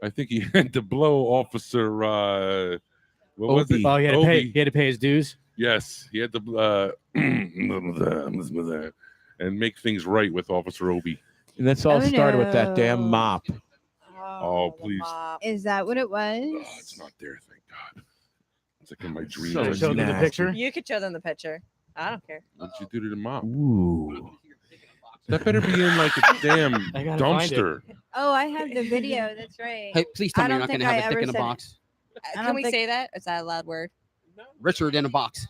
I think he had to blow Officer. What was it? Oh, he had to pay. Obi. He had to pay his dues. Yes, he had to and make things right with Officer Obi. And that's all Oh, started with that damn no. mop. Oh, please. Is that what it was? Oh, it's not there. Thank God. It's like in my dreams. So I Show see them the that. picture. You could show them the picture. I don't care. What'd you do to the mop? Ooh. That better be in like a damn I gotta find it. dumpster. Oh, I have the video. That's right. Hey, please tell I me you're don't not going think to I have a dick ever in a said- box. I Can don't we think- say that? Is that a loud word? Richard in a box.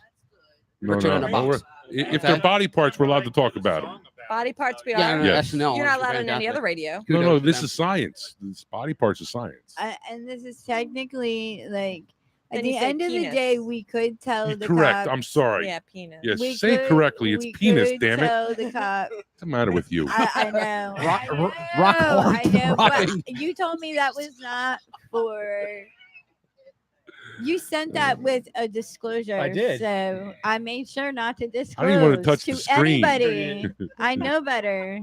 No, Richard in no. a box. If they're body parts, we're allowed to talk about them. Body parts we Yeah, are. no, Yes. SNL. You're not was allowed on any fantastic. other radio. No, no, Kudos to this them. is science. This body parts is science. And this is technically like Then at you the say end of the penis. day, we could tell the Correct. cop. I'm sorry. Yeah, penis. Yes, we say it could- correctly. It's we penis, could damn it. tell the cop. What's the matter with you? I know. Rock I know, hard. I know. Well, Rocking. you told me that was not for. You sent that with a disclosure. I did. So I made sure not to disclose I didn't want to touch to the screen. anybody. I know better.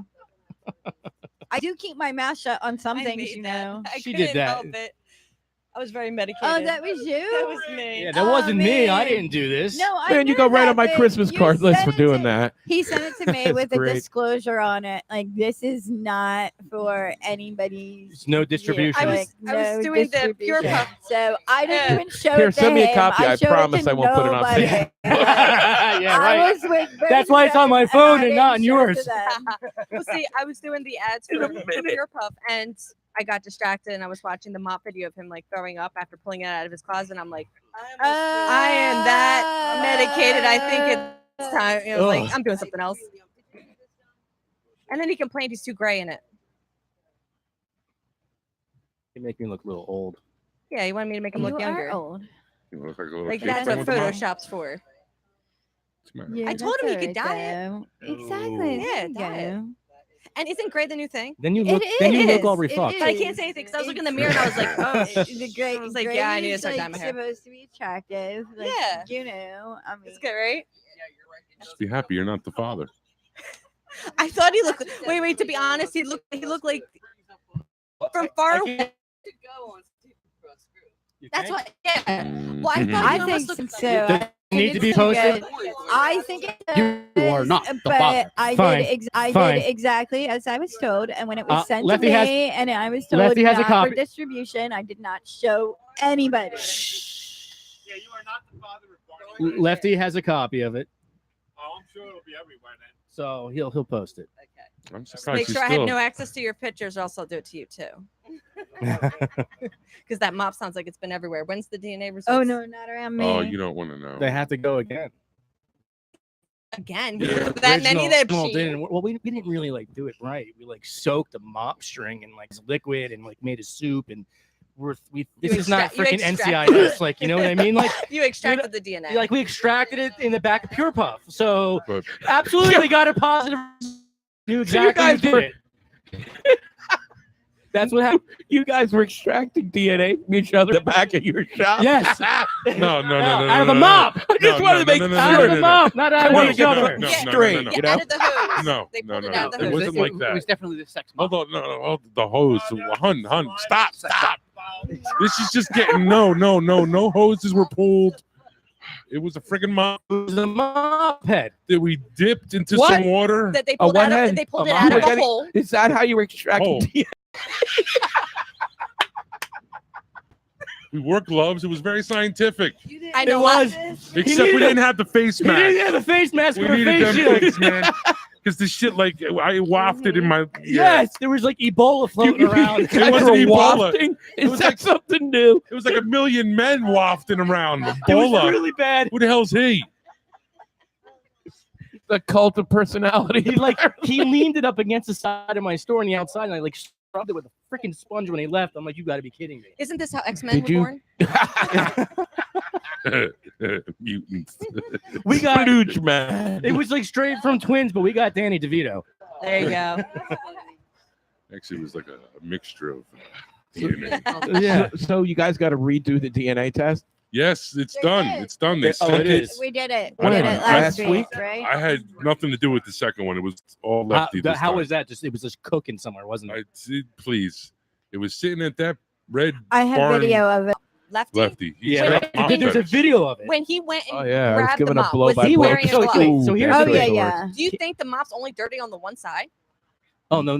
I do keep my mouth shut on some I things, made you that. know. I She couldn't did that. help it. I was very medicated. Oh, that was you. That was me. Yeah, that Oh, wasn't me. I man. didn't do this. No, I Man, you know go right that, on my but Christmas you card list sent for it doing to- that. He sent it to me That's with a great. disclosure on it. Like, this is not for anybody's. It's no distribution. I was- like, I was no doing the pure distribution. puff. So I didn't Yeah. even show Here, it to send me a him. copy. I showed promise to I won't put it on nobody. Facebook. Yeah, I right. was with That's why it's on my and phone I and not didn't on show it to yours. them. Well, see, I was doing the ads for Pure Puff, and I got distracted, and I was watching the mop video of him like throwing up after pulling it out of his closet. And I'm like, I am that medicated. I think it's time. It was like Ugh. I'm doing something else. And then he complained he's too gray in it. You make me look a little old. Yeah, he wanted me to make him look You younger. are old. You look like a little Like kid that's playing what with the mom. Photoshop's for. What's the matter? Yeah, I told that's him he could alright, diet. though. Exactly. Oh. Yeah, there you diet. go. And isn't gray the new thing? Then you It look. Then you look all is, it refucked. But I can't say anything because I was looking in the mirror and I was like, oh, The gray, I was like, gray yeah, I need to is, start like, dyeing my hair. supposed to be attractive. Like, Yeah. You know, I mean, it's good, right? Just be happy you're not the father. I thought he looked. Wait. To be honest, he looked like from far away. You That's think? what. Yeah. Well, I Mhm. thought I he almost think looked. so. need to be It's too posted? good. I think it You are does, not the but father. I Fine. did. I Fine. did exactly as I was told, and when it was sent to Lefty me, has- and I was told Lefty has a not copy. for distribution, I did not show anybody. Yeah, you are not the father of Barney. Lefty has a copy of it, Oh, I'm sure it'll be everywhere then. so he'll post it. I'm Just surprised make you sure I still. have no access to your pictures, or else I'll do it to you too. Because that mop sounds like it's been everywhere. When's the DNA results? Oh no, not around me. Oh, you don't want to know. They have to go again. Again, Yeah. that many that Original didn't. Well, we didn't really like do it right. We like soaked the mop string in like liquid and like made a soup and this is not freaking NCIS. Like, you know what I mean? Like you extracted the DNA. like we extracted it in the back of Pure Puff. So absolutely we got a positive. Knew exactly who did it. That's what happened. You guys were extracting DNA from each other in the back of your shop. Yes. No. Out of the mop. I just wanted to make out of the mop, not out of each other. No. Out of the hose. No. They pulled it out of the It hose. wasn't like that. It was definitely the sex. Hold on, no, the hose. Hun, stop. This is just getting no hoses were pulled. It was a friggin' mop. It was a mop head that we dipped into What? some water. That they pulled what out of, head? they pulled A it out mop of head? a hole. Is that how you were extracting Oh. DNA? We wore gloves. It was very scientific. I know It was. Except we didn't have the face He mask. didn't have a face mask We or a needed face them shield. things, man. Because the shit, like, I wafted in my. Yes, there was like Ebola floating around. It wasn't were Ebola. wafting? It Is was that like something new? It was like a million men wafting around. It was Ebola. really bad. Who the hell's he? The cult of personality. He leaned it up against the side of my store on the outside, and I like scrubbed it with a freaking sponge when he left. I'm like, you got to be kidding me. Isn't this how X-Men Did were you- born? Mutants. We got Huge man. it was like straight from Twins, but we got Danny DeVito. There you go. Actually, it was like a mixture of DNA. Yeah. So you guys got to redo the DNA test? Yes, it's They done. did. It's done. They Oh, sent it it. is. We did it. We When? did it last Last week, week? right? I had nothing to do with the second one. It was all lefty. this How time. was that? It was just cooking somewhere, wasn't it? Please. It was sitting at that red I have barn video of it. Lefty. He's Yeah, got mop there's a fetish. video of it. When he went and Oh, yeah. I was grabbed the giving a mop, blow was by he blow. wearing a So, glove? wait, so here's Oh the yeah, thing. yeah. Do you think the mop's only dirty on the one side? Oh no,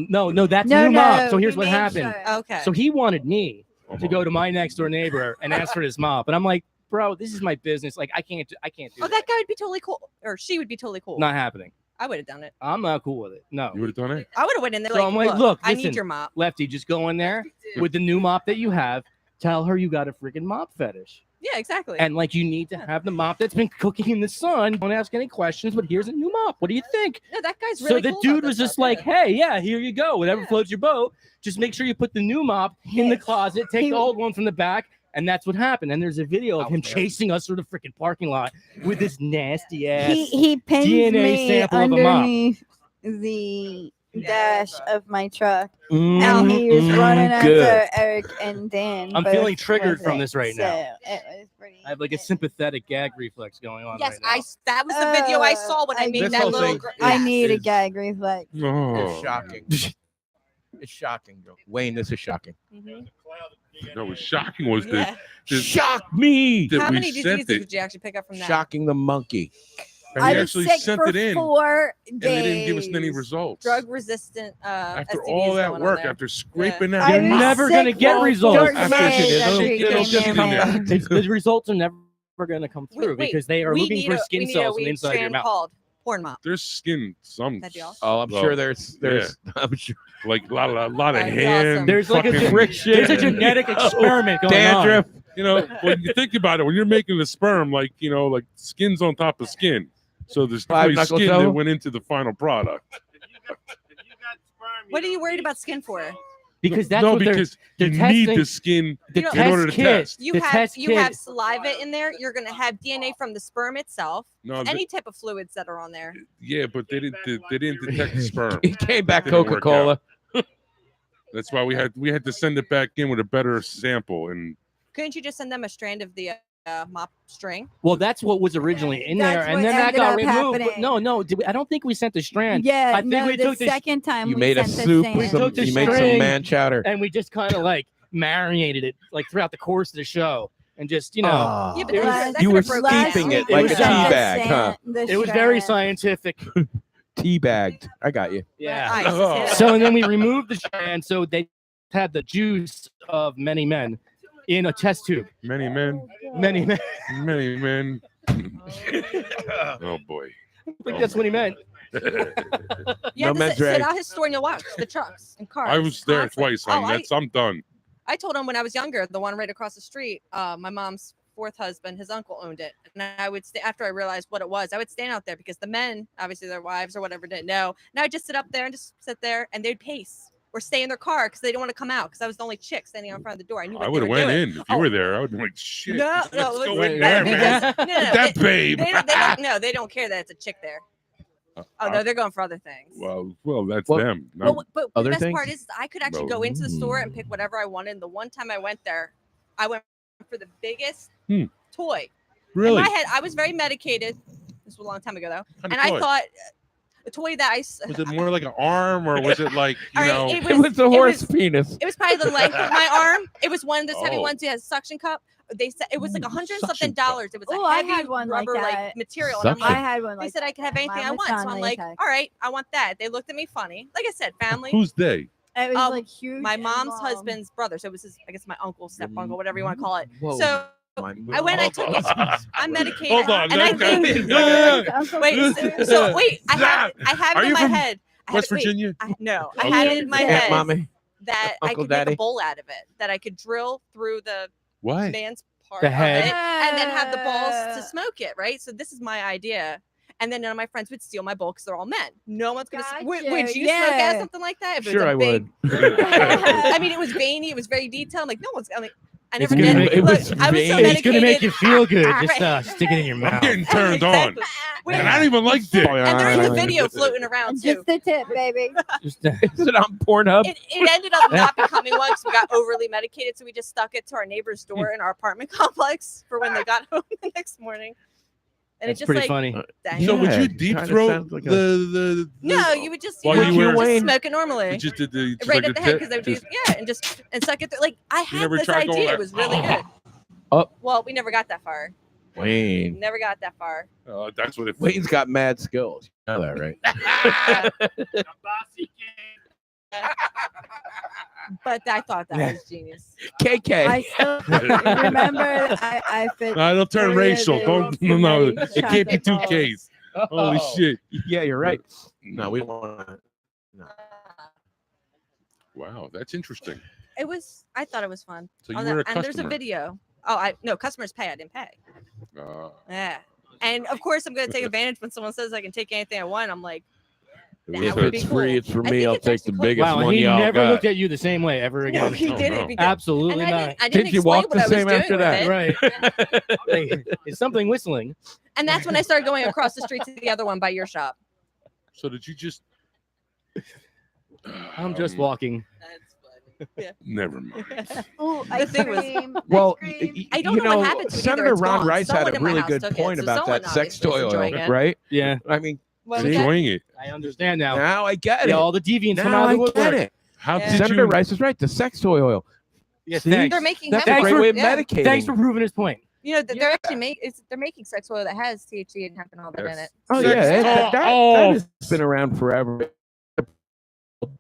that's No, new mop. no, So here's he what made happened. sure. Okay. So he wanted me to go to my next door neighbor and ask for his mop, and I'm like, bro, this is my business. Like, I can't do Oh, that guy would be totally cool, or she would be totally cool. Not happening. I would have done it. I'm not cool with it. No. You would have done it? I would have went in there So like, I'm like, look, I listen, need your mop. Lefty, just go in there with the new mop that you have. Tell her you got a freaking mop fetish. Yeah, exactly. And like, you need to have the mop that's been cooking in the sun. Don't ask any questions, but here's a new mop. What do you think? no, that guy's really So the cool dude about that was just stuff, like, yeah. hey, yeah, here you go. Whatever floats your boat. Just make sure you put the new mop in the closet, take He- the old one from the back. And that's what happened. And there's a video of him chasing us through the freaking parking lot with this nasty ass. He pinned DNA me sample of a mop. underneath the dash of my truck, Mm, and he was running after good. Eric and Dan. I'm both feeling triggered with from it. this right now. So it was pretty. I have like a sympathetic gag reflex going on. Yes, right now. that was the video I saw when I made This that whole little. thing- I yeah. need a is- gag reflex. No. It's shocking. It's shocking, Joe. Wayne, this is shocking. Mhm. No, what's shocking was Yeah. that Shock me! that How we many sent diseases it. did you actually pick up from that? Shocking the monkey. And I he was actually sick sent for it in. 4 And days. they didn't give us any results. Drug resistant. After STDs all that going on work, there. after scraping Yeah. that You're I was mop, never sick gonna get for results. 4 After days it'll- after he it'll came just in be there. there. The results are never going to come through Wait, because they are we looking need for a- skin we need cells a on the weed inside of your strand mouth. called porn mop. there's skin. Some That'd be awesome. Oh, I'm Well, sure there's I'm sure like a lot of That'd be ham. awesome. There's like a fucking- friction. There's a genetic experiment going dandruff. You know, when you think about it, when you're making the sperm, like like skin's on top of skin. So there's Five probably knuckle skin toe? that went into the final product. What are you worried about skin for? because that's no, what because they're you need testing. the skin The You know- in order test to kit. test. You The have test you have kit- saliva in there. You're gonna have DNA from the sperm itself. No, Any type of fluids that are on there. yeah, but they didn't detect the sperm. He came back Didn't work Coca-Cola. That's why we had to send it back in with a better sample. And Couldn't you just send them a strand of the mop string? Well, that's what was originally in there, That's and what then that ended got up removed. But happening. no, I don't think we sent the strand. Yeah, I think no, we the took the second time You we made a sent the soup same. with some. took the You made some string. man chowder. and we just kind of like marinated it like throughout the course of the show. and just Yeah, but that you could've were broken steeping down. it like a was, tea bag, huh? It was very scientific. Tea bagged. I got you. Yeah. Ice is hit. So and then we removed the strand, so they had the juice of many men in a test tube. Many men. Many men. Many men. Oh boy. I think that's what he meant. Yeah, No men's sit rag. out his store and you'll watch the trucks and cars. I was there constantly. twice, hon. I'm done. I told him when I was younger, the one right across the street, my mom's fourth husband, his uncle owned it. And I would stay after I realized what it was, I would stand out there because the men, obviously their wives or whatever, didn't know. And I'd just sit up there and just sit there and they'd pace or stay in their car because they didn't want to come out because I was the only chick standing out in front of the door. I knew what I they would have were went doing. in if you were there. I would have been like, shit. No, let's no, go look, in there, man. because- no, that babe. They don't, no, they don't care that it's a chick there. Oh no, they're going for other things. Well, that's Well, them. No, But Other the best things? part is I could actually go into the store and pick whatever I wanted. And the one time I went there, I went for the biggest toy. Really? In my head, I was very medicated. This was a long time ago, though. Kind of And I toy? thought a toy that was it more like an arm or was it like, you All right, know? It was a horse penis. It was probably the length of my arm. It was one of those heavy Oh. ones that has suction cup. They said it was like $100 and something. It was Oh, a I heavy had one like rubber that. material. And I'm Suction. like, I had one they like said I could have anything Mine I was want. So I'm like, non-latex. all right, I want that. They looked at me funny. Like I said, family. Who's they? It was like huge. My and mom's long. husband's brother. So it was his, I guess my uncle, step uncle, whatever you want to call it. Whoa. So I went, I took it. I'm medicated. Hold on. And I think, wait, so wait, I have Are it in you my from head. West Virginia? No, I Okay. had it in my Aunt head Mommy. that I Uncle could make Daddy. a bowl out of it, that I could drill through the What? man's part The of head. it, and then have the balls to smoke it, right? So this is my idea. And then none of my friends would steal my bowl because they're all men. No one's gonna. Would Gotcha, you smoke out yeah. something like that? If it Sure, was a I big, would. I mean, it was veiny. It was very detailed. I'm like, no one's. I mean, I It's never gonna did. make- it Look, was I was so veiny. It's gonna make you feel good. Right. Just stick it in your I'm mouth. getting turned on. Exactly. Wait, And I don't even like it. and there is a video floating around too. Just the tip, baby. Just, Is it on Pornhub? It ended up not becoming one because we got overly medicated, so we just stuck it to our neighbor's door in our apartment complex for when they got home the next morning. And That's it just pretty like, funny. dang. So would Yeah, you it deep kinda throat sounds like a- the No, you would just While know, you were- just Wayne? smoke it normally. You just did the just Right like at the a head tip? because they would do Just- yeah, and suck it through. Like I had never this tried going idea. like, It was really good. Oh. Well, we never got that far. Wayne. Never got that far. That's what it. Wayne's got mad skills. You know that, right? But I thought that was genius. KK. I still remember. I fit. No, it'll turn 3 of racial. the Don't no. Cincinnati It can't be chocolate two balls. Ks. Holy Oh. shit! Yeah, you're right. No, we don't want to. No. Wow, that's interesting. It was. I thought it was fun. So you On were a and there's a customer. video. Oh, no, customers pay. I didn't pay. Yeah. And of course, I'm going to take advantage when someone says I can take anything I want. I'm like, that If would be it's cool. free, it's for I me. think I'll it's take actually the cool. biggest Wow, and one he y'all never got. looked at you the same way ever No, again. he didn't. He didn't. Absolutely And not. I didn't Did you explain walk what the I was same doing after with that? it. Right. Is something whistling? And that's when I started going across the street to the other one by your shop. So did you just? I'm just walking. Never mind. Ooh, The ice thing was- cream. Well, ice cream. I don't you know what happened to it either. Senator It's Ron gone. Rice Someone had a in my really house good took it, point so about someone that sex obviously is toy oil, enjoying it. right? Yeah, I mean, What was See? that? Enjoying it. I understand now. now I get it. Yeah, all the deviants come Now out I of the get woodwork. it. How Yeah. did Senator you? Rice is right. The sex toy oil. Yeah, See? thanks. They're making That's a hemp. great way of Yeah. medicating. Thanks for proving his point. You know, they're actually they're making sex oil that has THC and hemp and all that in Yes. it. Oh Sex yeah, that toy. has been around forever.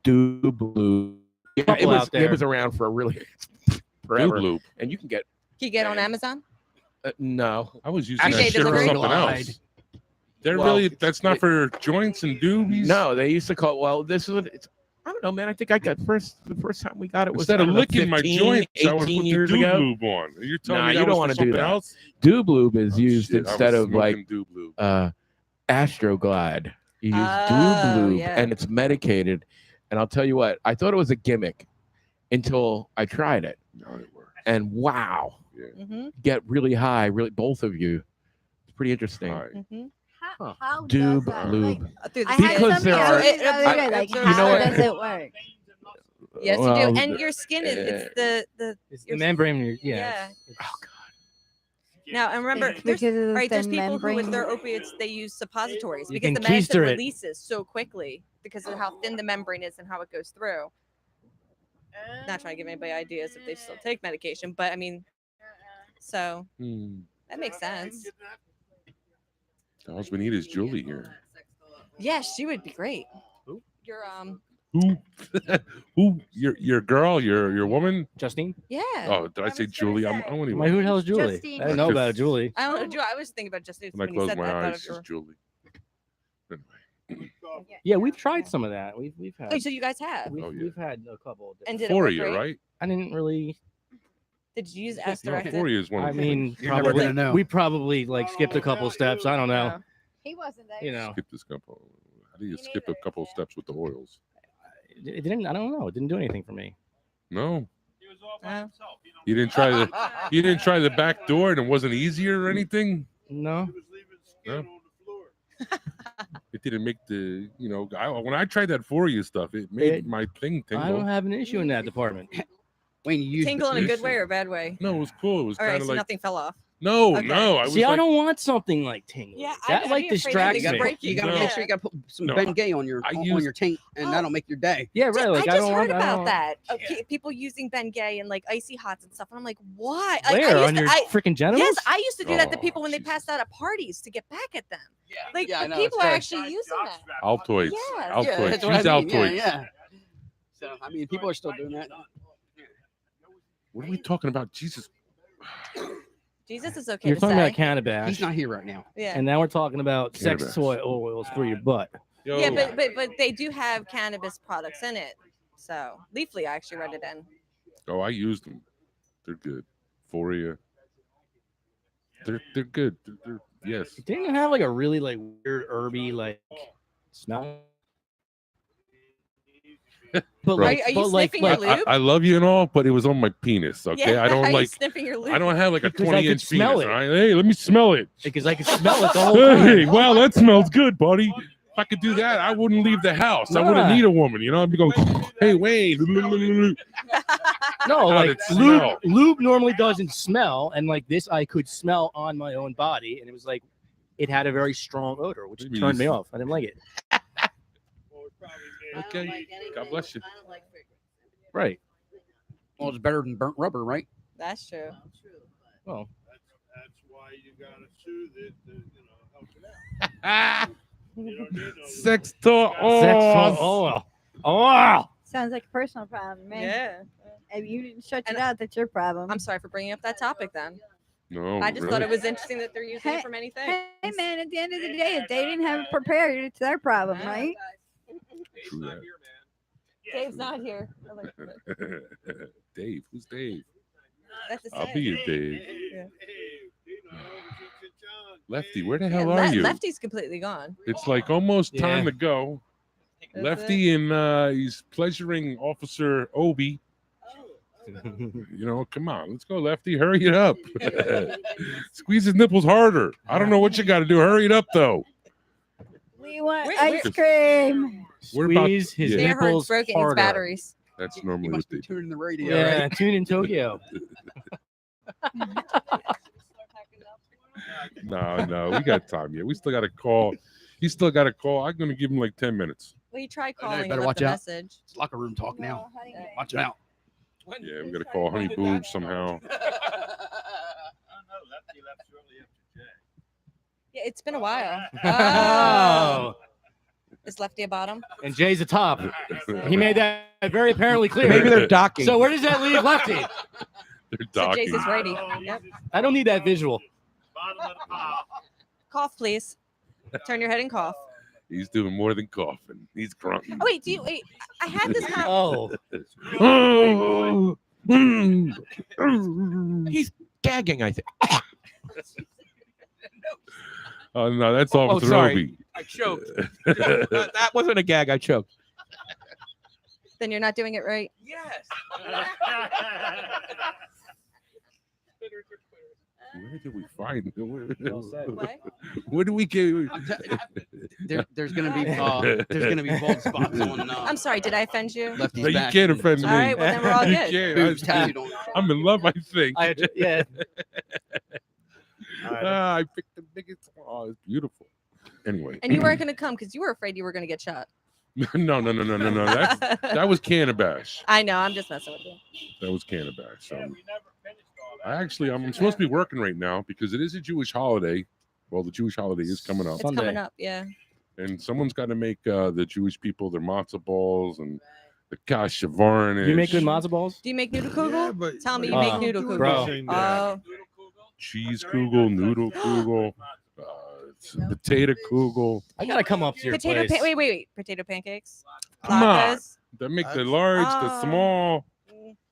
Do blue. Yeah, Couple out it there. was around for a really Blue forever, Loop. and you can get Can you get on Amazon? no. I was using Actually, that shit for delivery? something else. They're Well, really. That's not for joints and doobies. No, they used to call. Well, this is what it's. I don't know, man. I think I got the first time we got it was Instead of I don't know, licking my 15, joints, I would 18 put the years Doob ago. Lube on. You're telling Nah, me you that don't was want for to do something that. else? Doob lube is used Shit, I was instead of like smoking Doob Lube. Astroglide. You use Oh, Doob lube, yeah. and it's medicated. And I'll tell you what, I thought it was a gimmick until I tried it, No, it works. and wow, Mm-hmm. get really high, really both of you. It's pretty interesting. All right. Mm-hmm. How Doob does that, lube. like, Through the I had Because something there else are- the other day, like, You know how what? does it work? Yes, you Well, do. And your skin is it's the It's the membrane. Yeah. yeah. Oh God. Now and remember, It's there's because of the right. There's thin people who with membrane. their opiates they use suppositories You because can the medicine keister it. releases so quickly because of how thin the membrane is and how it goes through. Not trying to give anybody ideas if they still take medication, but I mean, So Hmm. that makes sense. All we need is Julie here. Yeah, she would be great. Who? Your Who? Who? Your girl? Your woman? Justine? Yeah. Oh, did I say Julie? I don't even. Who the hell is Julie? Justine. I didn't know about Julie. I don't know. I was thinking about Justine When I when you close said my that. I thought eyes, of your... it's Julie. Yeah, we've tried some of that. We've had. Oh, so you guys have? We've had a couple. Of And did it work Euphoria, great? right? I didn't really. Did you use S No, directed? Euphoria is one. I Of mean, You're never probably, gonna know. we probably like skipped a couple steps. I don't know. He wasn't there. You know, skip this couple. How do you skip a couple steps with the oils? it didn't. I don't know. It didn't do anything for me. No, He was all by himself. You know? you didn't try the. You didn't try the back door, and it wasn't easier or anything. No. He was leaving skin No. on the floor. It didn't make the. When I tried that Euphoria stuff, it made It- my thing tingle. I don't have an issue in that department. When you use Tingle in a You good should- way or a bad way? No, it was cool. It was All kind right, of so like nothing fell off. no, Okay. no. I was See, I like, don't want something like tingling. Yeah, that like distracts you me. gotta, you gotta No. make sure you gotta put some No, Ben Gay on your I on used- your taint, and that'll make your day. Yeah, right. Like I just don't heard want, I about don't- that. Okay, people using Ben Gay and like icy hots and stuff. And I'm like, why? Like, Where I used on to, your I, freaking genitals? Yes, I used to do that to Oh, people when they Jesus. passed out at parties to get back at them. Yeah, Like yeah, I the know, people it's are good. actually using that. Altoids. Yes. Altoids. Yeah, that's Use what I mean. Altoids. Yeah. So I mean, people are still doing that. What are we talking about? Jesus. Jesus is okay You're to talking say. about cannabis, He's not here right now. Yeah. and now we're talking about sex Cannabis. toy oils for your butt. Yo, Yeah, but they do have cannabis products in it. So Leafly, I actually read it in. Oh, I used them. They're good. Euphoria. They're good. They're yes. Didn't it have like a really like weird herby like smell? But Bro. like, Are you but like, sniffing your like lube? I love you and all, but it was on my penis. Okay, Yeah, I don't are you like. sniffing your lube? I don't have like a Because I could 20-inch smell penis. it. All right? Hey, let me smell it. because I could smell it the whole time. Hey, wow, that smells good, buddy. If I could do that, I wouldn't leave the house. I wouldn't Nah. need a woman. You know, I'd be going, hey, Wayne. No, How'd like it smell? lube normally doesn't smell, and like this, I could smell on my own body, and it was like it had a very strong odor, which Maybe turned me you- off. I didn't like it. Okay, God bless you. Right. Well, it's better than burnt rubber, right? That's true. Well, That's why you gotta soothe it to, help it out. You don't need no Sex talk. sex toy oil. Oh, Sounds like a personal problem, man. Yeah. If you didn't shut And it out, that's your problem. I'm sorry for bringing up that topic then. No, I just really? thought it was interesting that they're using Hey- it for many things. Hey, man, at the end of the day, if they didn't have it prepared, it's their problem, Yeah. right? True that. Dave's not here. Dave, who's Dave? That's the I'll same. be your Dave. Yeah. Lefty, where the Yeah, hell are you? Lefty's completely gone. It's like almost time Yeah. to go. That's Lefty and he's pleasuring Officer Obi. Come on, let's go, Lefty. Hurry it up. Squeeze his nipples harder. I don't know what you got to do. Hurry it up, though. We want Wait, ice cream. We're about- squeeze his yeah. Terahertz nipples broken his harder. batteries. That's You normally what must they be do. tuning the radio. Yeah, Right? tune in Tokyo. No, we got time yet. We still got a call. He still got a call. I'm going to give him like 10 minutes. Well, you tried I know, you calling and better left watch a out. message. It's locker room talk now. Watch it out. Yeah, we got to call Honey Boob somehow. Yeah, it's been a while. Oh, Is Lefty a bottom? and Jay's a top. He made that very apparently clear. Maybe they're docking. So where does that leave Lefty? They're So docking. Jason's righty. Yep. I don't need that visual. Cough, please. Turn your head and cough. He's doing more than coughing. He's grunting. Oh, wait, I had this Oh, He's gagging, I think. Oh, no, that's Officer sorry. Obi. I choked. That wasn't a gag. I choked. Then you're not doing it right. Yes. Where did we find What? Where do we get? There's gonna be bald spots on. I'm sorry, did I offend you? Lefty's No, you back. can't offend me. All right, well, then we're all You good. can't. Boobs tattooed on. I'm in love, I think. yeah. I picked the biggest. Oh, it's beautiful. Anyway. And you weren't going to come because you were afraid you were going to get shot. No. That was Cannabis. I know, I'm just messing with you. That was Cannabis. So. I'm supposed to be working right now because it is a Jewish holiday. Well, the Jewish holiday is coming up. It's coming up, yeah. And someone's got to make the Jewish people their matzo balls and the kasha varnish. You make good matzo balls? Do you make noodle kugel? Tell me you you make don't noodle do kugel. anything Oh, cheese kugel, noodle kugel, potato kugel. I gotta come up to your potato place. wait. Potato pancakes. Come on. Latkes. They make the large, the Oh. small.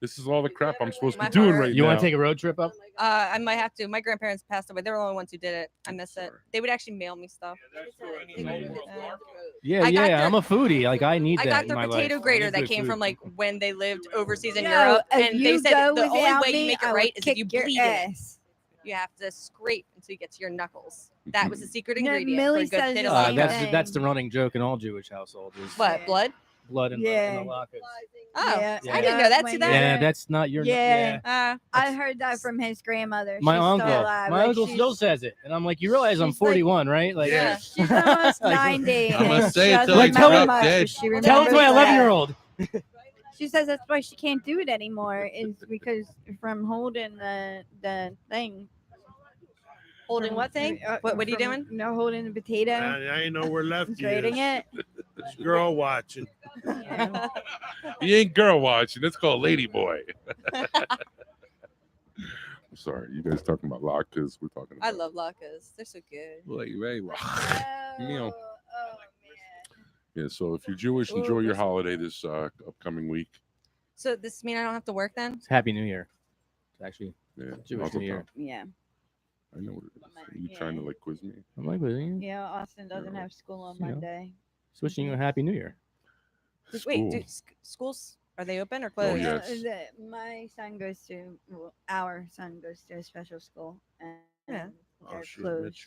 This is all the crap I'm supposed to be doing right now. You want to take a road trip up? I might have to. My grandparents passed away. They were the only ones who did it. I miss it. They would actually mail me stuff. Yeah, I got yeah. their- I'm a foodie. Like I need I that got in their my potato life. grater I need that good came food. from like when they lived overseas in No, Europe, if and they you said go the only without way you me, make I it will right is if you kick your bleed it. ass. You have to scrape until you get to your knuckles. That was the secret No, ingredient Millie for a good says potato the latke. same That's the running joke in all Jewish households. Is What, blood? blood in the latkes. Oh, Yeah, I didn't know that. See that? Yeah, that's not your. Yeah, I heard that from his grandmother. My She's uncle. still alive. My Like, uncle she's- still says it, and I'm like, you realize I'm she's like- 41, right? Like, Yeah, she's almost 90. I'ma and say she it doesn't till I remember drop much, dead. but she Tell it to my remembers 11-year-old. She says that's why she can't do it anymore. Is because from holding the thing. Holding what thing? What are you doing? No, holding the potato. I ain't know where left Grating it. It's girl watching. You ain't girl watching. It's called Lady Boy. I'm sorry, you guys talking about latkes? We're talking I about love latkes. They're so good. like very meal. Yeah, so if you're Jewish, enjoy your holiday this upcoming week. So this mean I don't have to work then? It's Happy New Year. It's actually Yeah, Jewish Mazel New Year. tov. Yeah. I know what it is. Are you trying to like quiz me? I'm like, Yeah, Austin doesn't have school on You know. Monday. wishing you a Happy New Year. Wait, schools are they open or Oh, closed? yes. My son goes to our son goes to a special school and Yeah. they're closed.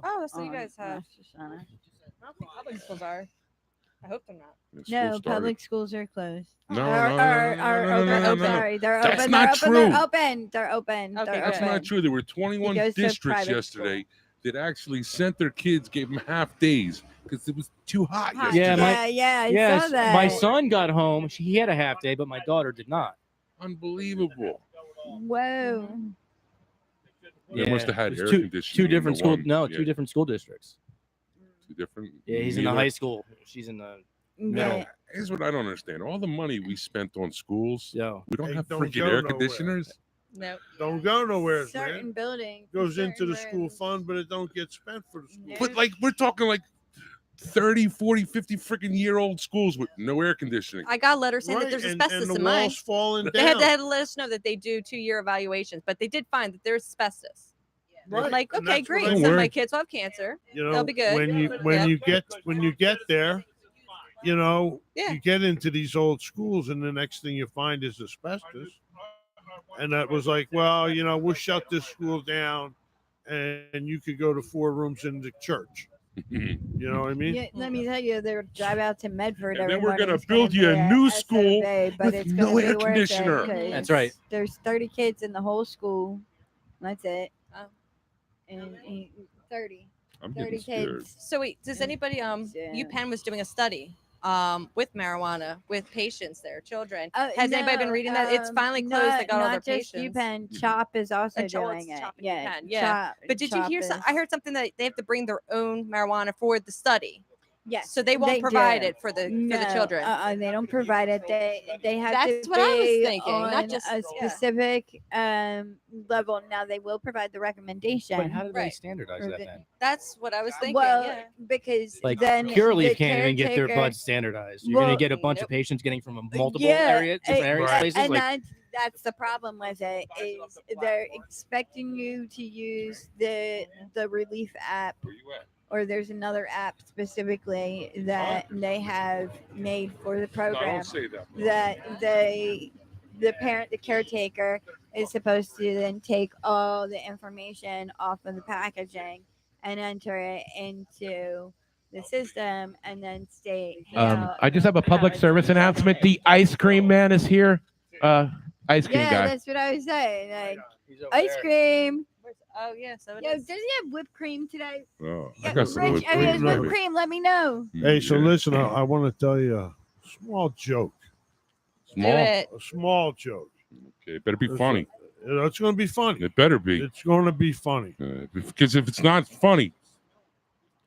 Oh, so you on guys have. Rosh Hashanah. I don't think public schools are. I hope they're not. No, public schools are closed. No, Are no, open. no, no. Sorry, they're That's open. not They're true. open. They're open. Okay, They're That's open. not true. There were 21 He goes to districts private yesterday that actually sent their kids, gave them half days because it was too hot yesterday. Yeah, I saw that. my son got home. He had a half day, but my daughter did not. Unbelievable. Whoa. They must have had There's air two conditioning. different in the school. one. No, Yeah, two different school districts. two different. Yeah, he's in the neither- high school. She's in the You know, here's what I don't understand. All the money we spent on schools, we don't They have don't freaking go air nowhere. conditioning. No. Don't go nowhere, Certain man. buildings. Goes into certain the school rooms. fund, but it don't get spent for the school. But like we're talking like 30, 40, 50 freaking year old schools with no air conditioning. I got a letter saying that Right, there's and asbestos the in mine. walls falling They had down. to let us know that they do 2-year evaluations, but they did find that there's asbestos. Right, I'm like, and okay, that's what great. I So mean. my kids will have cancer. You know, They'll be good. when Yep. you get there, you know, Yeah. you get into these old schools, and the next thing you find is asbestos. And that was like, well, you know, we'll shut this school down, and you could go to 4 rooms in the church. You know what I mean? Yeah, let me tell you, they're drive out to Medford. And then every we're gonna morning. It's build be you a new SOB, school but with it's no gonna be air worth it conditioner. 'cause That's right. There's 30 kids in the whole school. That's it. Oh. And 30. I'm 30 getting scared. kids. So wait, does anybody UPenn was doing a study with marijuana with patients there, children. Has anybody been reading that? It's finally closed. They got all their not just patients. UPenn. CHOP is also And CHOP, doing it. CHOP and Yeah, UPenn, yeah. CHOP- But did you CHOP hear? is- I heard something that they have to bring their own marijuana for the study. Yes, So they won't provide do. it for the No, children. They don't provide it. They have That's to what I was be thinking, not on just- a yeah. specific level. Now they will provide the recommendation. But how do they Right. standardize For that the- then? That's what I was thinking. Well, yeah. because Like then Curaleaf the can't even get their caretaker- buds standardized. You're gonna Well, get a bunch of patients getting from multiple Yeah, areas, different areas, places. and Like, that's the problem with it is they're expecting you to use the relief app, or there's another app specifically that they have made for the program say that. that the caretaker is supposed to then take all the information off of the packaging and enter it into the system and then state I just have a public service announcement. The ice cream man is here. Ice cream yeah, guy. that's what I was saying. Like ice cream. Oh yeah, so it Yo, is. does he have whipped cream today? Oh, I Yeah, got some Rich, whipped if he has cream, whipped baby. cream, let me know. Hey, so listen, I want to tell you a small joke. Small? it. A small joke. Okay, better be Listen, funny. It's going to be funny. It better be. It's going to be funny. Because if it's not funny,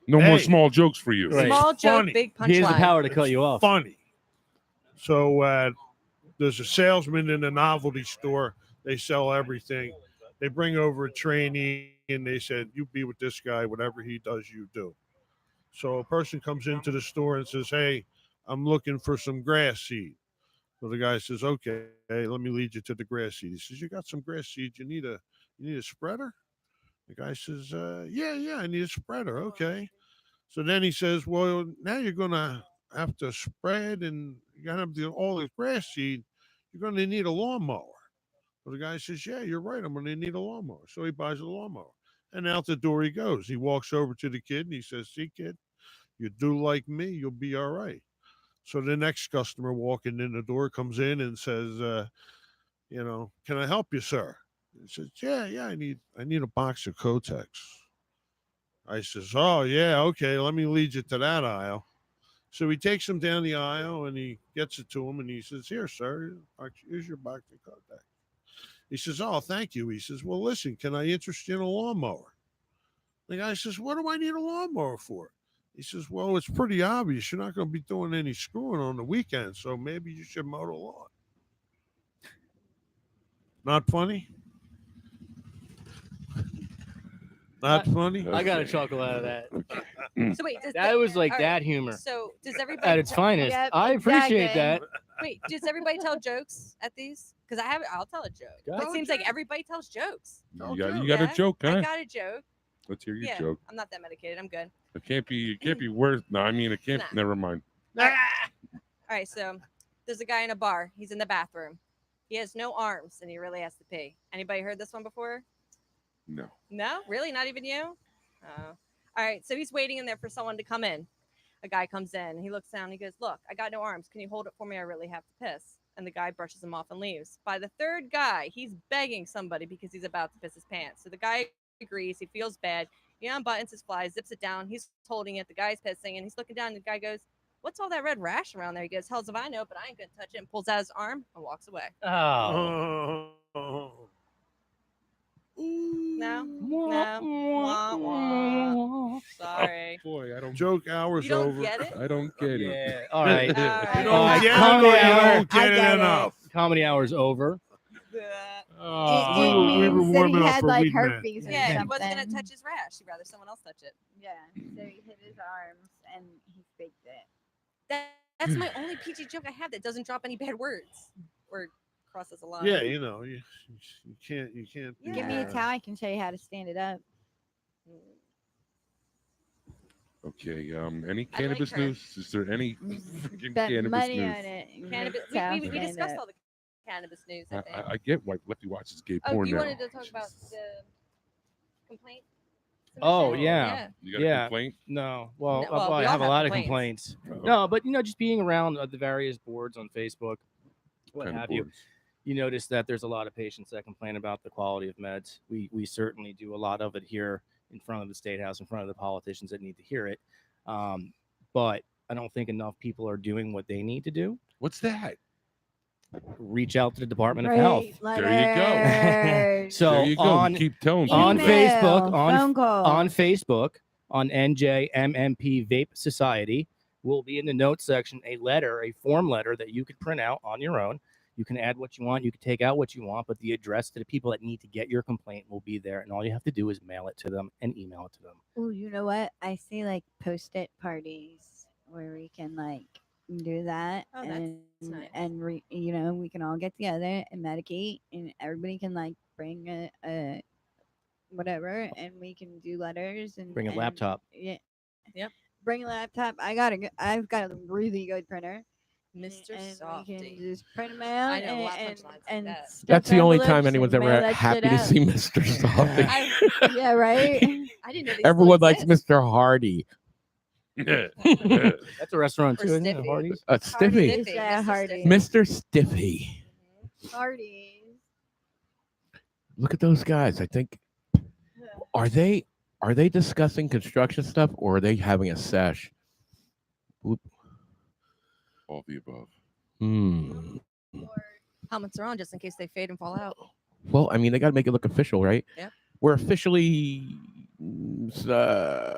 no more Hey. small jokes for you. Right. Small joke, funny. big punchline. He has the power to cut It's you off. Funny. So there's a salesman in a novelty store. They sell everything. They bring over a trainee and they said, "You be with this guy. Whatever he does, you do." So a person comes into the store and says, "Hey, I'm looking for some grass seed." So the guy says, "Okay, let me lead you to the grass seed." He says, "You got some grass seed? You need a spreader?" The guy says, "Yeah, I need a spreader." Okay. So then he says, "Well, now you're gonna have to spread, and you gotta have all this grass seed. You're gonna need a lawnmower." So the guy says, "Yeah, you're right. I'm gonna need a lawnmower." So he buys a lawnmower, and out the door he goes. He walks over to the kid and he says, "See, kid, you do like me, you'll be all right." So the next customer walking in the door comes in and says, "Can I help you, sir?" He says, "Yeah, I need a box of Kotex." I says, "Oh, yeah, okay, let me lead you to that aisle." So he takes him down the aisle and he gets it to him and he says, "Here, sir, here's your box of Kotex." He says, "Oh, thank you." He says, "Well, listen, can I interest you in a lawnmower?" The guy says, "What do I need a lawnmower for?" He says, "Well, it's pretty obvious. You're not going to be doing any screwing on the weekend, so maybe you should mow the lawn." Not funny? Not funny? I got a chuckle out of that. So wait, does That was like all that humor So does everybody at its finest. Yep, I appreciate exactly. that. wait? Does everybody tell jokes at these? Because I'll tell a joke. Go It ahead. seems like everybody tells jokes. You got a Yeah, joke, huh? I got a joke. Let's hear your Yeah, joke. I'm not that medicated. I'm good. It can't be worse. No, I mean it can't. Nah. Never mind. All right, so there's a guy in a bar. He's in the bathroom. He has no arms and he really has to pee. Anybody heard this one before? No. No, really, not even you. Oh, all right. So he's waiting in there for someone to come in. A guy comes in. He looks down. He goes, "Look, I got no arms. Can you hold it for me? I really have to piss." And the guy brushes him off and leaves. By the third guy, he's begging somebody because he's about to piss his pants. So the guy agrees. He feels bad. He unbuttons his fly, zips it down. He's holding it. The guy's pissing, and he's looking down. And the guy goes, "What's all that red rash around there?" He goes, "Hells if I know, but I ain't gonna touch it." And pulls out his arm and walks away. Oh. No. Wah, wah. Sorry. Boy, I don't. Joke hours You don't over. get it? I don't get it. Yeah. All right. All right. You All don't right, get it, comedy or you hour. don't get I it get it. enough. Comedy hour's over. It we were means that warming he up had for like Weed Man. herpes or Yeah, he something. wasn't gonna touch his rash. He'd rather someone else touch it. Yeah, so he hit his arms and he faked it. That's my only PG joke I have that doesn't drop any bad words or crosses a line. Yeah, you can't. You can't. do Give me a that. towel. I can show you how to stand it up. Okay. Any I cannabis like her. news? Is there any freaking Bet cannabis money news? on it. Cannabis. Towel We stand discussed up. all the cannabis news. I think. I get why Lefty watches gay Oh, porn you now. wanted to talk about the complaint? Oh submission? yeah. You got a Yeah. complaint? No. Well, No, well, I we all have a have lot complaints. of complaints. No, but just being around the various boards on Facebook, what Kind of have you, boards. you notice that there's a lot of patients that complain about the quality of meds. We certainly do a lot of it here in front of the State House, in front of the politicians that need to hear it. But I don't think enough people are doing what they need to do. What's that? Reach out to the Department of Health. There you go. So There you go. on Keep telling people. on Facebook, phone call. on Facebook, on NJMMP Vape Society, will be in the notes section a form letter that you could print out on your own. You can add what you want, you can take out what you want, but the address to the people that need to get your complaint will be there, and all you have to do is mail it to them and email it to them. Oh, you know what? I see like post-it parties where we can like do that, Oh, that's nice. and we can all get together and medicate, and everybody can like bring a whatever, and we can do letters and Bring a laptop. Yeah. Yep. Bring a laptop. I've got a really good printer. Mr. And we Softy. can just print them out. I know a lot of punchlines like and that. stuff That's the only time envelopes anyone's and mail ever that happy shit to out. see Mr. Softy. Yeah, right. I didn't know these Everyone still likes exist. Mr. Hardy. That's a restaurant Or too, isn't it? Stiffy. Hardee's. Stiffy. Stiffy, Yeah, Mr. Hardy. Stiffy. Mr. Stiffy. Parties. Look at those guys. I think are they discussing construction stuff or are they having a sesh? Oop. All the above. Hmm. Helmets are on just in case they fade and fall out. Well, I mean, they got to make it look official, right? Yep. We're officially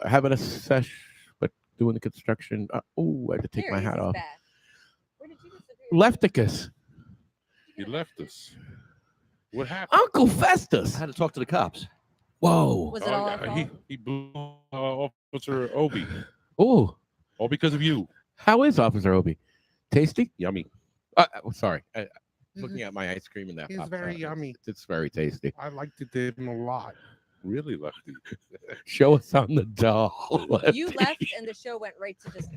having a session, but doing the construction. I had to take Here, my hat Easy's off. back. Where did you disappear? Lefticus, He left us. What happened? Uncle Festus. I had to talk to the cops. Whoa. Was it all our fault? He blew Officer Obi. Oh, All because of you. how is Officer Obi? Tasty? Yummy. Sorry. Looking at my ice cream in that. He's pops very out. yummy. It's very tasty. I liked it him a lot. Really, Lefty. Show us on the doll. You left and the show went right to just.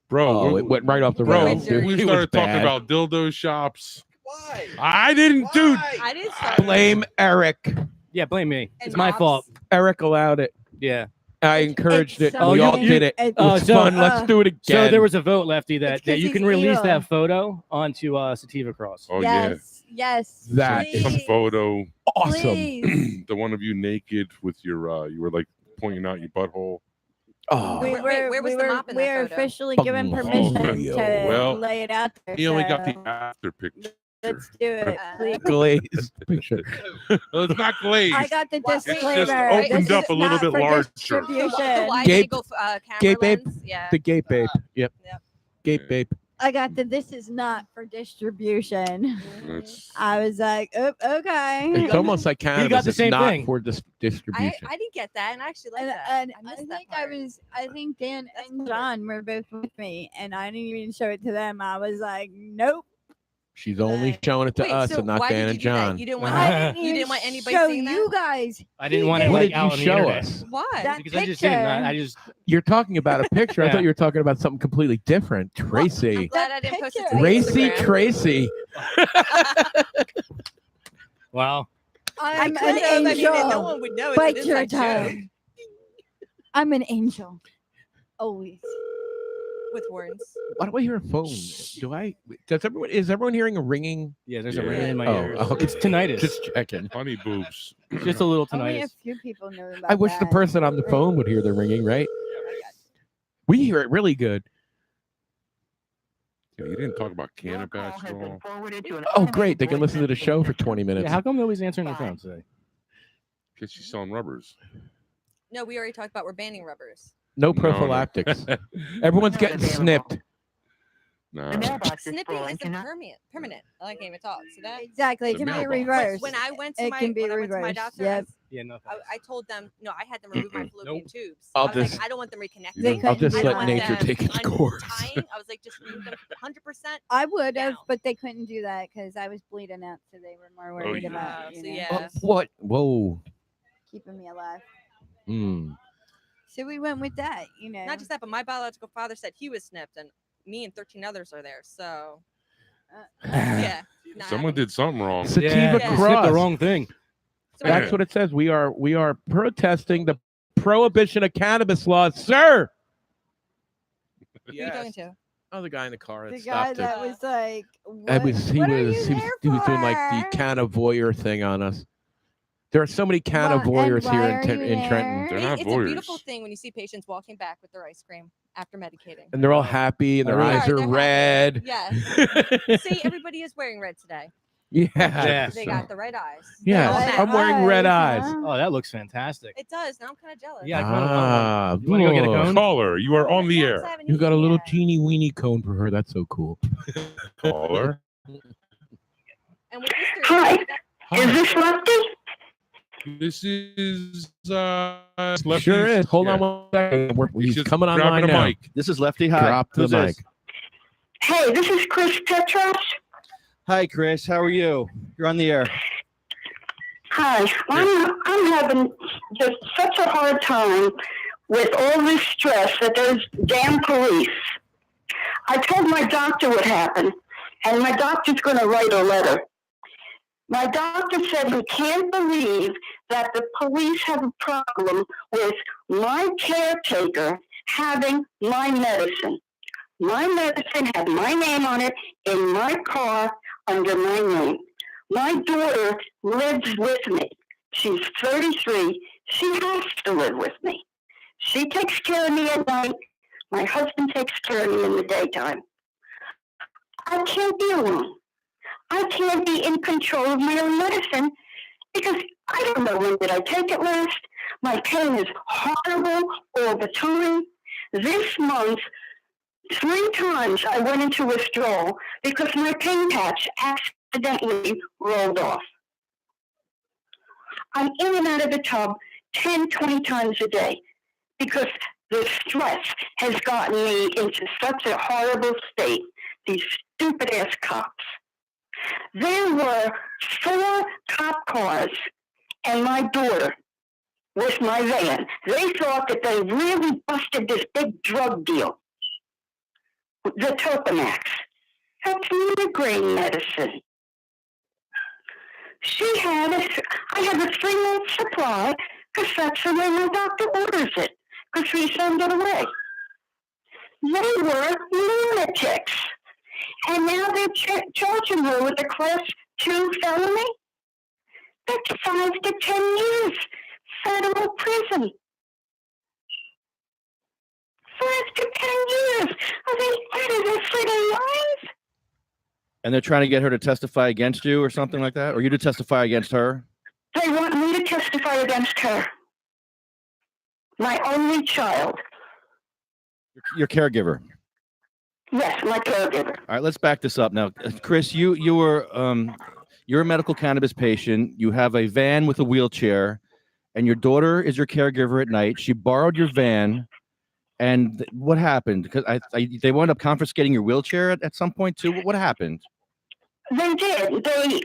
Bro, It went right off the bro, rails. dude. we It was started talking bad. about dildo shops. Why? I didn't, dude. I didn't start. Blame Eric. Yeah, blame me. And It's my Mops. fault. Eric allowed it. Yeah. I encouraged it. so We all you- did it. It was so, fun. Let's do it again. So there was a vote, Lefty, that It's 'cause you can he's release evil. that photo onto Sativa Cross. Oh yes, yes. That yeah, some please, photo. awesome. please. The one of you naked with your you were like pointing out your butthole. Oh, We Wait, were, where was we the were, mop in that we're photo? officially given Oh, permission yeah. to Well, lay it out there. He only got so the after picture. let's do it. please. glazed picture. It's not glazed. I got the Well, it's just disclaimer. opened This up is a little not bit for larger. The distribution. wide Gape- angle camera Gape babe? lens. Yeah. The gate babe. Yep. Yep. Gate babe. I got the this is not for distribution. It's- I was like, oh, okay. It's almost like cannabis. got the It's same not thing. for I distribution. didn't get that, and I actually like And, that. and I I missed that think part. I think Dan That's and cool. John were both with me, and I didn't even show it to them. I was like, nope. She's only showing it to Wait, us so and not why Dan did and you do that? John. You didn't want. I didn't you even didn't want anybody show seeing you that? guys. I didn't He want it did. What like did out you on the show internet. us? Why? That Because I just didn't. I picture. just You're talking about a picture. I Yeah. thought you were talking about something completely different. I'm Tracy. glad I didn't post it to picture. the Racy Instagram. Tracy. wow. I'm I an could have, I mean, angel. and no one would know it's Bite an your inside joke tongue. I'm an angel. Always. with horns. Why do I hear a phone? Do I? Is everyone hearing a ringing? Yeah, there's a Yeah. ring in my Oh, ears. okay. It's tinnitus. Just checking. Honey boobs. Just a little Only a tinnitus. few people know about I wish the that. person on the phone would hear the ringing, right? We hear it really good. Yeah, you didn't talk about cannabis at all. Oh, great. They can listen to the show for 20 minutes. Yeah, how come nobody's answering their phone today? Because she's selling rubbers. No, we already talked about we're banning rubbers. No No, no. prophylactics. Everyone's getting snipped. Nah. Snipping is permanent. I can't even talk. See that? Exactly. It The can be mailbox. reversed. When I went to It my can be when I went to my reversed. doctor, Yep. Yeah, no. I told them no. I had them remove my fallopian tubes. I'll I was just- like, I don't want them reconnected. They I'll couldn't just do let that. nature take its course. Untying. I was like, just remove them 100%. I would have, down. but they couldn't do that because I was bleeding out, so they were more worried yeah. about So you know, yeah. What? Whoa. keeping me alive. Hmm. So we went with that, you know. Not just that, but my biological father said he was snipped, and me and 13 others are there. So yeah. not Someone having- did something wrong. Sativa Yeah, you Cross. snipped the wrong thing. So That's what it says. We are protesting the prohibition of cannabis laws, sir. Who are you talking to? Oh, the guy in the car the that guy stopped it. that was like, He was what are you he was there doing like the for? canna voyeur thing on us. There are so many canna Why- voyeurs and here why in, are Ten- you in Trenton, there? They're not It's a beautiful voyeurs. thing when you see patients walking back with their ice cream after medicating. and they're all happy, and their They eyes are, are they're red. Yes. See, everybody is wearing red today. Yeah, Yeah. They so- got the red eyes. yeah. They're all Red mad. I'm wearing red eyes, eyes. huh? Oh, that looks fantastic. It does. Now I'm kind of jealous. Yeah, I kinda want one. You wanna go get a cool. cone? Caller, you are on the Yes, I air. haven't You got a eaten little yet. teeny weeny cone for her. That's so cool. Caller. And with Easter, Hi. you Is this Lefty? This is Lefty's- Sure is. Hold on yeah. one second. He's just coming grabbing online a now. mic. This is Lefty. Hi. Drop the Who's this? mic. Hey, this is Chris Petros. Hi, Chris. How are you? You're on the air. Hi, I'm having just such a hard time with all this stress that those damn police. I told my doctor what happened, and my doctor's going to write a letter. My doctor said he can't believe that the police have a problem with my caretaker having my medicine. My medicine had my name on it in my car under my name. My daughter lives with me. She's 33. She has to live with me. She takes care of me at night. My husband takes care of me in the daytime. I can't be alone. I can't be in control of my own medicine because I don't know when did I take it last. My pain is horrible all the time. This month, 3 times I went into withdrawal because my pain patch accidentally rolled off. I'm in and out of the tub 10, 20 times a day because the stress has gotten me into such a horrible state. These stupid ass cops. There were 4 cop cars and my daughter with my van. They thought that they really busted this big drug deal. The Topamax. That's migraine medicine. I have a 3-month supply because that's the way my doctor orders it, because we send it away. They were lunatics. And now they're charging her with a class 2 felony? That's 5 to 10 years federal prison. 5 to 10 years. Are they out of their freaking minds? And they're trying to get her to testify against you or something like that? Or you to testify against her? They want me to testify against her. My only child. Your caregiver. Yes, my caregiver. All right, let's back this up now. Chris, you were you're a medical cannabis patient. You have a van with a wheelchair, and your daughter is your caregiver at night. She borrowed your van, and what happened? Because they wound up confiscating your wheelchair at some point too. What happened? They did. They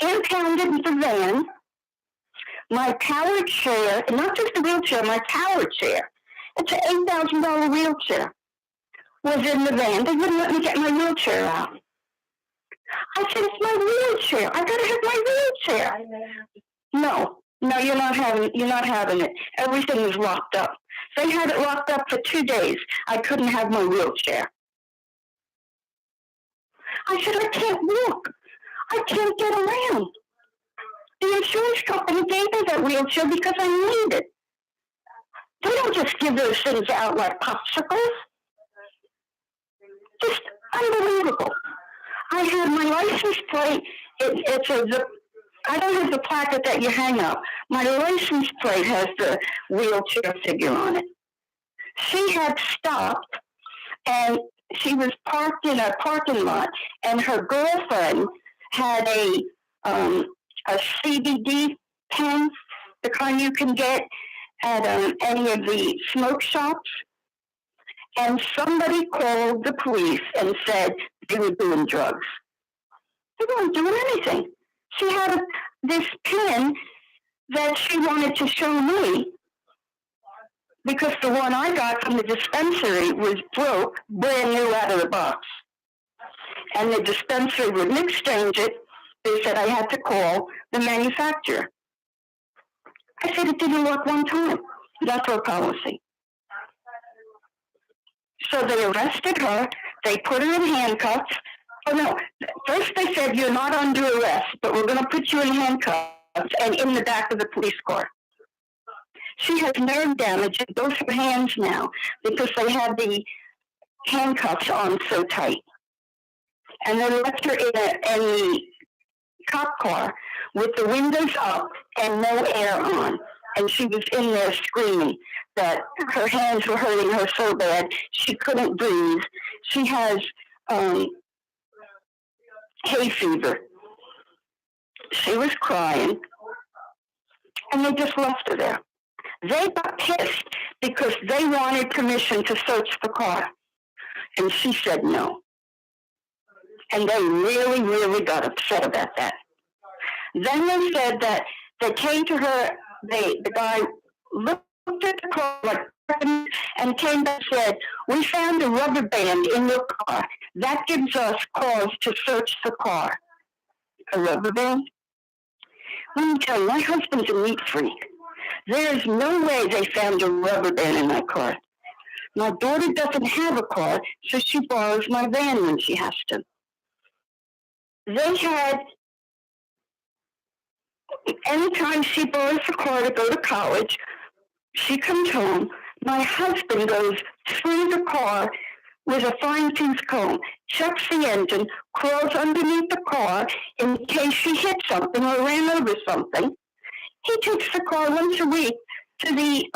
impounded the van, my power chair, not just the wheelchair, my power chair. It's an $8,000 wheelchair. Was in the van. They wouldn't let me get my wheelchair out. I said, it's my wheelchair. I gotta have my wheelchair. No, you're not having it. Everything is locked up. They had it locked up for 2 days. I couldn't have my wheelchair. I said, I can't walk. I can't get around. The insurance company gave me that wheelchair because I need it. They don't just give those things out like popsicles. Just unbelievable. I have my license plate. I don't have the placard that you hang up. My license plate has the wheelchair figure on it. She had stopped, and she was parked in a parking lot, and her girlfriend had a CBD pen, the kind you can get at any of the smoke shops. And somebody called the police and said they were doing drugs. They weren't doing anything. She had this pen that she wanted to show me because the one I got from the dispensary was broke, brand new out of the box. And the dispensary wouldn't exchange it. They said I had to call the manufacturer. I said it didn't work one time. That's our policy. So they arrested her. They put her in handcuffs. Oh, no. First they said, you're not under arrest, but we're going to put you in handcuffs and in the back of the police car. She has nerve damage in both her hands now because they had the handcuffs on so tight. And they left her in the cop car with the windows up and no air on. And she was in there screaming that her hands were hurting her so bad she couldn't breathe. She has hay fever. She was crying, and they just left her there. They got pissed because they wanted permission to search the car, and she said no. And they really, really got upset about that. Then they said that they came to her. The guy looked at the car like, and came back and said, we found a rubber band in your car. That gives us cause to search the car. A rubber band? Let me tell you, my husband's a neat freak. There's no way they found a rubber band in my car. My daughter doesn't have a car, so she borrows my van when she has to. They had, anytime she borrows a car to go to college, she comes home. My husband goes through the car with a fine-tooth comb, checks the engine, crawls underneath the car in case she hit something or ran over something. He takes the car once a week to the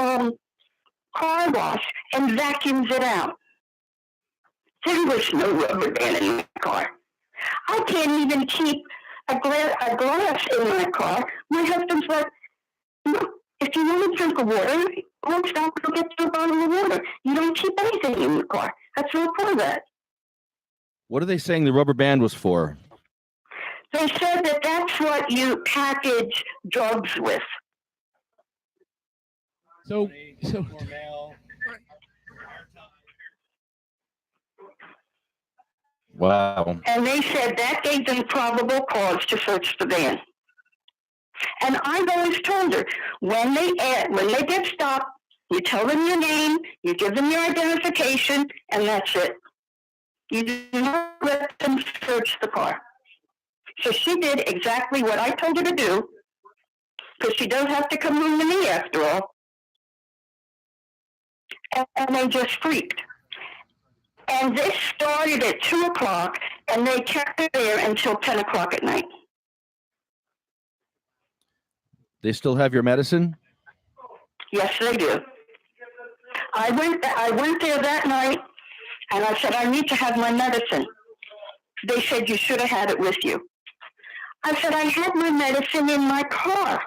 car wash and vacuums it out. There was no rubber band in my car. I can't even keep a glass in my car. My husband's like, no, if you want to drink a water, let's go get you a bottle of water. You don't keep anything in the car. That's not for that. What are they saying the rubber band was for? They said that that's what you package drugs with. So Wow. And they said that gave them probable cause to search the van. And I've always told her, when they get stopped, you tell them your name, you give them your identification, and that's it. You do not let them search the car. So she did exactly what I told her to do, because she does have to come home to me after all. And they just freaked. And this started at 2 o'clock, and they kept her there until 10 o'clock at night. They still have your medicine? Yes, they do. I went there that night, and I said, I need to have my medicine. They said, you should have had it with you. I said, I had my medicine in my car.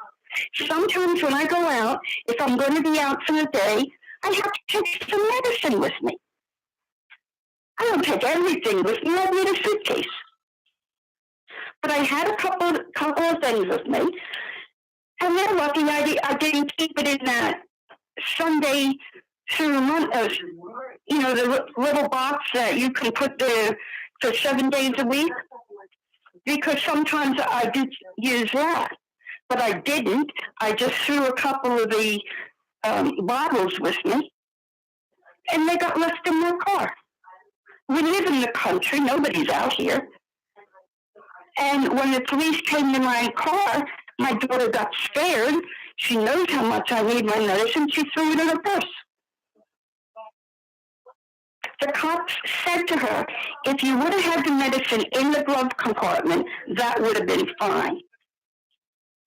Sometimes when I go out, if I'm going to be out for the day, I have to take some medicine with me. I don't take everything with me. I need a suitcase. But I had a couple of things with me, and they're lucky I didn't keep it in that Sunday the little box that you can put there for 7 days a week, because sometimes I do use that. But I didn't. I just threw a couple of the bottles with me, and they got left in my car. We live in the country. Nobody's out here. And when the police came to my car, my daughter got scared. She knows how much I need my medicine. She threw it in her purse. The cops said to her, if you would have had the medicine in the glove compartment, that would have been fine.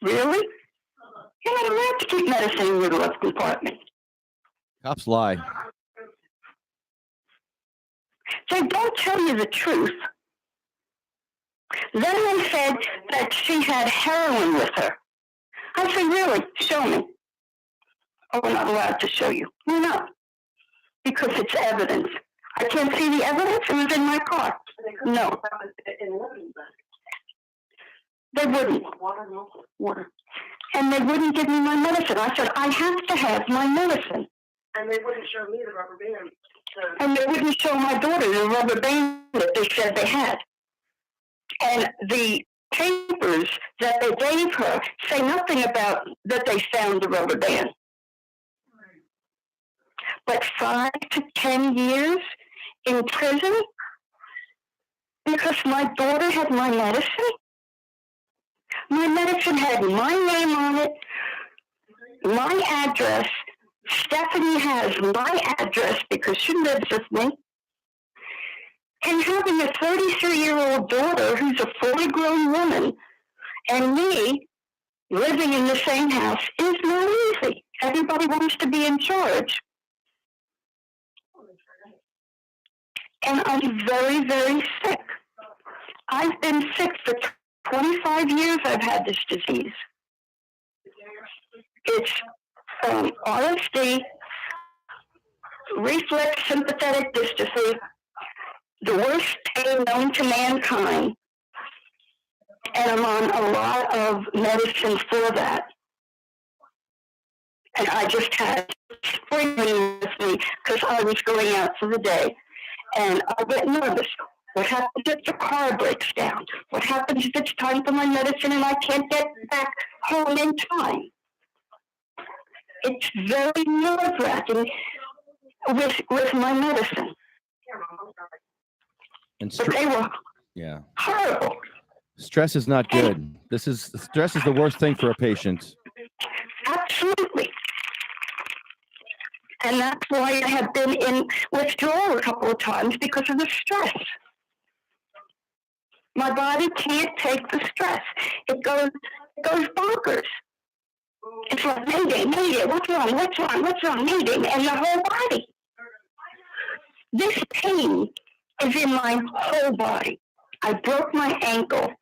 Really? You're not allowed to keep medicine in your glove compartment. Cops lie. They don't tell you the truth. Then they said that she had heroin with her. I said, really? Show me. Oh, we're not allowed to show you. Why not? Because it's evidence. I can't see the evidence. It was in my car. No. They wouldn't. Water. And they wouldn't give me my medicine. I said, I have to have my medicine. And they wouldn't show me the rubber band. And they wouldn't show my daughter the rubber band that they said they had. And the papers that they gave her say nothing about that they found the rubber band. But 5 to 10 years in prison because my daughter had my medicine? My medicine had my name on it, my address. Stephanie has my address because she lives with me. And having a 33-year-old daughter who's a fully grown woman and me living in the same house is not easy. Everybody wants to be in charge. And I'm very, very sick. I've been sick for 25 years. I've had this disease. It's RSD, reflex sympathetic dystrophy, the worst pain known to mankind. And I'm on a lot of medicine for that. And I just had spring with me because I was going out for the day. And I get nervous. What happens if the car breaks down? What happens if it's time for my medicine and I can't get back home in time? It's very nerve-wracking with my medicine. And But they were horrible. Stress is not good. Stress is the worst thing for a patient. Absolutely. And that's why I have been in withdrawal a couple of times because of the stress. My body can't take the stress. It goes bonkers. It's like, mayday, what's wrong, mayday, and the whole body. This pain is in my whole body. I broke my ankle,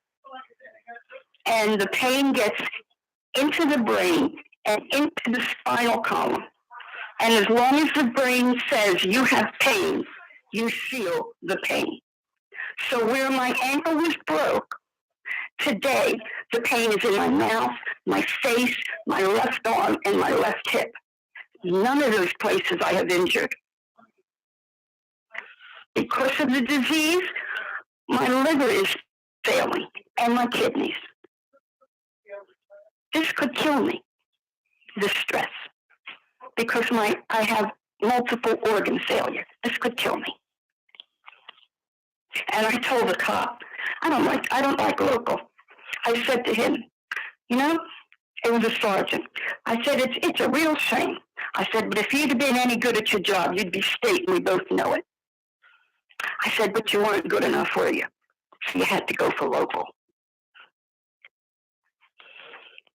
and the pain gets into the brain and into the spinal column. And as long as the brain says you have pain, you feel the pain. So where my ankle was broke, today the pain is in my mouth, my face, my left arm, and my left hip. None of those places I have injured. Because of the disease, my liver is failing and my kidneys. This could kill me, the stress, because I have multiple organ failure. This could kill me. And I told the cop, I don't like local. I said to him, it was a sergeant. I said, it's a real shame. I said, but if you'd have been any good at your job, you'd be state, and we both know it. I said, but you weren't good enough, were you? So you had to go for local.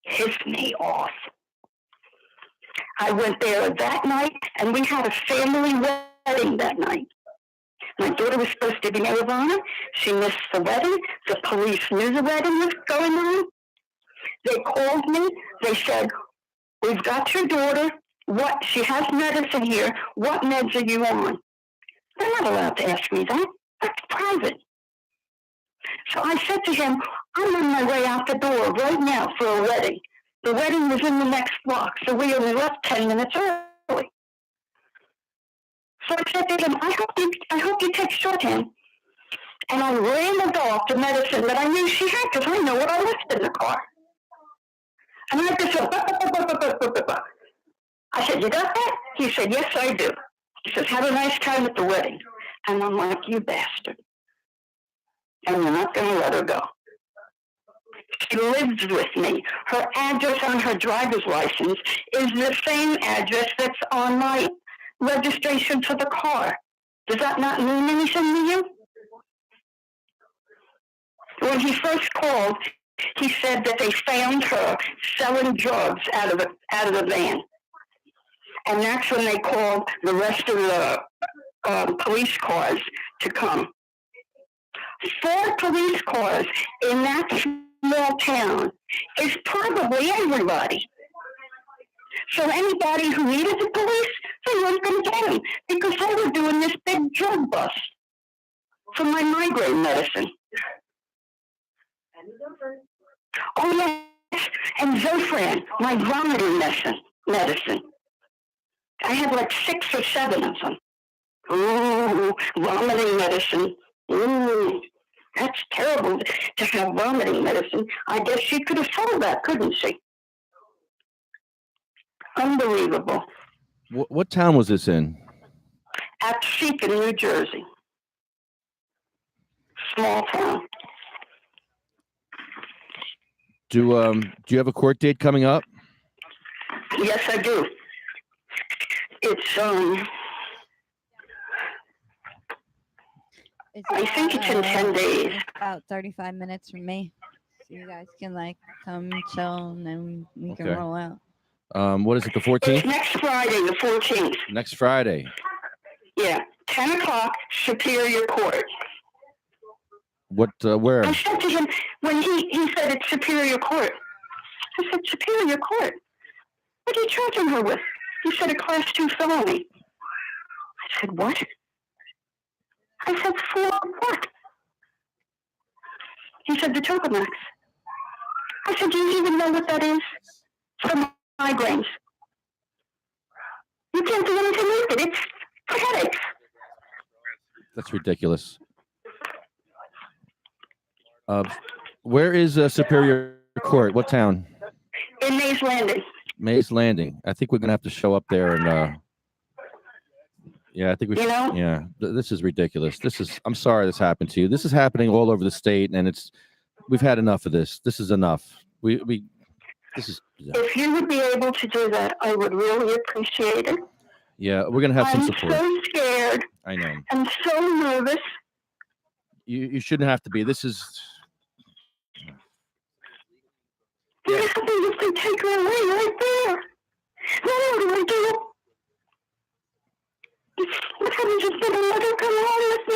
Pissed me off. I went there that night, and we had a family wedding that night. My daughter was supposed to be maid of honor. She missed the wedding. The police knew the wedding was going on. They called me. They said, we've got your daughter. She has medicine here. What meds are you on? They're not allowed to ask me that. That's private. So I said to him, I'm on my way out the door right now for a wedding. The wedding was in the next block, so we only left 10 minutes early. So I said to him, I hope you take shorthand. And I ran off the medicine that I knew she had because I know what I left in the car. And I just said, I said, you got that? He said, yes, I do. He says, have a nice time at the wedding. And I'm like, you bastard. And you're not going to let her go. She lives with me. Her address on her driver's license is the same address that's on my registration for the car. Does that not mean anything to you? When he first called, he said that they found her selling drugs out of the van. And that's when they called the rest of the police cars to come. 4 police cars in that small town is probably everybody. So anybody who needed the police, they weren't going to get them because they were doing this big drug bust for my migraine medicine. Oh yes, and Zofran, my vomiting medicine. I had like 6 or 7 of them. Ooh, vomiting medicine. Ooh, that's terrible to have vomiting medicine. I guess she could have sold that, couldn't she? Unbelievable. What town was this in? At Seacon, New Jersey. Small town. Do you have a court date coming up? Yes, I do. It's I think it's in 10 days. It's about 35 minutes from me. So you guys can come chill and then we can roll out. What is it, the 14th? It's next Friday, the 14th. Next Friday. Yeah, 10 o'clock, Superior Court. What, where? I said to him, when he said it's Superior Court, I said, Superior Court? What are you charging her with? He said, a Class 2 felony. I said, what? I said, for what? He said, the Topamax. I said, do you even know what that is? For migraines. You can't do anything with it. It's for headaches. That's ridiculous. Where is Superior Court? What town? In Mays Landing. Mays Landing. I think we're gonna have to show up there and. Yeah, I think we should. Yeah, this is ridiculous. I'm sorry this happened to you. This is happening all over the state, and we've had enough of this. This is enough. This is. If you would be able to do that, I would really appreciate it. Yeah, we're gonna have some I'm support. so scared. I know. I'm so nervous. You shouldn't have to be. This is. What happens if they take her away right there? Then what do I do? What happens if the mother come home with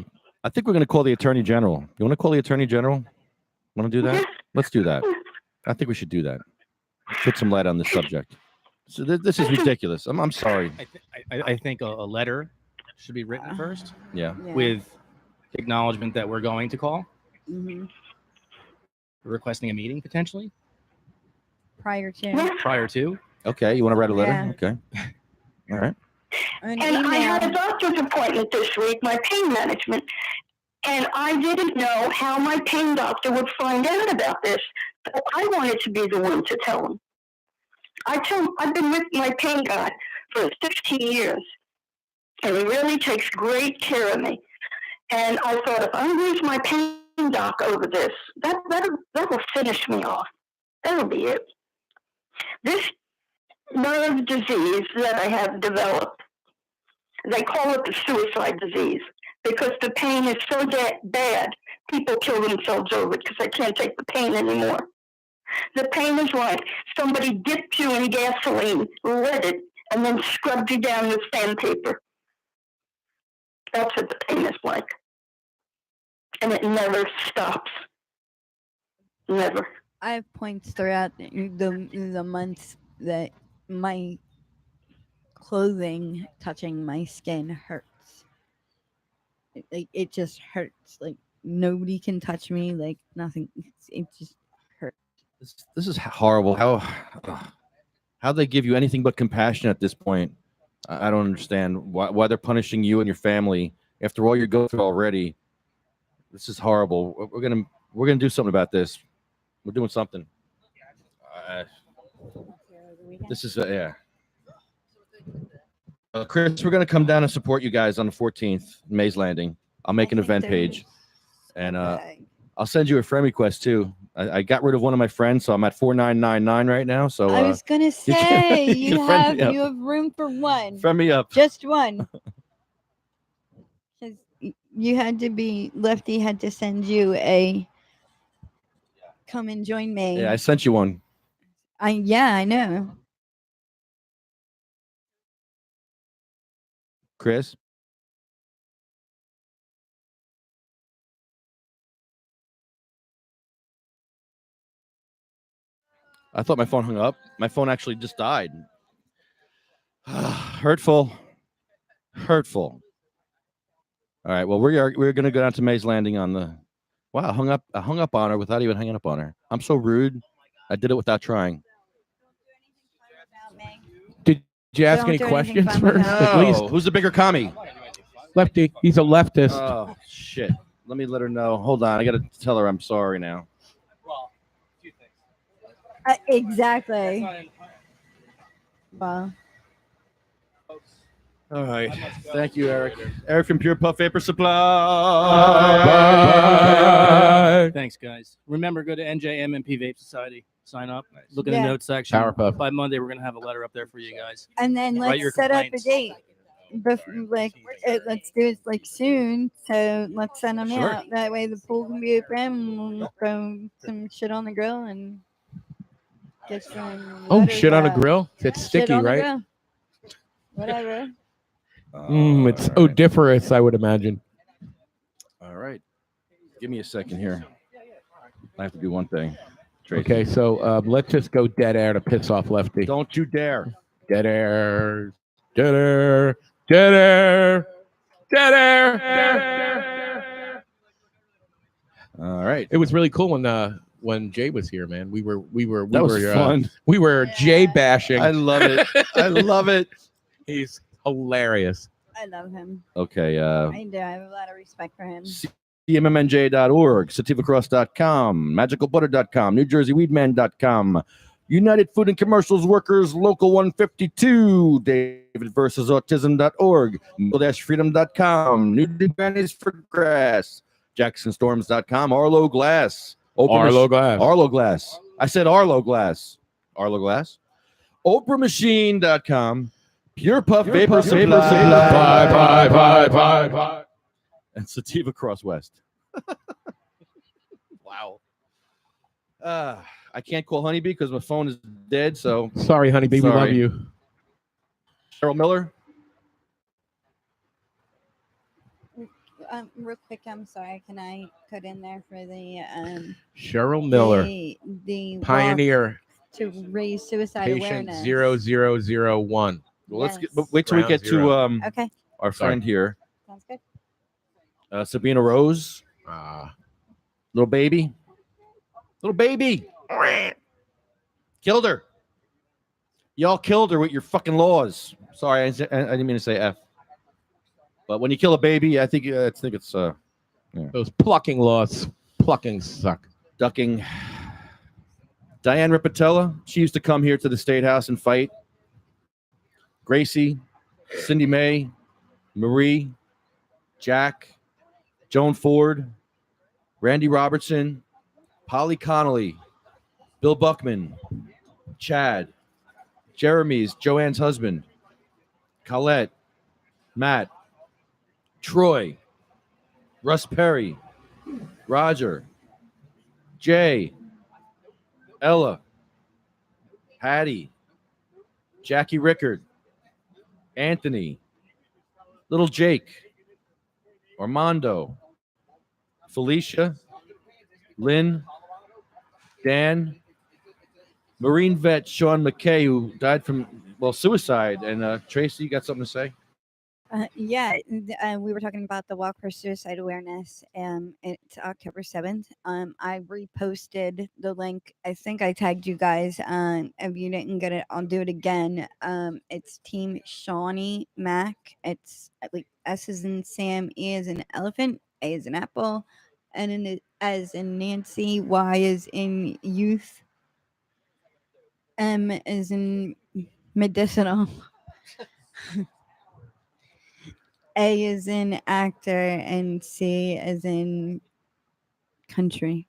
me? I think we're gonna call the Attorney General. You want to call the Attorney General? Want to do that? Yes. Let's do that. I think we should do that. Shed some light on this subject. So this is ridiculous. I'm sorry. I think a letter should be written first Yeah. with acknowledgement that we're going to call, Mhm. requesting a meeting potentially Prior to. prior to. Okay. You want to write a letter? Yeah. Okay. All right. An And I had a email. doctor's appointment this week, my pain management, and I didn't know how my pain doctor would find out about this. So I wanted to be the one to tell him. I've been with my pain guy for 15 years, and he really takes great care of me. And I thought, if I lose my pain doc over this, that'll finish me off. That'll be it. This nerve disease that I have developed, they call it the suicide disease because the pain is so bad, people kill themselves over it because they can't take the pain anymore. The pain is like somebody dipped you in gasoline, lit it, and then scrubbed you down with sandpaper. That's what the pain is like. And it never stops. Never. I have points throughout the months that my clothing touching my skin hurts. It just hurts. Like nobody can touch me. Like nothing. It just hurts. This is horrible. How they give you anything but compassion at this point? I don't understand why they're punishing you and your family after all you're going through already. This is horrible. We're gonna do something about this. We're doing something. This is yeah. Chris, we're gonna come down and support you guys on the 14th, Mays Landing. I'll make an event page, and I'll send you a friend request too. I got rid of one of my friends, so I'm at 4999 right now. So I was gonna you say can you friend me have up. room for one. Friend me up. Just one. Because you had to be Lefty had to send you a come and join me. Yeah, I sent you one. I know. Chris. I thought my phone hung up. My phone actually just died. Hurtful. All right. Well, we're going to go down to Mays Landing on the. Wow, I hung up on her without even hanging up on her. I'm so rude. I did it without trying. Did you ask Don't any do questions anything fun first? without At least Who's the bigger commie? Lefty. He's a leftist. Oh shit! Let me let her know. Hold on. I got to tell her I'm sorry now. Exactly. Well. All right. Thank you, Eric. Eric from Pure Puff Vapor Supply. Thanks, guys. Remember, go to NJMMP Vape Society. Sign up. Look in Yeah. the notes section. Powerpuff. By Monday, we're gonna have a letter up there for you guys. And then Write your let's set up a complaints. date. Let's do it like soon. So let's send them Sure. out. That way the pool can be open. We'll throw some shit on the grill and get some. Oh, letters shit on a out. grill? It's Shit sticky, on the right? grill. Whatever. It's odoriferous, I would imagine. All right. Give me a second here. I have to do one thing. Tracy. Okay, so let's just go dead air to piss off Lefty. Don't you dare. Dead air. Dead air. Dead air. Dead air. All right. It was really cool when Jay was here, man. We were That was fun. We were Jay bashing. I love it. I love it. He's hilarious. I love him. Okay. I do. I have a lot of respect for him. CMMNJ.org, sativacross.com, magicalbutter.com, NewJerseyWeedman.com, United Food and Commercials Workers Local 152, DavidVersusAutism.org, Freedom.com, New Grannies for Grass, JacksonStorms.com, Arlo Glass. Arlo Glass. Arlo Glass. I said Arlo Glass. Arlo Glass. OprahMachine.com. Pure Puff Vapor Supply. Bye. And Sativa Cross West. Wow. I can't call Honeybee because my phone is dead. So Sorry, Honeybee. We love you. Cheryl Miller. Real quick, I'm sorry. Can I put in there for the Cheryl Miller, the Pioneer, walk to raise suicide patient awareness? 0001. Well, let's Yes. wait till we Ground get zero. to Okay, our friend here, sounds good. Sabina Rose. Little baby. Killed her. Y'all killed her with your fucking laws. Sorry, I didn't mean to say F. But when you kill a baby, I think it's Those plucking laws. Plucking suck. Ducking. Diane Ripatella. She used to come here to the State House and fight. Gracie, Cindy Mae, Marie, Jack, Joan Ford, Randy Robertson, Polly Connolly, Bill Buckman, Chad, Jeremy's Joanne's husband, Colette, Matt, Troy, Russ Perry, Roger, Jay, Ella, Hattie, Jackie Rickard, Anthony, Little Jake, Armando, Felicia, Lynn, Dan, Marine vet Sean McKay, who died from suicide. And Tracy, you got something to say? We were talking about the walk for suicide awareness. It's October 7th. I reposted the link. I think I tagged you guys. If you didn't get it, I'll do it again. It's Team Shawnee Mac. It's like S as in Sam, E as in elephant, A as in apple, N as in Nancy, Y as in youth, M as in medicinal. A is in actor and C is in country.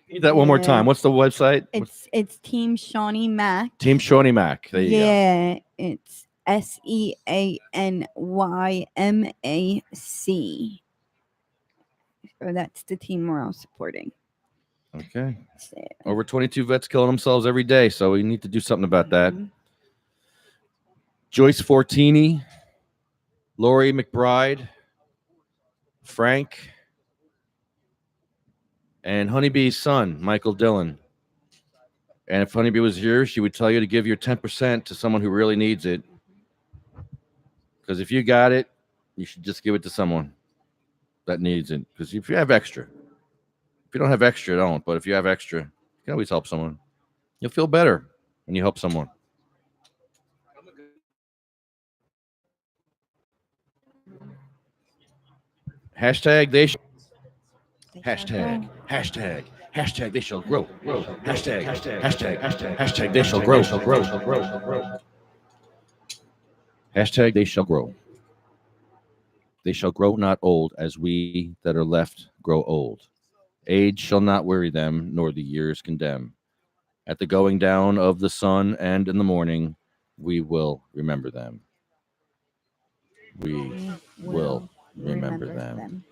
Need that one more time. What's the website? It's Team Shawnee Mac. Team Shawnee Mac. There you go. It's SEANYMAC. So that's the team we're all supporting. Okay. Over 22 vets killing themselves every day, so we need to do something about that. Joyce Fortini, Lori McBride, Frank, and Honeybee's son, Michael Dillon. And if Honeybee was here, she would tell you to give your 10% to someone who really needs it. Because if you got it, you should just give it to someone that needs it. Because if you have extra, if you don't have extra, don't. But if you have extra, you can always help someone. You'll feel better when you help someone. Hashtag they shall. Hashtag they shall grow. Hashtag they shall grow. Hashtag they shall grow. They shall grow not old, as we that are left grow old. Age shall not weary them, nor the years condemn. At the going down of the sun and in the morning, we will remember them. We will remember them.